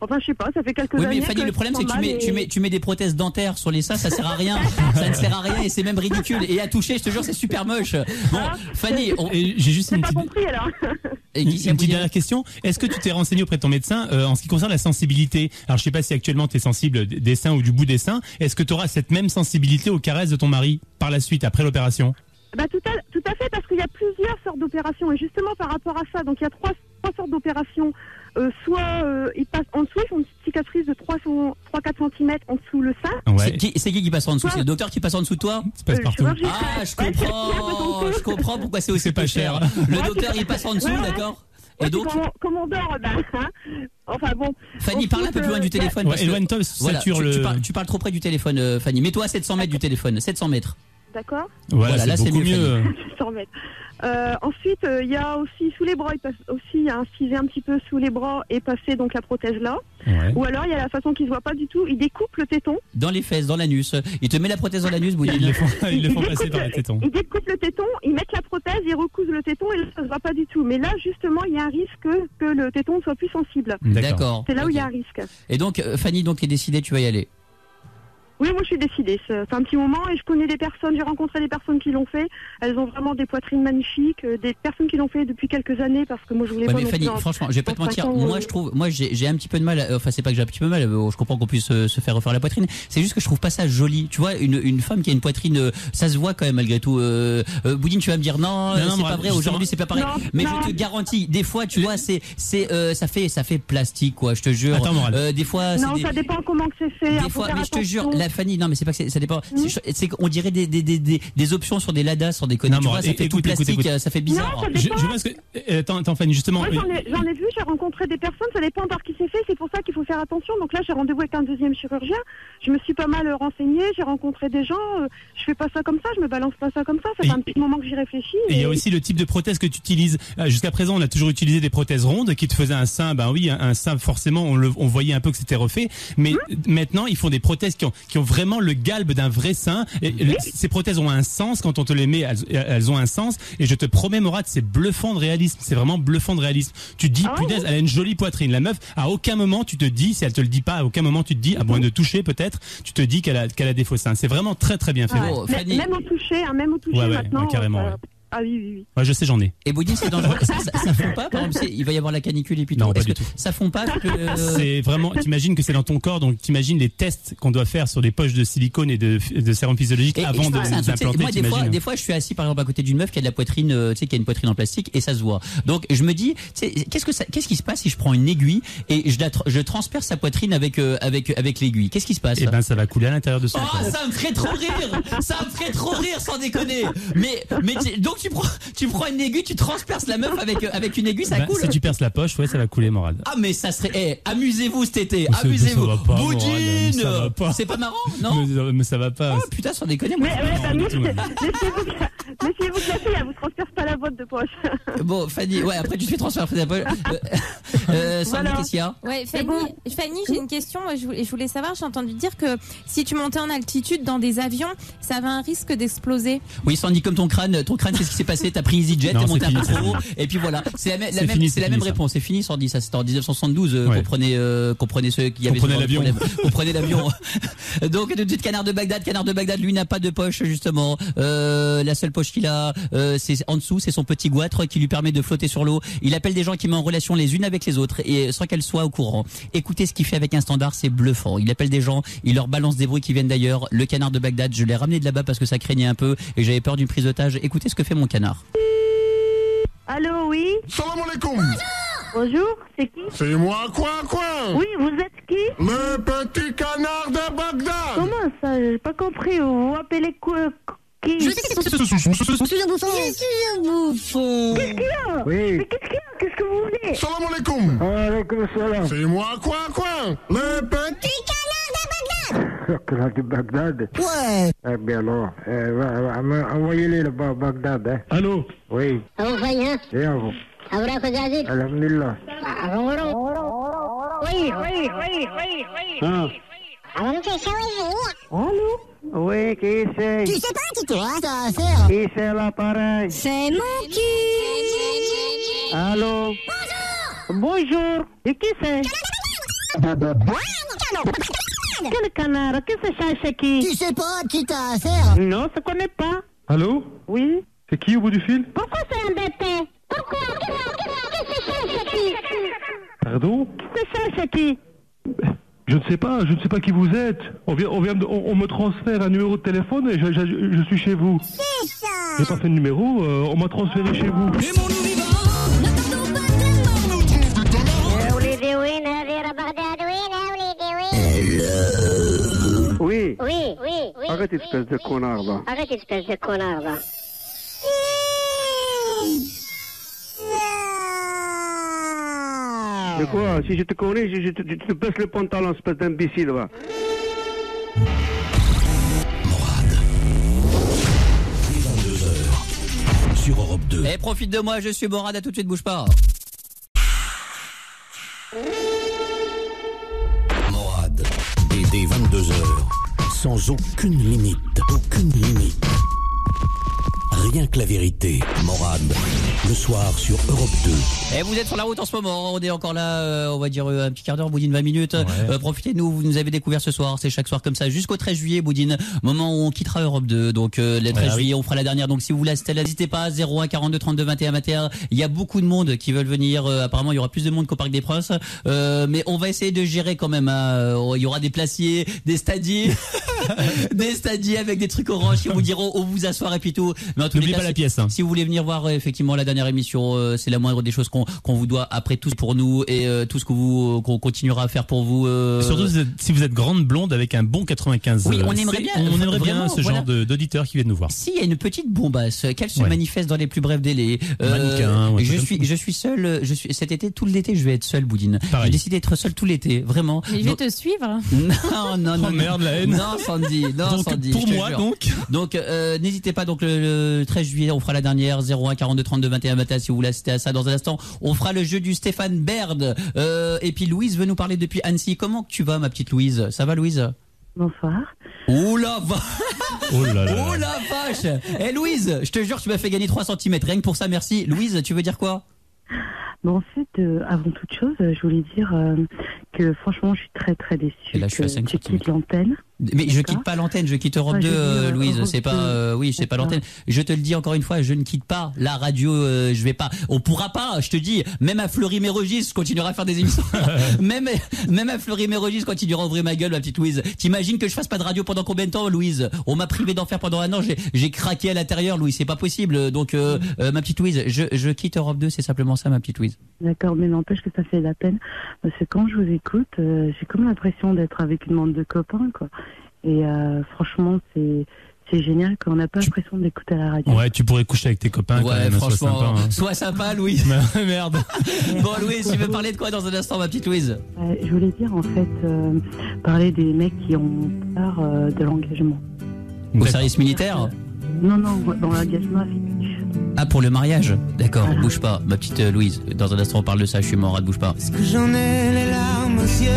S18: Enfin, je sais pas. Ça fait quelques
S3: Oui,
S18: années.
S3: mais Fanny,
S18: que
S3: le problème,
S18: je
S3: c'est que
S18: sens mal et-
S3: tu mets des prothèses dentaires sur les seins, ça sert à rien. Ça ne sert à rien et c'est même ridicule. Et à toucher, je te jure, c'est super moche. Bon, Fanny,
S4: Et j'ai juste
S18: J'ai
S4: une
S18: pas
S4: petite,
S18: compris alors.
S3: et
S4: une
S3: qui
S4: petite dernière question. Est-ce que tu t'es renseigné auprès de ton médecin en ce qui concerne la sensibilité? Alors, je sais pas si actuellement tu es sensible des seins ou du bout des seins. Est-ce que tu auras cette même sensibilité aux caresses de ton mari par la suite, après l'opération?
S18: Tout à fait, parce qu'il y a plusieurs sortes d'opérations et justement par rapport à ça, donc il y a trois sortes d'opérations. Soit ils passent en dessous, ils font une petite cicatrice de 3-4 cm en dessous le sein.
S3: Ouais. C'est qui passe en dessous? C'est le docteur qui passe en dessous de toi?
S4: Ça passe partout.
S3: Ah, je comprends pourquoi c'est aussi
S4: pas cher.
S3: Le docteur il passe en dessous, d'accord?
S18: Ouais,
S3: Et donc,
S18: comme on dort, enfin bon.
S3: Fanny, parle un peu plus loin du téléphone.
S4: Ouais, éloigne-toi, sature
S3: tu parles trop près du téléphone, Fanny. Mets-toi à 700 mètres du téléphone, 700 mètres.
S18: D'accord.
S3: Voilà, là c'est mieux.
S18: 700 mètres. Ensuite, il y a aussi sous les bras, il passe aussi inciser un petit peu sous les bras et passer donc la prothèse là.
S3: Ouais.
S18: Ou alors il y a la façon qu'il se voit pas du tout, il découpe le téton.
S3: Dans les fesses, dans l'anus. Il te met la prothèse dans l'anus, Boudine.
S4: Ils le font passer par le téton.
S18: Ils découpent le téton, ils mettent la prothèse, ils recousent le téton et là ça se voit pas du tout. Mais là justement, il y a un risque que le téton soit plus sensible.
S3: D'accord.
S18: C'est là où il y a un risque.
S3: Et donc, Fanny, donc, est décidée, tu vas y aller.
S18: Oui, moi je suis décidée. Ça fait un petit moment et je connais des personnes, j'ai rencontré des personnes qui l'ont fait. Elles ont vraiment des poitrines magnifiques, des personnes qui l'ont fait depuis quelques années parce que moi je voulais pas.
S3: Mais Fanny, franchement, je vais pas te mentir. Moi, je trouve, j'ai un petit peu de mal. Enfin, c'est pas que j'ai un petit peu de mal. Je comprends qu'on puisse se faire refaire la poitrine. C'est juste que je trouve pas ça joli. Tu vois, une femme qui a une poitrine, ça se voit quand même malgré tout. Boudine, tu vas me dire non, c'est pas vrai. Aujourd'hui, c'est pas pareil. Mais je te garantis, des fois, tu vois, ça fait plastique, quoi. Je te jure.
S4: Attends,
S18: des fois. Non, ça dépend comment que c'est fait.
S3: Des fois, mais je te jure, Fanny, non, mais c'est pas que ça dépend. C'est qu'on dirait des options sur des ladas, sur des conneries. Tu vois, ça fait tout plastique, ça fait bizarre.
S18: Non, ça dépend.
S4: Attends, Fanny, justement.
S18: Moi, j'en ai vu, j'ai rencontré des personnes, ça dépend par qui c'est fait, c'est pour ça qu'il faut faire attention. Donc là, j'ai rendez-vous avec un deuxième chirurgien. Je me suis pas mal renseignée, j'ai rencontré des gens. Je fais pas ça comme ça, je me balance pas ça comme ça. Ça fait un petit moment que j'y réfléchis.
S4: Et il y a aussi le type de prothèse que tu utilises. Jusqu'à présent, on a toujours utilisé des prothèses rondes qui te faisaient un sein. Ben oui, un sein, forcément, on voyait un peu que c'était refait. Mais maintenant, ils font des prothèses qui ont vraiment le galbe d'un vrai sein. Et ces prothèses ont un sens quand on te les met, elles ont un sens. Et je te promets, Morad, c'est bluffant de réalisme. C'est vraiment bluffant de réalisme. Tu te dis, punaise, elle a une jolie poitrine. La meuf, à aucun moment tu te dis, si elle te le dit pas, à aucun moment tu te dis, à moins de toucher peut-être, tu te dis qu'elle a des faux seins. C'est vraiment très très bien fait.
S18: Même au toucher, maintenant.
S4: Carrément.
S18: Ah oui.
S4: Ouais, je sais, j'en ai.
S3: Et Boudine, c'est dangereux. Ça fond pas, par exemple, il va y avoir la canicule et puis
S4: non, pas du tout.
S3: Ça fond pas.
S4: C'est vraiment, t'imagines que c'est dans ton corps, donc t'imagines les tests qu'on doit faire sur des poches de silicone et de sérum physiologique avant de les implanter.
S3: Moi, des fois, je suis assis par exemple à côté d'une meuf qui a de la poitrine, tu sais, qui a une poitrine en plastique et ça se voit. Donc, je me dis, qu'est-ce qui se passe si je prends une aiguille et je transperce sa poitrine avec l'aiguille? Qu'est-ce qui se passe?
S4: Eh ben, ça va couler à l'intérieur de son corps.
S3: Ça me ferait trop rire. Ça me ferait trop rire, sans déconner. Mais donc tu prends une aiguille, tu transperces la meuf avec une aiguille, ça coule.
S4: Si tu perces la poche, ouais, ça va couler, Morad.
S3: Ah, mais ça serait, amusez-vous cet été, amusez-vous. Boudine, c'est pas marrant, non?
S4: Mais ça va pas.
S3: Oh putain, sans déconner.
S18: Laissez-vous que la fille, elle vous transperce pas la botte de poche.
S3: Bon, Fanny, ouais, après tu te fais transpercer la poche. Sandy, qu'est-ce qu'il y a?
S8: Ouais, Fanny, j'ai une question. Je voulais savoir, j'ai entendu dire que si tu montais en altitude dans des avions, ça avait un risque d'exploser.
S3: Oui, Sandy, comme ton crâne, c'est ce qui s'est passé. T'as pris EasyJet, t'es monté un peu trop haut, et puis voilà. C'est la même réponse. C'est fini, Sandy. Ça, c'était en 1972 qu'on prenait ceux qui avaient. On prenait l'avion. Donc, tout de suite, Canard de Bagdad, lui n'a pas de poche, justement. La seule poche qu'il a, c'est en dessous, c'est son petit goitre qui lui permet de flotter sur l'eau. Il appelle des gens qui met en relation les unes avec les autres et sans qu'elles soient au courant. Écoutez ce qu'il fait avec un standard, c'est bluffant. Il appelle des gens, il leur balance des bruits qui viennent d'ailleurs. Le Canard de Bagdad, je l'ai ramené de là-bas parce que ça craignait un peu et j'avais peur d'une prise d'otage. Écoutez ce que fait mon canard.
S18: Allô, oui.
S1: Salam alaikum.
S18: Bonjour, c'est qui?
S1: C'est moi, quoi?
S18: Oui, vous êtes qui?
S1: Le petit canard de Bagdad.
S18: Comment ça? J'ai pas compris. Vous appelez quoi? Qui?
S15: Je suis le bouffon.
S18: Qu'est-ce qu'il y a?
S1: Oui.
S18: Mais qu'est-ce qu'il y a? Qu'est-ce que vous voulez?
S1: Salam alaikum.
S17: Alaikum salam.
S1: C'est moi, quoi? Le petit
S17: Canard de Bagdad.
S15: Ouais.
S17: Eh bien alors, envoyez-les là-bas à Bagdad. Hein.
S1: Allô?
S17: Oui.
S15: Ça vous fait, hein?
S17: Et à vous. Alhamdulillah.
S15: Oui.
S17: Ah.
S15: Allô?
S17: Oui, qui c'est?
S15: Tu sais pas qui toi, ça à faire?
S17: Qui c'est l'appareil?
S15: C'est mon cul.
S17: Allô?
S18: Bonjour. Et qui c'est? Quel canard? Qu'est-ce que c'est qui?
S15: Tu sais pas qui t'as à faire?
S18: Non, je connais pas.
S1: Allô?
S18: Oui.
S1: C'est qui au bout du fil?
S18: Pourquoi c'est embêté? Pourquoi? Qu'est-ce que c'est qui?
S1: Pardon?
S18: Qu'est-ce que c'est qui?
S1: Je ne sais pas qui vous êtes. On me transfère un numéro de téléphone et je suis chez vous.
S15: C'est ça.
S1: J'ai pas fait de numéro, on m'a transféré chez vous.
S23: Aimons-nous vivants, n'attendons pas que la mort nous
S17: Arrête, espèce de connard, va.
S15: Arrête, espèce de connard, va.
S17: C'est quoi? Si je te connais, je te baisse le pantalon, espèce d'imbécile, va.
S11: Sur Europe 2.
S3: Et profite de moi, je suis Morad, à tout de suite, bouge pas.
S11: Morad, dès 22h, sans aucune limite, aucune limite. Rien que la vérité. Morad, le soir sur Europe 2.
S3: Et vous êtes sur la route en ce moment, on est encore là, on va dire un petit quart d'heure, Boudine, 20 minutes.
S4: Ouais.
S3: Profitez-nous, vous nous avez découvert ce soir, c'est chaque soir comme ça, jusqu'au 13 juillet, Boudine, moment où on quittera Europe 2. Donc le 13 juillet, on fera la dernière. Donc si vous voulez assister, n'hésitez pas, 01 42 32 21 21. Il y a beaucoup de monde qui veulent venir. Apparemment, il y aura plus de monde qu'au Parc des Princes. Mais on va essayer de gérer quand même. Il y aura des placiers, des stadiers, des stadiers avec des trucs orange qui vous diront où vous asseoir et puis tout. Mais en tous les
S4: N'oubliez
S3: cas,
S4: pas la pièce. Hein.
S3: Si vous voulez venir voir effectivement la dernière émission, c'est la moindre des choses qu'on vous doit après tout pour nous et tout ce que qu'on continuera à faire pour vous.
S4: Surtout si vous êtes grande blonde avec un bon 95.
S3: Oui, on aimerait bien.
S4: On aimerait
S3: vraiment,
S4: bien ce
S3: voilà.
S4: genre d'auditeurs qui viennent nous voir.
S3: S'il y a une petite bombasse, qu'elle se manifeste dans les plus brefs délais.
S4: Mannequin, ouais,
S3: je suis seul. Cet été, tout l'été, je vais être seul, Boudine.
S4: Pareil.
S3: J'ai décidé d'être seul tout l'été, vraiment.
S8: Mais je vais te suivre.
S3: Non.
S4: Oh merde, la haine.
S3: Non, Sandy. Non,
S4: donc,
S3: Sandy.
S4: pour
S3: je te
S4: moi,
S3: jure. Donc, n'hésitez pas. Donc, le 13 juillet, on fera la dernière 01 42 32 21 21 si vous voulez assister à ça. Dans un instant, on fera le jeu du Stéphane Baird. Et puis Louise veut nous parler depuis Annecy. Comment tu vas, ma petite Louise? Ça va, Louise?
S7: Bonsoir.
S3: Oh la vache!
S4: Oh là là.
S3: Oh la vache! Eh Louise, je te jure, tu m'as fait gagner 3 cm. Rien que pour ça, merci. Louise, tu veux dire quoi?
S7: Bon, en fait, avant toute chose, je voulais dire que franchement, je suis très très déçue.
S3: Et là, je suis à 5
S7: tu quittes l'antenne.
S3: Mais je quitte pas l'antenne, je quitte Europe 2, Louise. C'est pas, oui, c'est pas l'antenne. Je te le dis encore une fois, je ne quitte pas la radio. Je vais pas. On pourra pas. Je te dis, même à Fleury-Mérogis, je continuerai à faire des émissions. même à Fleury-Mérogis, je continuerai à ouvrir ma gueule, ma petite Louise. T'imagines que je fasse pas de radio pendant combien de temps, Louise? On m'a privé d'en faire pendant un an. J'ai craqué à l'intérieur, Louise. C'est pas possible. Donc, ma petite Louise, je quitte Europe 2. C'est simplement ça, ma petite Louise.
S7: D'accord, mais n'empêche que ça fait la peine parce que quand je vous écoute, j'ai comme l'impression d'être avec une bande de copains, quoi. Et franchement, c'est génial qu'on n'a pas l'impression d'écouter à la radio.
S4: Ouais, tu pourrais coucher avec tes copains.
S3: Ouais,
S4: quand même,
S3: franchement,
S4: sois sympa,
S3: Louise.
S4: Merde.
S3: Bon, Louise, tu veux parler de quoi dans un instant, ma petite Louise?
S7: Je voulais dire en fait parler des mecs qui ont peur de l'engagement.
S3: Au service militaire?
S7: Non, dans l'engagement affectif.
S3: Ah, pour le mariage? D'accord, bouge pas, ma petite Louise. Dans un instant, on parle de ça, je suis Morad, bouge pas.
S23: Est-ce que j'en ai les larmes aux yeux?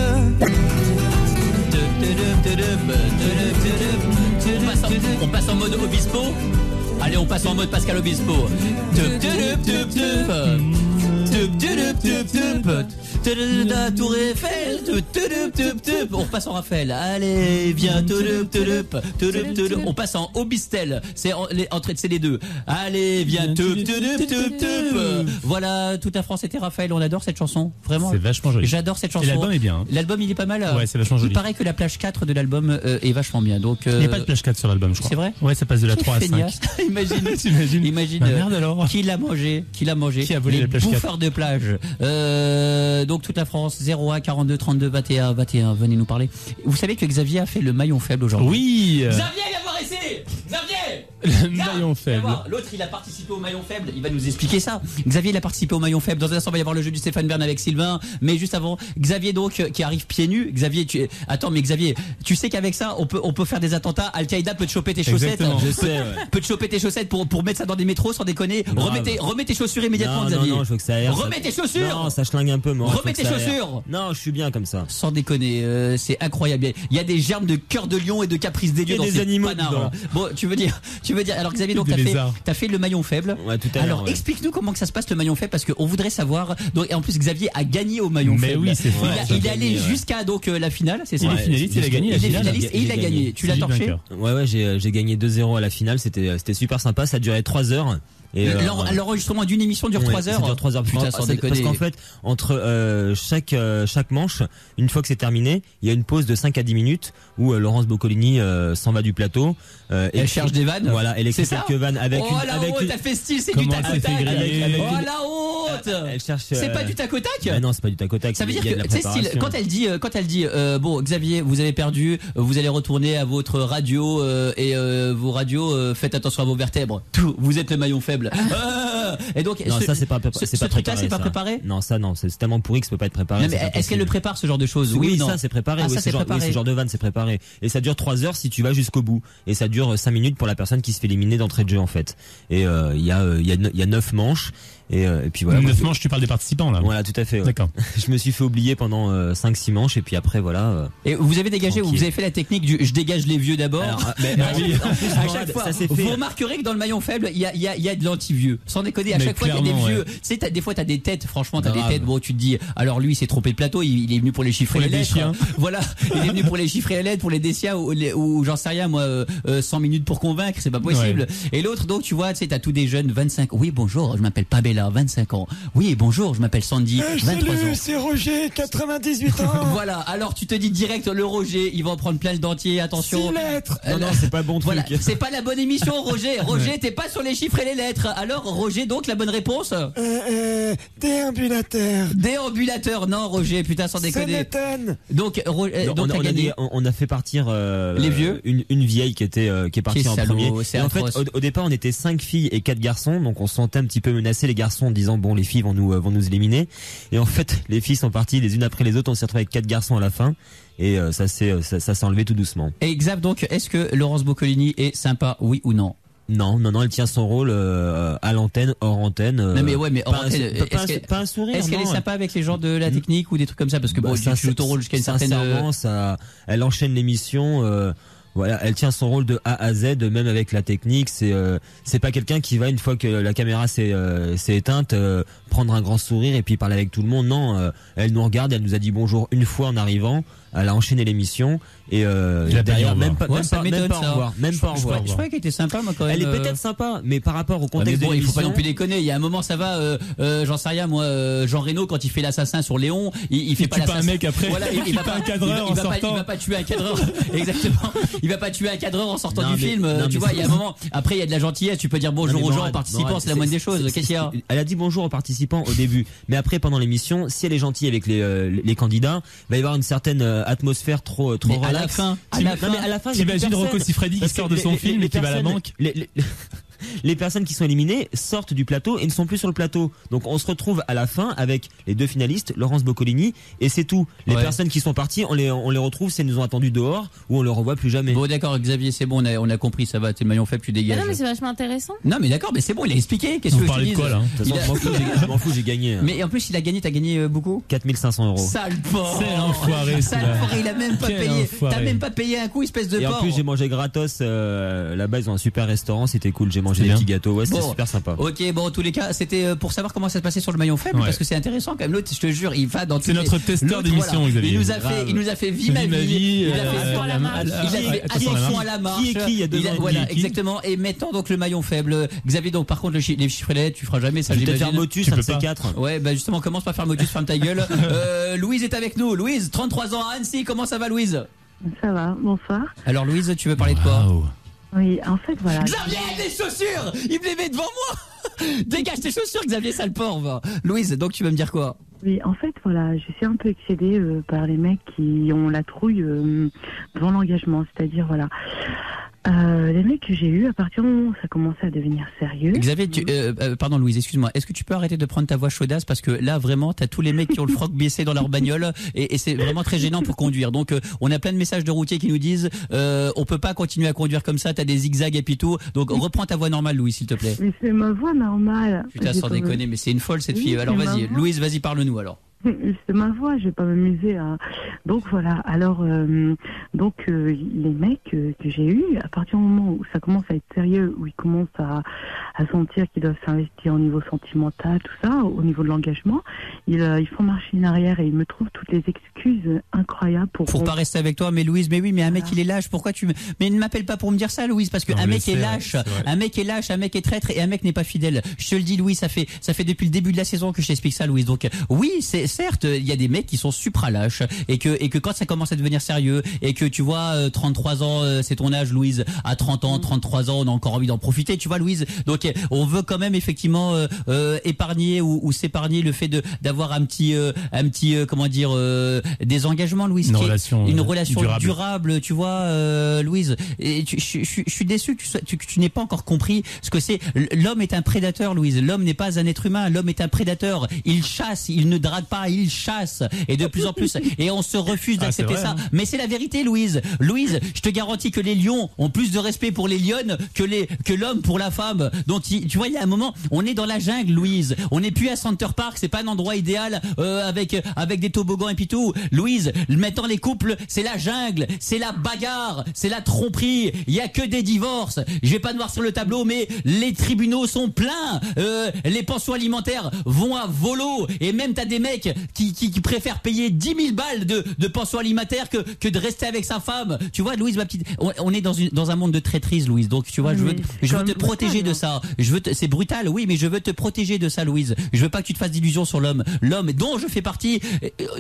S3: On passe en mode Obispo. Allez, on passe en mode Pascal Obispo. Tour Eiffel. On repasse en Raphaël. Allez, viens. On passe en Obistel. C'est c'est les deux. Allez, viens. Voilà, toute la France était Raphaël. On adore cette chanson. Vraiment.
S4: C'est vachement joli.
S3: J'adore cette chanson.
S4: Et l'album est bien. Hein.
S3: L'album, il est pas mal.
S4: Ouais, c'est vachement joli.
S3: Il paraît que la plage 4 de l'album est vachement bien. Donc,
S4: il n'y a pas de plage 4 sur l'album, je crois.
S3: C'est vrai?
S4: Ouais, ça passe de la 3 à 5.
S3: Imagine.
S4: Bah merde alors.
S3: Qui l'a mangé? Qui a volé
S4: la plage 4?
S3: Bouffeurs de plage. Donc toute la France, 01 42 32 21 21. Venez nous parler. Vous savez que Xavier a fait le maillon faible aujourd'hui.
S4: Oui.
S3: Xavier, viens voir ici. Xavier.
S4: Le maillon faible.
S3: L'autre, il a participé au maillon faible. Il va nous expliquer ça. Xavier, il a participé au maillon faible. Dans un instant, il va y avoir le jeu du Stéphane Bern avec Sylvain. Mais juste avant, Xavier donc qui arrive pieds nus. Xavier, attends, mais Xavier, tu sais qu'avec ça, on peut faire des attentats. Al-Qaïda peut te choper tes chaussettes.
S4: Exactement.
S3: Je sais. Peut te choper tes chaussettes pour mettre ça dans des métros sans déconner. Remets tes chaussures immédiatement, Xavier.
S9: Non, je veux que ça aère.
S3: Remets tes chaussures.
S9: Non, ça schlingue un peu, moi.
S3: Remets tes chaussures.
S9: Non, je suis bien comme ça.
S3: Sans déconner, c'est incroyable. Il y a des germes de cœur de lion et de caprice des dieux dans
S9: des
S3: ces
S9: animaux
S3: panards.
S9: dedans.
S3: Bon, tu veux dire. Alors Xavier, donc t'as fait le maillon faible.
S9: Ouais, tout à l'heure.
S3: Alors explique-nous comment que ça se passe le maillon faible parce qu'on voudrait savoir. Donc et en plus Xavier a gagné au maillon faible.
S4: Mais oui, c'est fort.
S3: Il est allé jusqu'à donc la finale, c'est ça.
S4: Il est finaliste, il a gagné.
S3: Il est finaliste et il a gagné. Tu l'as torché?
S9: Ouais, j'ai gagné 2-0 à la finale. C'était super sympa. Ça a duré 3 heures. Et
S3: l'enregistrement d'une émission dure 3 heures.
S9: Ça dure 3 heures.
S3: Putain, sans déconner.
S9: Parce qu'en fait, entre chaque manche, une fois que c'est terminé, il y a une pause de 5 à 10 minutes où Laurence Boccolini s'en va du plateau.
S3: Elle cherche des vannes.
S9: Voilà, elle écrit
S3: C'est ça
S9: quelques vannes avec
S3: oh, la honte, t'as fait style, c'est du tac au tac. Oh la honte.
S9: Elle cherche.
S3: C'est pas du tac au tac.
S9: Bah non, c'est pas du tac au tac.
S3: Ça veut dire
S9: il y a de
S3: que
S9: la
S3: tu sais style quand elle dit bon Xavier, vous avez perdu, vous allez retourner à votre radio et vos radios, faites attention à vos vertèbres. Tout, vous êtes le maillon faible. Et donc
S9: non, ça c'est pas
S3: ce truc-là, c'est pas préparé.
S9: Non, ça non, c'est tellement pourri que ça peut pas être préparé.
S3: Non, mais est-ce qu'elle le prépare ce genre de choses?
S9: Oui,
S3: non
S9: ça c'est préparé.
S3: Ah,
S9: oui,
S3: ça c'est préparé.
S9: Oui, ce genre de vanne c'est préparé. Et ça dure 3 heures si tu vas jusqu'au bout. Et ça dure 5 minutes pour la personne qui se fait éliminer d'entrée de jeu en fait. Et il y a 9 manches. Et puis voilà.
S4: 9 manches, tu parles des participants là.
S9: Voilà, tout à fait. Ouais.
S4: D'accord.
S9: Je me suis fait oublier pendant 5-6 manches et puis après voilà.
S3: Et vous avez dégagé,
S9: tranquille.
S3: vous avez fait la technique du je dégage les vieux d'abord.
S9: Alors, mais,
S3: à chaque fois,
S9: ça s'est fait.
S3: vous remarquerez que dans le maillon faible, il y a de l'anti-vieux. Sans déconner, à
S4: Mais
S3: chaque fois il y a des
S4: clairement,
S3: vieux.
S4: ouais.
S3: Tu sais, des fois t'as des têtes, franchement t'as
S9: Grave.
S3: des têtes. Bon, tu te dis, alors lui il s'est trompé de plateau, il est venu pour les chiffres et les lettres. Voilà, il est venu pour les chiffres et les lettres, pour les Dessia ou j'en sais rien moi, 100 minutes pour convaincre, c'est pas possible.
S4: Ouais.
S3: Et l'autre donc tu vois, tu sais, t'as tous des jeunes 25. Oui bonjour, je m'appelle Pabella, 25 ans. Oui bonjour, je m'appelle Sandy, 23 ans.
S12: C'est Roger, 98 ans.
S3: Voilà, alors tu te dis direct le Roger, il va en prendre plein le dentier, attention.
S12: 6 lettres.
S9: Non, c'est pas bon truc.
S3: Voilà, c'est pas la bonne émission, Roger. Roger, t'es pas sur les chiffres et les lettres. Alors, Roger, donc la bonne réponse
S12: Déambulateur.
S3: Déambulateur, non, Roger, putain, sans déconner. Donc,
S9: Non, on a fait partir
S3: les vieux,
S9: une vieille qui est partie en
S3: salaud,
S9: premier.
S3: c'est
S9: Et en
S3: atroce.
S9: fait, au départ, on était 5 filles et 4 garçons, donc on se sentait un petit peu menacés les garçons en disant bon, les filles vont nous éliminer. Et en fait, les filles sont parties les unes après les autres. On s'est retrouvé avec 4 garçons à la fin. Et ça s'est enlevé tout doucement.
S3: Et Xav, donc, est-ce que Laurence Boccolini est sympa, oui ou non?
S9: Non, elle tient son rôle à l'antenne, hors antenne.
S3: Non mais ouais, mais hors
S9: pas,
S3: antenne,
S9: pas un sourire.
S3: Est-ce qu'elle est
S9: non.
S3: sympa avec les gens de la technique ou des trucs comme ça? Parce que bon, tu joues ton rôle jusqu'à une certaine.
S9: Sincèrement, elle enchaîne l'émission. Voilà, elle tient son rôle de A à Z, même avec la technique. C'est pas quelqu'un qui va une fois que la caméra s'est éteinte prendre un grand sourire et puis parler avec tout le monde. Non, elle nous regarde, elle nous a dit bonjour une fois en arrivant. Elle a enchaîné l'émission et d'ailleurs même pas au revoir.
S3: Je croyais qu'elle était sympa moi quand même.
S9: Elle est peut-être sympa, mais par rapport au contexte
S3: mais bon,
S9: de l'émission,
S3: il faut pas non plus déconner. Il y a un moment ça va, j'en sais rien moi. Jean Reno quand il fait l'assassin sur Léon, il fait pas l'assassin.
S4: Un mec après.
S3: Voilà, il va pas un cadreur en sortant. Il va pas tuer un cadreur. Exactement. Il va pas tuer un cadreur en sortant du film. Tu vois, il y a un moment. Après il y a de la gentillesse. Tu peux dire bonjour aux gens, aux participants, c'est la moindre des choses. Qu'est-ce qu'il y a?
S9: Elle a dit bonjour aux participants au début, mais après pendant l'émission, si elle est gentille avec les candidats, va y avoir une certaine atmosphère trop relax.
S3: À la fin,
S4: t'imagines Rocco Siffredi qui sort de son film et qui va à la banque.
S9: Les personnes qui sont éliminées sortent du plateau et ne sont plus sur le plateau. Donc on se retrouve à la fin avec les 2 finalistes, Laurence Boccolini, et c'est tout. Les personnes qui sont parties, on les retrouve si elles nous ont attendus dehors ou on les revoit plus jamais.
S3: Bon d'accord, Xavier, c'est bon, on a compris, ça va, t'es le maillon faible, tu dégages.
S8: Non mais c'est vachement intéressant.
S3: Non mais d'accord, mais c'est bon, il a expliqué. Qu'est-ce que
S4: vous parlez de quoi là?
S9: De toute façon, je m'en fous, j'ai gagné.
S3: Mais en plus, il a gagné, t'as gagné beaucoup?
S9: 4500 €.
S3: Sale porc.
S4: C'est l'enfoiré.
S3: Sale porc, il a même pas payé. T'as même pas payé un coup, espèce de porc.
S9: Et en plus, j'ai mangé gratos. Là-bas, ils ont un super restaurant, c'était cool. J'ai mangé des petits gâteaux. Ouais, c'était super sympa.
S3: Ok, bon, en tous les cas, c'était pour savoir comment ça se passait sur le maillon faible, parce que c'est intéressant quand même. L'autre, je te jure, il va dans.
S4: C'est notre testeur d'émission, Xavier.
S3: Il nous a fait vie ma vie. Il a fait attention à la marche.
S9: Qui
S3: voilà, exactement. Et maintenant donc le maillon faible. Xavier, donc par contre les chiffres et les lettres, tu feras jamais ça.
S9: Je vais te faire motus, un de ces 4.
S3: Ouais, bah justement, commence par faire motus, ferme ta gueule. Louise est avec nous. Louise, 33 ans à Annecy. Comment ça va, Louise?
S7: Ça va, bonsoir.
S3: Alors Louise, tu veux parler de quoi?
S7: Oui, en fait, voilà.
S3: Xavier, des chaussures! Il me les met devant moi! Dégage tes chaussures, Xavier, sale porc! Louise, donc tu veux me dire quoi?
S7: Oui, en fait, voilà, je suis un peu excédée par les mecs qui ont la trouille devant l'engagement. C'est-à-dire, voilà, les mecs que j'ai eus, à partir du moment où ça commençait à devenir sérieux...
S3: Xavier, pardon Louise, excuse-moi, est-ce que tu peux arrêter de prendre ta voix chaudasse? Parce que là, vraiment, t'as tous les mecs qui ont le froc baissé dans leur bagnole et c'est vraiment très gênant pour conduire. Donc, on a plein de messages de routiers qui nous disent on peut pas continuer à conduire comme ça, t'as des zigzags et puis tout. Donc, reprends ta voix normale, Louise, s'il te plaît.
S7: Mais c'est ma voix normale.
S3: Putain, sans déconner, mais c'est une folle cette fille. Alors, vas-y, Louise, vas-y, parle-nous alors.
S7: C'est ma voix, je vais pas m'amuser à... Donc voilà, alors les mecs que j'ai eus, à partir du moment où ça commence à être sérieux, où ils commencent à sentir qu'ils doivent s'investir au niveau sentimental, tout ça, au niveau de l'engagement, ils font marcher en arrière et ils me trouvent toutes les excuses incroyables pour
S3: pas rester avec toi. Mais Louise, mais oui, mais un mec il est lâche, pourquoi mais ne m'appelle pas pour me dire ça, Louise, parce qu'un mec est lâche, un mec est lâche, un mec est traître et un mec n'est pas fidèle. Je te le dis, Louise, ça fait depuis le début de la saison que je t'explique ça, Louise. Donc oui, c'est certes, il y a des mecs qui sont supra-lâches et que quand ça commence à devenir sérieux et que tu vois 33 ans, c'est ton âge, Louise, à 30 ans, 33 ans, on a encore envie d'en profiter, tu vois, Louise. Donc on veut quand même effectivement épargner ou s'épargner le fait d'avoir un petit comment dire des engagements, Louise,
S4: une relation
S3: durable, tu vois, Louise. Et je suis déçu que tu n'aies pas encore compris ce que c'est. L'homme est un prédateur, Louise. L'homme n'est pas un être humain. L'homme est un prédateur. Il chasse, il ne drague pas, il chasse. Et de plus en plus. Et on se refuse d'accepter ça. Hein. Mais c'est la vérité, Louise. Louise, je te garantis que les lions ont plus de respect pour les lionnes que l'homme pour la femme. Donc tu vois, il y a un moment, on est dans la jungle, Louise. On n'est plus à Center Park. C'est pas un endroit idéal avec des toboggans et puis tout. Louise, maintenant les couples, c'est la jungle, c'est la bagarre, c'est la tromperie. Il y a que des divorces. Je vais pas noircir le tableau, mais les tribunaux sont pleins. Les pensions alimentaires vont à volo. Et même t'as des mecs qui préfèrent payer 10 000 balles de pension alimentaire que de rester avec sa femme. Tu vois, Louise, ma petite, on est dans un monde de traîtrise, Louise. Donc tu vois, je veux te protéger de ça. C'est brutal, oui, mais je veux te protéger de ça, Louise. Je veux pas que tu te fasses d'illusions sur l'homme dont je fais partie.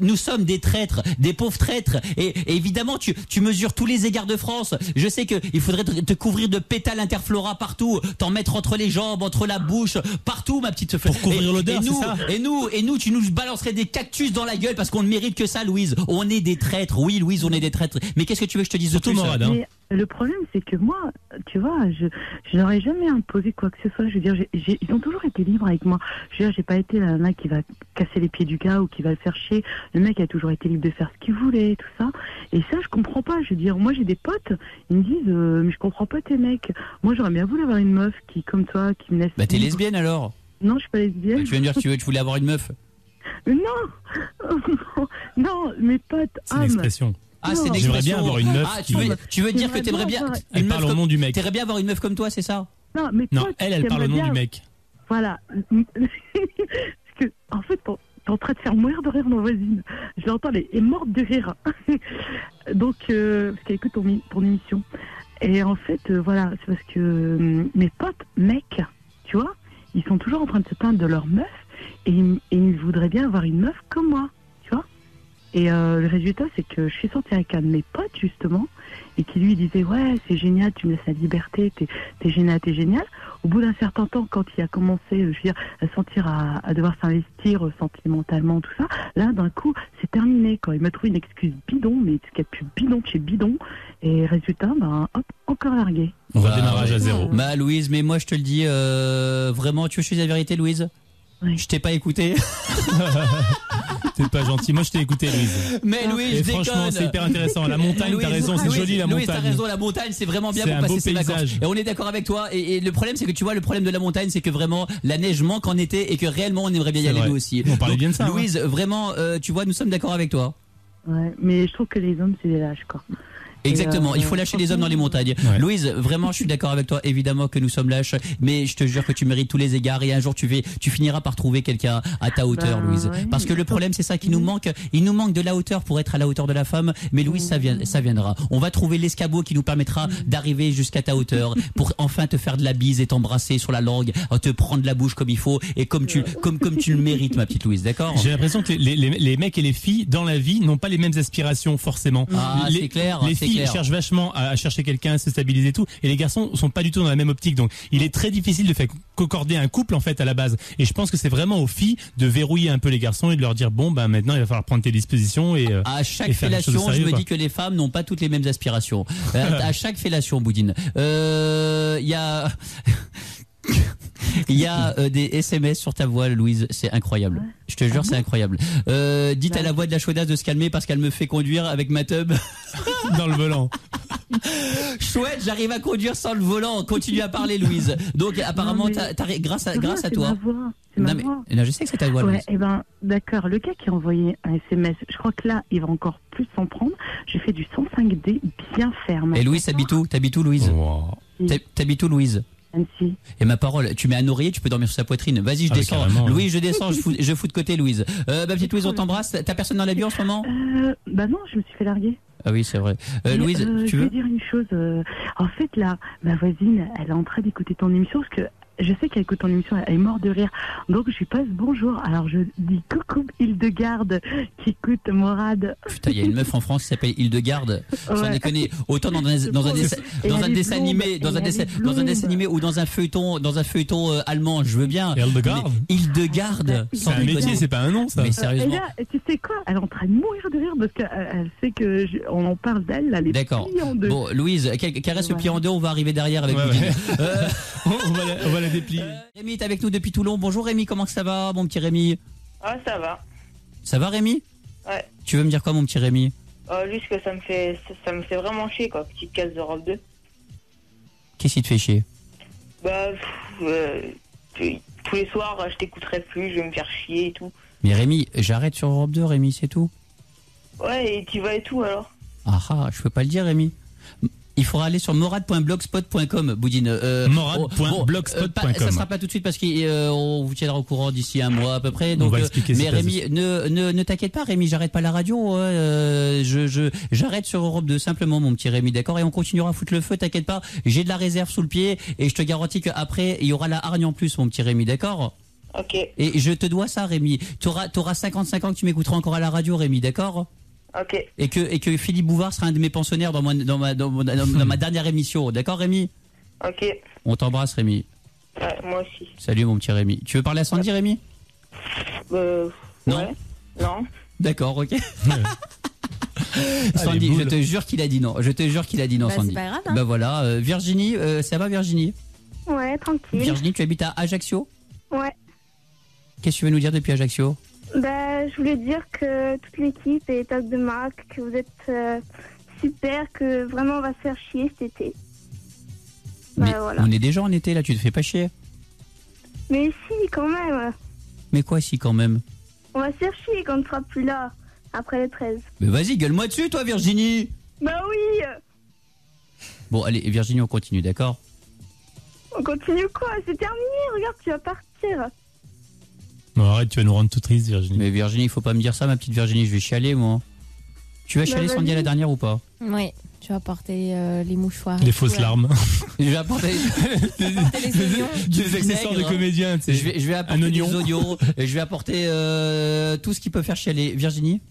S3: Nous sommes des traîtres, des pauvres traîtres. Et évidemment, tu mesures tous les égards de France. Je sais que il faudrait te couvrir de pétales interflora partout, t'en mettre entre les jambes, entre la bouche, partout, ma petite.
S4: Pour couvrir l'odeur, c'est ça.
S3: Et nous, tu nous balancerais des cactus dans la gueule parce qu'on ne mérite que ça, Louise. On est des traîtres. Oui, Louise, on est des traîtres. Mais qu'est-ce que tu veux que je te dise de tout,
S4: Morad, hein.
S7: Le problème, c'est que moi, tu vois, je n'aurais jamais imposé quoi que ce soit. Je veux dire, ils ont toujours été libres avec moi. Je veux dire, j'ai pas été la nana qui va casser les pieds du gars ou qui va le faire chier. Le mec a toujours été libre de faire ce qu'il voulait, tout ça. Et ça, je comprends pas. Je veux dire, moi, j'ai des potes, ils me disent, mais je comprends pas tes mecs. Moi, j'aurais bien voulu avoir une meuf qui, comme toi, qui me laisse.
S3: Bah, t'es lesbienne alors?
S7: Non, je suis pas lesbienne.
S3: Bah, tu viens de dire que tu voulais avoir une meuf?
S7: Non, mes potes.
S4: C'est une expression.
S3: Ah, c'est une
S4: J'aimerais bien avoir une meuf.
S3: Ah, tu veux dire que t'aimerais bien
S4: Elle parle au nom du mec.
S3: T'aimerais bien avoir une meuf comme toi, c'est ça?
S7: Non, mais
S4: non, elle parle au nom du mec.
S7: Voilà. Parce que, en fait, t'es en train de faire mourir de rire ma voisine. Je l'entends, elle est morte de rire. Donc, parce qu'elle écoute ton émission. Et en fait, voilà, c'est parce que mes potes mecs, tu vois, ils sont toujours en train de se plaindre de leur meuf et ils voudraient bien avoir une meuf comme moi. Et le résultat, c'est que je suis sortie avec un de mes potes, justement, et qui lui disait, ouais, c'est génial, tu me laisses la liberté, t'es génial. Au bout d'un certain temps, quand il a commencé, je veux dire, à sentir à devoir s'investir sentimentalement, tout ça, là, d'un coup, c'est terminé, quoi. Il m'a trouvé une excuse bidon, mais ce qu'il y a de plus bidon de chez bidon. Et résultat, ben, hop, encore largué.
S4: On va démarrage à zéro.
S3: Bah, Louise, mais moi, je te le dis, vraiment, tu veux que je te dise la vérité, Louise? Oui. Je t'ai pas écouté.
S4: T'es pas gentil. Moi, je t'ai écouté, Louise.
S3: Mais Louise, je déconne.
S4: Franchement, c'est hyper intéressant. La montagne, t'as raison, c'est joli la montagne.
S3: Louise, t'as raison, la montagne, c'est vraiment bien pour passer ses vacances. Et on est d'accord avec toi. Et le problème, c'est que tu vois, le problème de la montagne, c'est que vraiment, la neige manque en été et que réellement, on aimerait bien y aller nous aussi.
S4: On parlait bien de ça.
S3: Louise, vraiment, tu vois, nous sommes d'accord avec toi.
S7: Ouais, mais je trouve que les hommes, c'est des lâches, quoi.
S3: Exactement, il faut lâcher les hommes dans les montagnes. Ouais. Louise, vraiment, je suis d'accord avec toi. Évidemment que nous sommes lâches, mais je te jure que tu mérites tous les égards et un jour tu finiras par trouver quelqu'un à ta hauteur, Louise. Ouais, parce que le problème, c'est ça qui nous manque. Il nous manque de la hauteur pour être à la hauteur de la femme, mais Louise, ça viendra. On va trouver l'escabeau qui nous permettra d'arriver jusqu'à ta hauteur pour enfin te faire de la bise et t'embrasser sur la langue, te prendre la bouche comme il faut et comme tu le mérites, ma petite Louise, d'accord?
S4: J'ai l'impression que les mecs et les filles dans la vie n'ont pas les mêmes aspirations forcément.
S3: Ah, c'est clair.
S4: Les filles cherchent vachement à chercher quelqu'un, à se stabiliser et tout, et les garçons sont pas du tout dans la même optique. Donc, il est très difficile de faire concorder un couple en fait à la base. Et je pense que c'est vraiment aux filles de verrouiller un peu les garçons et de leur dire bon, ben maintenant il va falloir prendre tes dispositions et
S3: à chaque fellation, je me dis que les femmes n'ont pas toutes les mêmes aspirations. À chaque fellation, Boudine, il y a des SMS sur ta voix, Louise, c'est incroyable. Ouais. Je te jure, c'est incroyable. Dites à la voix de la chaudasse de se calmer parce qu'elle me fait conduire avec ma tub
S4: dans le volant.
S3: Chouette, j'arrive à conduire sans le volant. Continue à parler, Louise. Donc apparemment, grâce à toi.
S7: Ma voix.
S3: Non, je sais que c'est ta voix.
S7: Ouais, et ben d'accord. Le gars qui a envoyé un SMS, je crois que là, il va encore plus s'en prendre. J'ai fait du 105D bien ferme.
S3: Et Louise, t'habites où, Louise? T'habites où, Louise?
S7: Annecy.
S3: Et ma parole, tu mets un oreiller, tu peux dormir sur sa poitrine. Vas-y, je descends. Louise, je descends, je fous de côté, Louise. Ma petite Louise, on t'embrasse. T'as personne dans l'avion en ce moment?
S7: Bah non, je me suis fait larguer.
S3: Ah oui, c'est vrai. Louise, tu veux?
S7: Je vais dire une chose. En fait, là, ma voisine, elle est en train d'écouter ton émission parce que je sais qu'elle écoute ton émission, elle est morte de rire. Donc je lui passe bonjour. Alors je dis coucou Hildegarde qui écoute Morad.
S3: Putain, il y a une meuf en France qui s'appelle Hildegarde. Sans
S7: Ouais.
S3: déconner. Autant dans un dessin animé, dans un dessin animé ou dans un feuilleton allemand, je veux bien.
S4: Hildegarde.
S3: Mais Hildegarde.
S4: C'est un métier, c'est pas un nom, ça.
S3: Mais
S7: Et
S3: sérieusement.
S7: là, tu sais quoi? Elle est en train de mourir de rire parce qu'elle sait que on en parle d'elle. Là, les
S3: D'accord.
S7: pliés en deux.
S3: Bon, Louise, caresse le pied en deux, on va arriver derrière avec
S4: Ouais,
S3: Boudine.
S4: ouais. On va la déplier.
S3: Rémi, t'es avec nous depuis Toulon. Bonjour Rémi, comment ça va, mon petit Rémi?
S6: Ah, ça va.
S3: Ça va Rémi?
S6: Ouais.
S3: Tu veux me dire quoi, mon petit Rémi?
S6: Juste que ça me fait vraiment chier, quoi. Petite case d'Europe 2.
S3: Qu'est-ce qui te fait chier?
S6: Bah, tous les soirs, je t'écouterai plus, je vais me faire chier et tout.
S3: Mais Rémi, j'arrête sur Europe 2, Rémi, c'est tout.
S6: Ouais, et tu vas et tout, alors?
S3: Ah, je peux pas le dire, Rémi. Il faudra aller sur morad.blogspot.com, Boudine.
S4: Morad.blogspot.com.
S3: Ça sera pas tout de suite parce qu'on vous tiendra au courant d'ici un mois à peu près. Donc,
S4: on va expliquer
S3: mais
S4: cette
S3: Rémi, ne t'inquiète pas, Rémi, j'arrête pas la radio. J'arrête sur Europe 2 simplement, mon petit Rémi, d'accord? Et on continuera à foutre le feu, t'inquiète pas. J'ai de la réserve sous le pied et je te garantis qu'après il y aura la hargne en plus, mon petit Rémi, d'accord?
S6: Ok.
S3: Et je te dois ça, Rémi. T'auras 55 ans que tu m'écouteras encore à la radio, Rémi, d'accord?
S6: Ok.
S3: Et que Philippe Bouvard sera un de mes pensionnaires dans ma dernière émission, d'accord Rémi?
S6: Ok.
S3: On t'embrasse Rémi.
S6: Ouais, moi aussi.
S3: Salut mon petit Rémi. Tu veux parler à Sandy Rémi?
S6: Non. Ouais. Non.
S3: D'accord, ok. Sandy, je te jure qu'il a dit non.
S8: Bah,
S3: Sandy.
S8: c'est pas grave, hein.
S3: Bah voilà, Virginie, ça va Virginie?
S19: Ouais, tranquille.
S3: Virginie, tu habites à Ajaccio?
S19: Ouais.
S3: Qu'est-ce que tu veux nous dire depuis Ajaccio?
S19: Bah, je voulais dire que toute l'équipe est top de marque, que vous êtes super, que vraiment on va se faire chier cet été. Bah,
S3: Mais
S19: voilà.
S3: on est déjà en été là, tu te fais pas chier.
S19: Mais si, quand même.
S3: Mais quoi si quand même?
S19: On va se faire chier quand on ne sera plus là, après les 13.
S3: Mais vas-y, gueule-moi dessus toi Virginie.
S19: Bah oui.
S3: Bon allez Virginie, on continue, d'accord?
S19: On continue quoi? C'est terminé, regarde, tu vas partir.
S4: Non, arrête, tu vas nous rendre tout triste, Virginie.
S3: Mais Virginie, il faut pas me dire ça, ma petite Virginie, je vais chialer, moi. Tu vas
S19: Bah,
S3: chialer, Sandy, à la dernière ou pas?
S8: Oui, tu vas porter les mouchoirs.
S4: Les fausses larmes.
S3: Je vais apporter
S8: les oignons.
S4: Des accessoires de comédien, tu sais.
S3: Je vais apporter des oignons, et je vais apporter tout ce qui peut faire chialer. Virginie?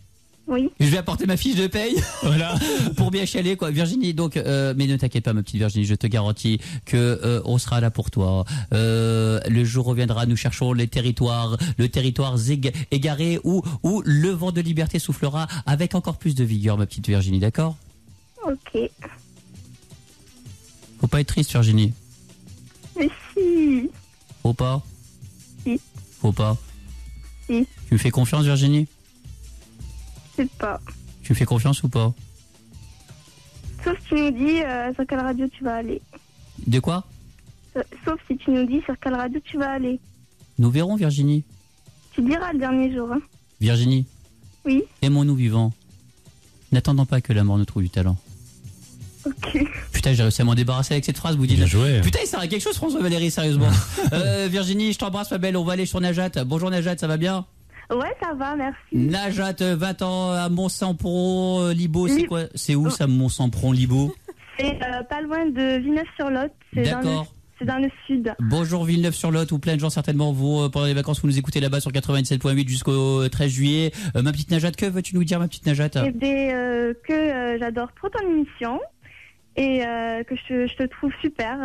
S19: Oui.
S3: Je vais apporter ma fiche de paye.
S4: Voilà.
S3: Pour bien chialer, quoi. Virginie, donc, mais ne t'inquiète pas, ma petite Virginie, je te garantis que on sera là pour toi. Le jour reviendra, nous cherchons le territoire égaré où le vent de liberté soufflera avec encore plus de vigueur, ma petite Virginie, d'accord?
S19: Ok.
S3: Faut pas être triste, Virginie.
S19: Mais si.
S3: Faut pas?
S19: Si.
S3: Faut pas?
S19: Si.
S3: Tu me fais confiance, Virginie?
S19: Je sais pas.
S3: Tu me fais confiance ou pas?
S19: Sauf si tu nous dis sur quelle radio tu vas aller.
S3: De quoi?
S19: Sauf si tu nous dis sur quelle radio tu vas aller.
S3: Nous verrons, Virginie.
S19: Tu diras le dernier jour. Hein.
S3: Virginie.
S19: Oui.
S3: Aimons-nous vivants. N'attendons pas que la mort nous trouve du talent.
S19: Ok.
S3: Putain, j'ai réussi à m'en débarrasser avec cette phrase, vous dites.
S4: Bien joué.
S3: Putain, il sert à quelque chose, François Valéry, sérieusement. Virginie, je t'embrasse, ma belle. On va aller sur Najat. Bonjour, Najat, ça va bien?
S19: Ouais, ça va, merci.
S3: Najat, 20 ans, à Mont-Sampron, Libo. C'est quoi? C'est où ça, Mont-Sampron, Libo?
S19: C'est pas loin de Villeneuve-sur-Lot.
S3: D'accord.
S19: C'est dans le sud.
S3: Bonjour Villeneuve-sur-Lot, où plein de gens certainement vont pendant les vacances, vous nous écoutez là-bas sur 97.8 jusqu'au 13 juillet. Ma petite Najat, que veux-tu nous dire, ma petite Najat?
S19: Eh bien, que j'adore trop ton émission et que je te trouve super.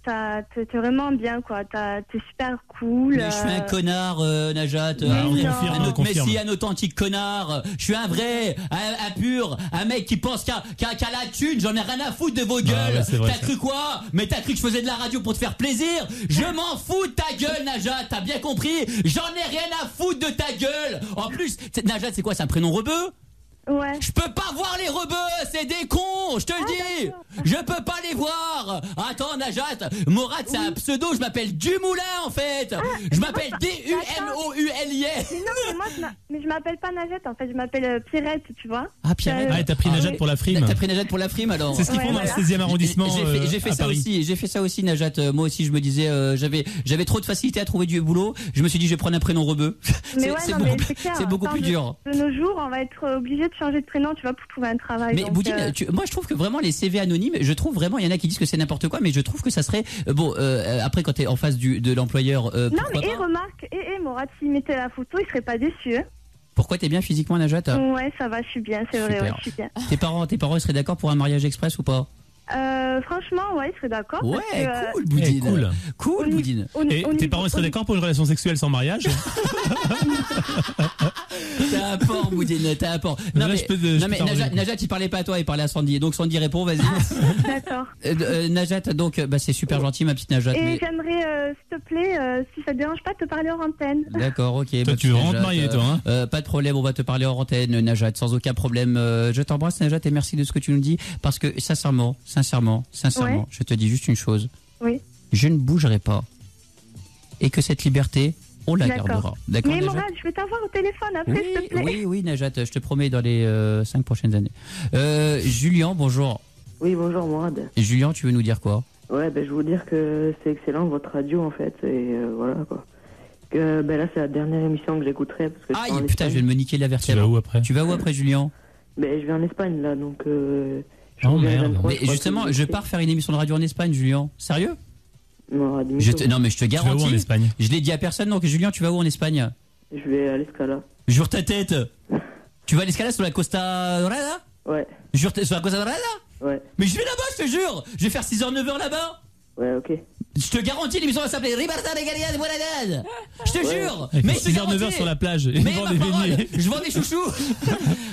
S19: T'es vraiment bien, quoi. T'es super cool.
S3: Mais je suis un connard, Najat.
S4: on confirme.
S3: Un authentique connard. Je suis un vrai, un pur, un mec qui pense qu'à la thune. J'en ai rien à foutre de vos gueules.
S4: Ouais, c'est vrai,
S3: t'as cru quoi? Mais t'as cru que je faisais de la radio pour te faire plaisir? Je m'en fous de ta gueule, Najat. T'as bien compris? J'en ai rien à foutre de ta gueule. En plus, Najat, c'est quoi? C'est un prénom rebeu?
S19: Ouais.
S3: Je peux pas voir les rebeux, c'est des cons, je te le dis. Je peux pas les voir. Attends, Najat, Morad, c'est un pseudo, je m'appelle Dumoulin en fait. Je m'appelle D-U-M-O-U-L-I-S.
S19: Non, mais je m'appelle pas Najat, en fait, je m'appelle Pierrette, tu vois.
S3: Ah, Pierrette.
S4: Ah, t'as pris Najat pour la frime.
S3: T'as pris Najat pour la frime alors.
S4: C'est ce qu'ils font dans le 16e arrondissement.
S3: J'ai fait
S4: à
S3: ça
S4: Paris.
S3: aussi, Najat. Moi aussi, je me disais, j'avais trop de facilité à trouver du boulot. Je me suis dit, je vais prendre un prénom rebeu.
S19: Mais ouais, non, mais c'est clair.
S3: C'est beaucoup plus dur.
S19: De nos jours, on va être obligé de changer de prénom, tu vois, pour trouver un travail.
S3: Mais
S19: donc,
S3: Boudine, moi je trouve que vraiment les CV anonymes, je trouve vraiment, il y en a qui disent que c'est n'importe quoi, mais je trouve que ça serait après quand t'es en face de l'employeur.
S19: Non, mais
S3: pourquoi pas
S19: remarque, Morad, s'il mettait la photo, il serait pas déçu. Hein.
S3: Pourquoi t'es bien physiquement, Najat?
S19: Ouais, ça va, je suis bien, c'est vrai,
S3: Super.
S19: ouais, je suis bien.
S3: Tes parents ils seraient d'accord pour un mariage express ou pas?
S19: Franchement, ouais, ils seraient d'accord.
S3: Ouais,
S19: parce que,
S3: cool, Boudine.
S4: Cool.
S3: Boudine.
S4: Et tes parents seraient d'accord pour une relation sexuelle sans mariage?
S3: T'as un port, Boudine, t'as un port. Non, mais Najat, il parlait pas à toi, il parlait à Sandy. Donc Sandy répond, vas-y.
S19: D'accord.
S3: Najat, donc, c'est super gentil, ma petite Najat.
S19: Et
S3: mais-
S19: j'aimerais, s'il te plaît, si ça te dérange pas, te parler hors antenne.
S3: D'accord, ok.
S4: Toi,
S3: ma
S4: tu veux
S3: petite
S4: vraiment te
S3: Najat,
S4: marier, toi, hein
S3: pas de problème, on va te parler hors antenne, Najat, sans aucun problème. Je t'embrasse, Najat, et merci de ce que tu nous dis. Parce que, sincèrement,
S19: Ouais.
S3: je te dis juste une chose.
S19: Oui.
S3: Je ne bougerai pas. Et que cette liberté, on la
S19: D'accord.
S3: gardera. D'accord,
S19: Mais
S3: Najat?
S19: Morad, je vais t'avoir au téléphone après, s'il te plaît.
S3: Oui, Najat, je te promets dans les 5 prochaines années. Julien, bonjour.
S2: Oui, bonjour Morad.
S3: Julien, tu veux nous dire quoi?
S2: Ouais, je vais vous dire que c'est excellent votre radio en fait, et voilà quoi. Que là c'est la dernière émission que j'écouterai parce que je
S3: Ah,
S2: suis en
S3: putain,
S2: Espagne.
S3: je vais me niquer la vertèbre.
S4: Tu vas où après?
S3: Tu vas où après, Julien?
S2: Je vais en Espagne là, donc.
S3: Oh merde. Mais justement, je pars faire une émission de radio en Espagne, Julien. Sérieux?
S2: Morad,
S3: Non, mais je te
S4: Tu
S3: garantis.
S4: vas où en Espagne?
S3: Je l'ai dit à personne, donc Julien, tu vas où en Espagne?
S2: Je vais à l'Escala.
S3: Jure ta tête. Tu vas à l'Escala sur la Costa Dorada?
S2: Ouais.
S3: Jure sur la Costa Dorada?
S2: Ouais.
S3: Mais je vais là-bas, je te jure. Je vais faire 6h, 9h là-bas.
S2: Ouais, ok.
S3: Je te garantis, l'émission va s'appeler Ribarta Regalia de Buenadad. Je te jure.
S4: Et
S3: Mais
S4: puis
S3: je te
S4: 6h, 9h
S3: garantis.
S4: sur la plage. Et
S3: Mais
S4: ils vendent
S3: ma
S4: des
S3: parole,
S4: beignets.
S3: je vends des chouchous.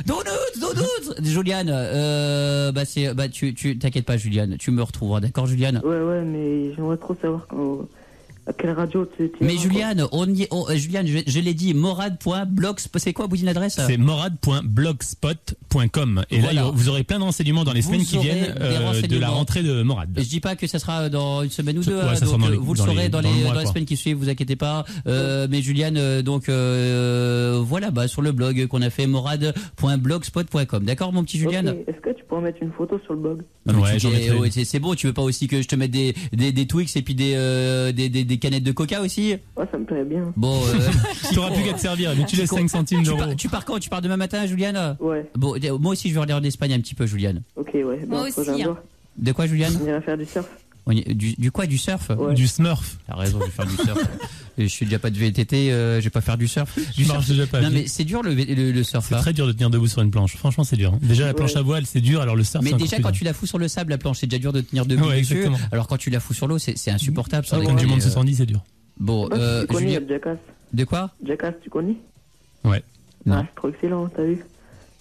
S3: Doudoutes. Juliane, tu t'inquiète pas, Juliane, tu me retrouveras, d'accord, Juliane?
S2: Ouais, mais j'aimerais trop savoir à quelle radio tu
S3: Mais Juliane, Juliane, je l'ai dit, morad.blogspot, c'est quoi, Boudine, l'adresse?
S4: C'est morad.blogspot.com. Et
S3: Voilà.
S4: là, vous aurez plein de renseignements dans les
S3: Vous
S4: semaines qui
S3: aurez
S4: viennent
S3: des
S4: de la
S3: renseignements.
S4: rentrée de Morad.
S3: Je dis pas que ça sera dans une semaine ou deux,
S4: Ouais,
S3: hein,
S4: ça sera
S3: donc,
S4: dans les-
S3: vous le
S4: dans
S3: saurez
S4: les-
S3: dans
S4: dans le mois,
S3: les
S4: quoi.
S3: semaines qui suivent, vous inquiétez pas. Mais Juliane, voilà, sur le blog qu'on a fait, morad.blogspot.com. D'accord, mon petit Juliane?
S2: Ok, est-ce que tu pourrais mettre une photo sur le blog?
S3: Non, mais
S4: Ouais, j'en mettrai une.
S3: c'est bon, tu veux pas aussi que je te mette des Twix et puis des canettes de Coca aussi?
S2: Ouais, ça me plairait bien.
S3: Bon,
S4: T'auras plus qu'à te servir, mais tu laisses 5 centimes d'euros.
S3: Tu pars quand? Tu pars demain matin, Juliane?
S2: Ouais.
S3: Bon, moi aussi, je vais aller en Espagne un petit peu, Juliane.
S2: Ok, ouais.
S8: Moi
S2: faut que
S8: aussi,
S2: j'en
S8: hein.
S2: vois.
S3: De quoi, Juliane?
S2: On ira faire du surf.
S3: Du quoi? Du surf?
S2: Ouais.
S4: Du Smurf.
S3: T'as raison, je vais faire du surf. Je suis déjà pas de VTT, je vais pas faire du surf.
S4: Je marche déjà pas.
S3: Non, mais c'est dur le surf.
S4: C'est
S3: hein.
S4: très dur de tenir debout sur une planche. Franchement, c'est dur. Déjà, la planche à voile, c'est dur, alors le surf,
S3: Mais
S4: c'est encore
S3: déjà,
S4: plus
S3: quand
S4: dur.
S3: tu la fous sur le sable, la planche, c'est déjà dur de tenir debout
S4: Ouais,
S3: dessus.
S4: exactement.
S3: Alors quand tu la fous sur l'eau, c'est insupportable. sans
S4: Quand
S3: déconner.
S4: du monde se sent dit, c'est dur.
S3: Bon,
S2: Tu connais
S3: Julien.
S2: Jackass?
S3: De quoi?
S2: Jackass, tu connais?
S4: Ouais.
S3: Non.
S2: Ah, c'est trop excellent, t'as vu?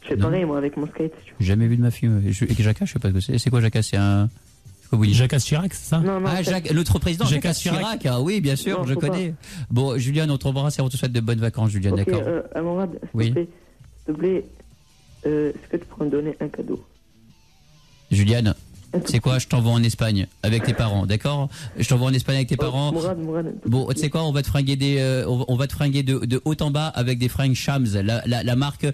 S2: Je fais
S3: Non.
S2: pareil, moi, avec mon skate.
S3: J'ai jamais vu de ma fille. Et Jacques, je sais pas ce que c'est. C'est quoi Jacques? C'est un. C'est quoi, Willy?
S4: Jacques Chirac, c'est ça?
S2: Non,
S3: Ah,
S2: c'est-
S3: Jacques, l'autre président,
S4: Jacques
S3: Jacques
S4: Chirac.
S3: Chirac. Ah oui, bien sûr,
S2: Non,
S3: je
S2: faut
S3: connais. Bon, Julien, on te embrasse et on te souhaite de bonnes vacances, Julien,
S2: Ok,
S3: d'accord?
S2: Amorad, s'il
S3: Oui.
S2: te plaît, est-ce que tu pourrais me donner un cadeau?
S3: Juliane, c'est quoi? Je t'envoie en Espagne avec tes parents, d'accord? Je t'envoie en Espagne avec tes parents.
S2: Mourad,
S3: Bon, tu sais quoi? On va te fringuer on va te fringuer de haut en bas avec des fringues Shams, la marque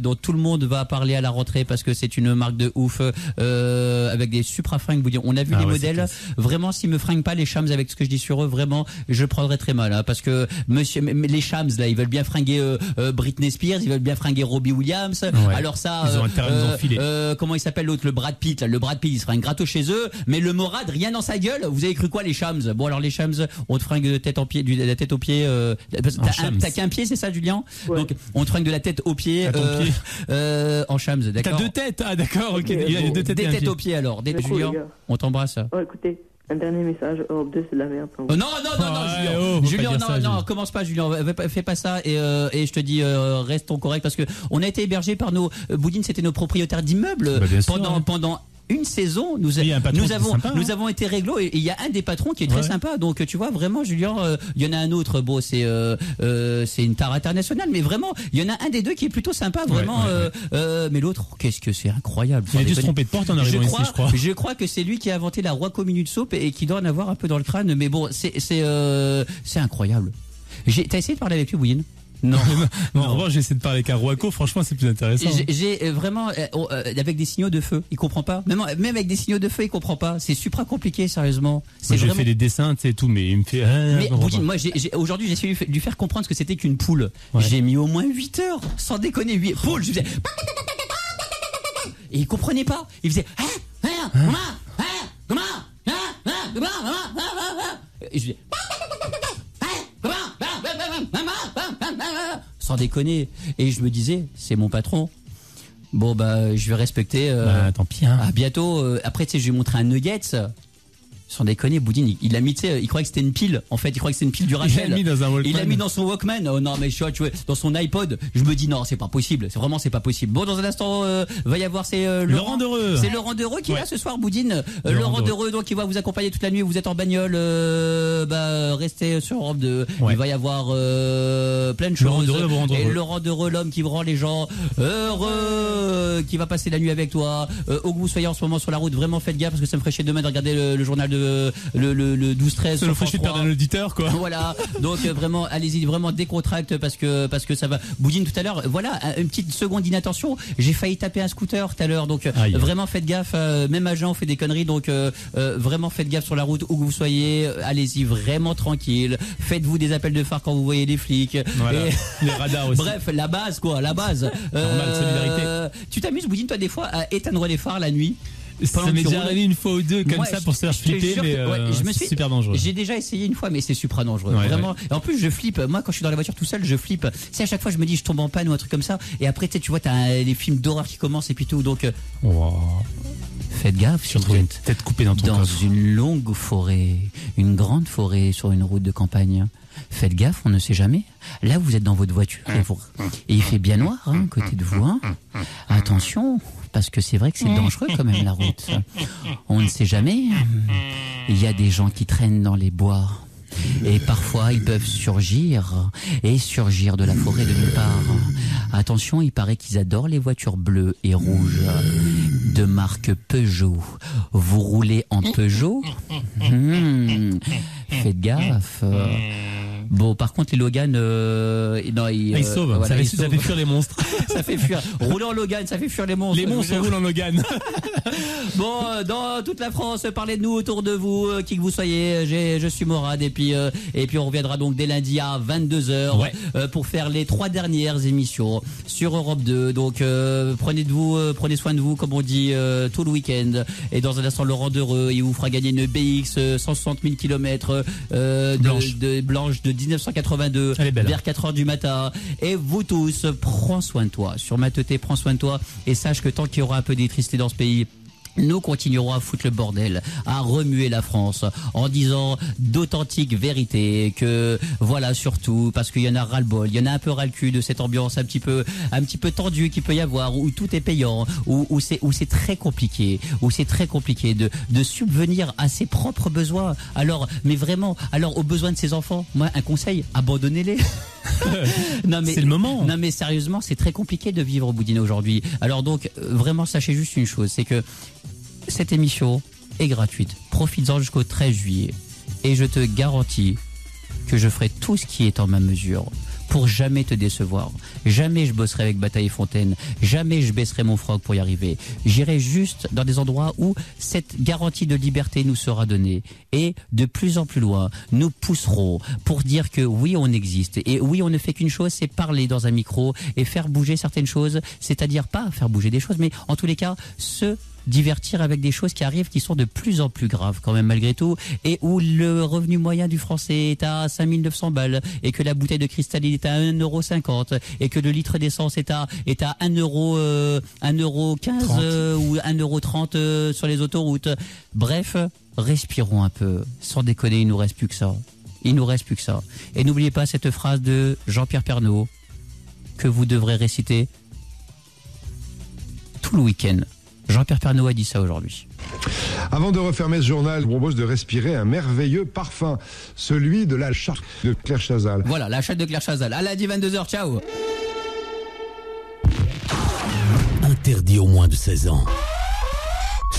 S3: dont tout le monde va parler à la rentrée parce que c'est une marque de ouf, avec des supra fringues. On a vu les
S4: ouais,
S3: modèles. Vraiment, s'ils me fringuent pas les Shams avec ce que je dis sur eux, vraiment, je prendrais très mal, hein, parce que les Shams là, ils veulent bien fringuer Britney Spears, ils veulent bien fringuer Robbie Williams.
S4: Ouais.
S3: Alors ça,
S4: Ils ont intérêt à nous enfiler.
S3: comment il s'appelle l'autre, le Brad Pitt là, le Brad Pitt, il se fringue gratos chez eux, mais le Morad, rien dans sa gueule. Vous avez cru quoi, les Shams? Bon, alors les Shams, on te fringue de tête en pied, de la tête aux pieds. Parce que t'as qu'un pied, c'est ça, Julien?
S2: Ouais.
S3: Donc on te fringue de la tête aux pieds,
S4: À ton pied.
S3: en Shams,
S4: T'as
S3: d'accord?
S4: 2 têtes. Ah, d'accord, ok. Il y a
S3: Bon,
S4: 2 têtes
S3: des
S4: et un
S3: têtes
S4: pied.
S3: aux pieds alors.
S2: C'est cool,
S3: Julien,
S2: les gars.
S3: on t'embrasse.
S2: Oh, écoutez, un dernier message. Europe 2, c'est de la merde.
S3: Non, Julien.
S4: Ouais, oh, faut pas
S3: Julien,
S4: dire ça,
S3: non,
S4: Julien.
S3: commence pas, Julien. Fais pas ça et je te dis, restons corrects parce que on a été hébergés par Boudine, c'était nos propriétaires d'immeubles
S4: Bah, bien sûr, ouais.
S3: pendant une saison.
S4: Il y a un patron qui est sympa,
S3: nous
S4: hein.
S3: avons été réglo et il y a un des patrons qui est très
S4: Ouais.
S3: sympa. Donc tu vois vraiment, Julien, il y en a un autre. Bon, c'est une tare internationale, mais vraiment, il y en a un des deux qui est plutôt sympa, vraiment. Mais l'autre, qu'est-ce que c'est incroyable.
S4: Il a dû
S3: Sans
S4: se tromper de porte en arrivant ici, je crois.
S3: Je crois que c'est lui qui a inventé la roi commune de soupe et qui doit en avoir un peu dans le crâne. Mais bon, c'est incroyable. T'as essayé de parler avec lui, Bouyine? Non.
S4: Non, en revanche, j'ai essayé de parler avec un Roaco, franchement, c'est plus intéressant.
S3: J'ai vraiment avec des signaux de feu, il comprend pas. Même avec des signaux de feu, il comprend pas. C'est supra compliqué, sérieusement.
S4: Moi, j'ai
S3: vraiment...
S4: fait des dessins, tu sais, tout, mais il me fait.
S3: Mais Boudine, moi, aujourd'hui, j'ai essayé de lui faire comprendre ce que c'était qu'une poule.
S4: Ouais.
S3: J'ai mis au moins 8 heures, sans déconner, 8 poules. Je faisais... Et il comprenait pas. Il faisait comment et je dis sans déconner. Et je me disais, c'est mon patron. Bon bah je vais respecter.
S4: Tant pis. Hein.
S3: À bientôt. Après tu sais, je lui ai montré un nuggets. Sans déconner, Boudine, il l'a mis, tu sais, il croyait que c'était une pile. En fait, il croyait que c'était une pile du Rachel.
S4: Il l'a mis dans un Walkman.
S3: Il l'a mis dans son Walkman. Oh non, mais tu vois, dans son iPod. Je me dis non, c'est pas possible. C'est pas possible. Bon, dans un instant, va y avoir
S4: Laurent Dereux.
S3: C'est Laurent Dereux qui est là ce soir, Boudine. Laurent Dereux, donc il va vous accompagner toute la nuit. Vous êtes en bagnole, restez sur Europe 2. Il va y avoir plein de choses. Laurent Dereux, l'homme qui rend les gens heureux, qui va passer la nuit avec toi. Où que vous soyez en ce moment sur la route, vraiment faites gaffe parce que ça me ferait chier demain de regarder le journal de le 12-13.
S4: Ça nous ferait chier de perdre un auditeur, quoi.
S3: Voilà. Donc vraiment, allez-y, vraiment décontracte parce que ça va. Boudine tout à l'heure, voilà, une petite seconde d'inattention. J'ai failli taper un scooter tout à l'heure, donc vraiment faites gaffe. Même agent fait des conneries, donc vraiment faites gaffe sur la route où que vous soyez. Allez-y, vraiment tranquille. Faites-vous des appels de phare quand vous voyez des flics.
S4: Voilà.
S3: Et
S4: les radars aussi.
S3: Bref, la base, quoi, la base.
S4: Normal, solidarité.
S3: Tu t'amuses, Boudine, toi, des fois, à éteindre les phares la nuit?
S4: Ça m'est déjà arrivé une fois ou deux comme ça pour se faire flipper, mais c'est super dangereux.
S3: J'ai déjà essayé une fois, mais c'est super dangereux. Vraiment. Et en plus, je flippe. Moi, quand je suis dans la voiture tout seul, je flippe. C'est à chaque fois, je me dis, je tombe en panne ou un truc comme ça. Et après, tu vois, t'as les films d'horreur qui commencent et puis tout. Donc, faites gaffe. Si vous êtes
S4: tête coupée dans ton coffre.
S3: Une longue forêt, une grande forêt sur une route de campagne. Faites gaffe, on ne sait jamais. Là, vous êtes dans votre voiture et il fait bien noir à côté de vous. Hein. Attention, parce que c'est vrai que c'est dangereux quand même la route. On ne sait jamais. Il y a des gens qui traînent dans les bois. Et parfois, ils peuvent surgir de la forêt de nulle part. Attention, il paraît qu'ils adorent les voitures bleues et rouges de marque Peugeot. Vous roulez en Peugeot ? Faites gaffe. Bon, par contre, les Logan,
S4: ils sauvent. Voilà, ça fait fuir les monstres.
S3: Ça fait fuir. Rouler en Logan, ça fait fuir les monstres.
S4: Les monstres roulent en Logan.
S3: Bon, dans toute la France, parlez de nous autour de vous, qui que vous soyez. Je suis Morad et puis on reviendra donc dès lundi à 22h pour faire les 3 dernières émissions sur Europe 2. Donc prenez soin de vous, comme on dit, tout le week-end. Et dans un instant, Laurent Dereux, il vous fera gagner une BX 160 000 km blanche de 1982 vers 4h du matin. Et vous tous, prends soin de toi. Sur Ma Teuté, prends soin de toi et sache que tant qu'il y aura un peu d'électricité dans ce pays, nous continuerons à foutre le bordel, à remuer la France en disant d'authentiques vérités, que voilà, surtout parce qu'il y en a ras-le-bol, il y en a un peu ras-le-cul de cette ambiance un petit peu tendue qu'il peut y avoir, où tout est payant, où c'est très compliqué, de subvenir à ses propres besoins. Alors aux besoins de ses enfants, moi un conseil, abandonnez-les. Non mais c'est le moment. Non mais sérieusement, c'est très compliqué de vivre au Boudin aujourd'hui. Alors donc vraiment sachez juste une chose, c'est que cette émission est gratuite. Profites-en jusqu'au 13 juillet. Et je te garantis que je ferai tout ce qui est en ma mesure pour jamais te décevoir. Jamais je bosserai avec Bataille et Fontaine. Jamais je baisserai mon froc pour y arriver. J'irai juste dans des endroits où cette garantie de liberté nous sera donnée. Et de plus en plus loin, nous pousserons pour dire que oui, on existe. Et oui, on ne fait qu'une chose, c'est parler dans un micro et faire bouger certaines choses. C'est-à-dire pas faire bouger des choses, mais en tous les cas, se divertir avec des choses qui arrivent, qui sont de plus en plus graves quand même malgré tout, et où le revenu moyen du français est à 5900 balles, et que la bouteille de cristalline est à 1,50 €, et que le litre d'essence est à 1,15 € ou 1,30 € sur les autoroutes. Bref, respirons un peu. Sans déconner, il nous reste plus que ça. Et n'oubliez pas cette phrase de Jean-Pierre Pernaut que vous devrez réciter tout le week-end. Jean-Pierre Pernaut a dit ça aujourd'hui.
S13: Avant de refermer ce journal, je vous propose de respirer un merveilleux parfum, celui de la chatte de Claire Chazal.
S3: Voilà, la chatte de Claire Chazal. À lundi 22h, ciao.
S11: Interdit aux moins de 16 ans.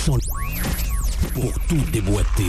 S11: Pour tout déboîter.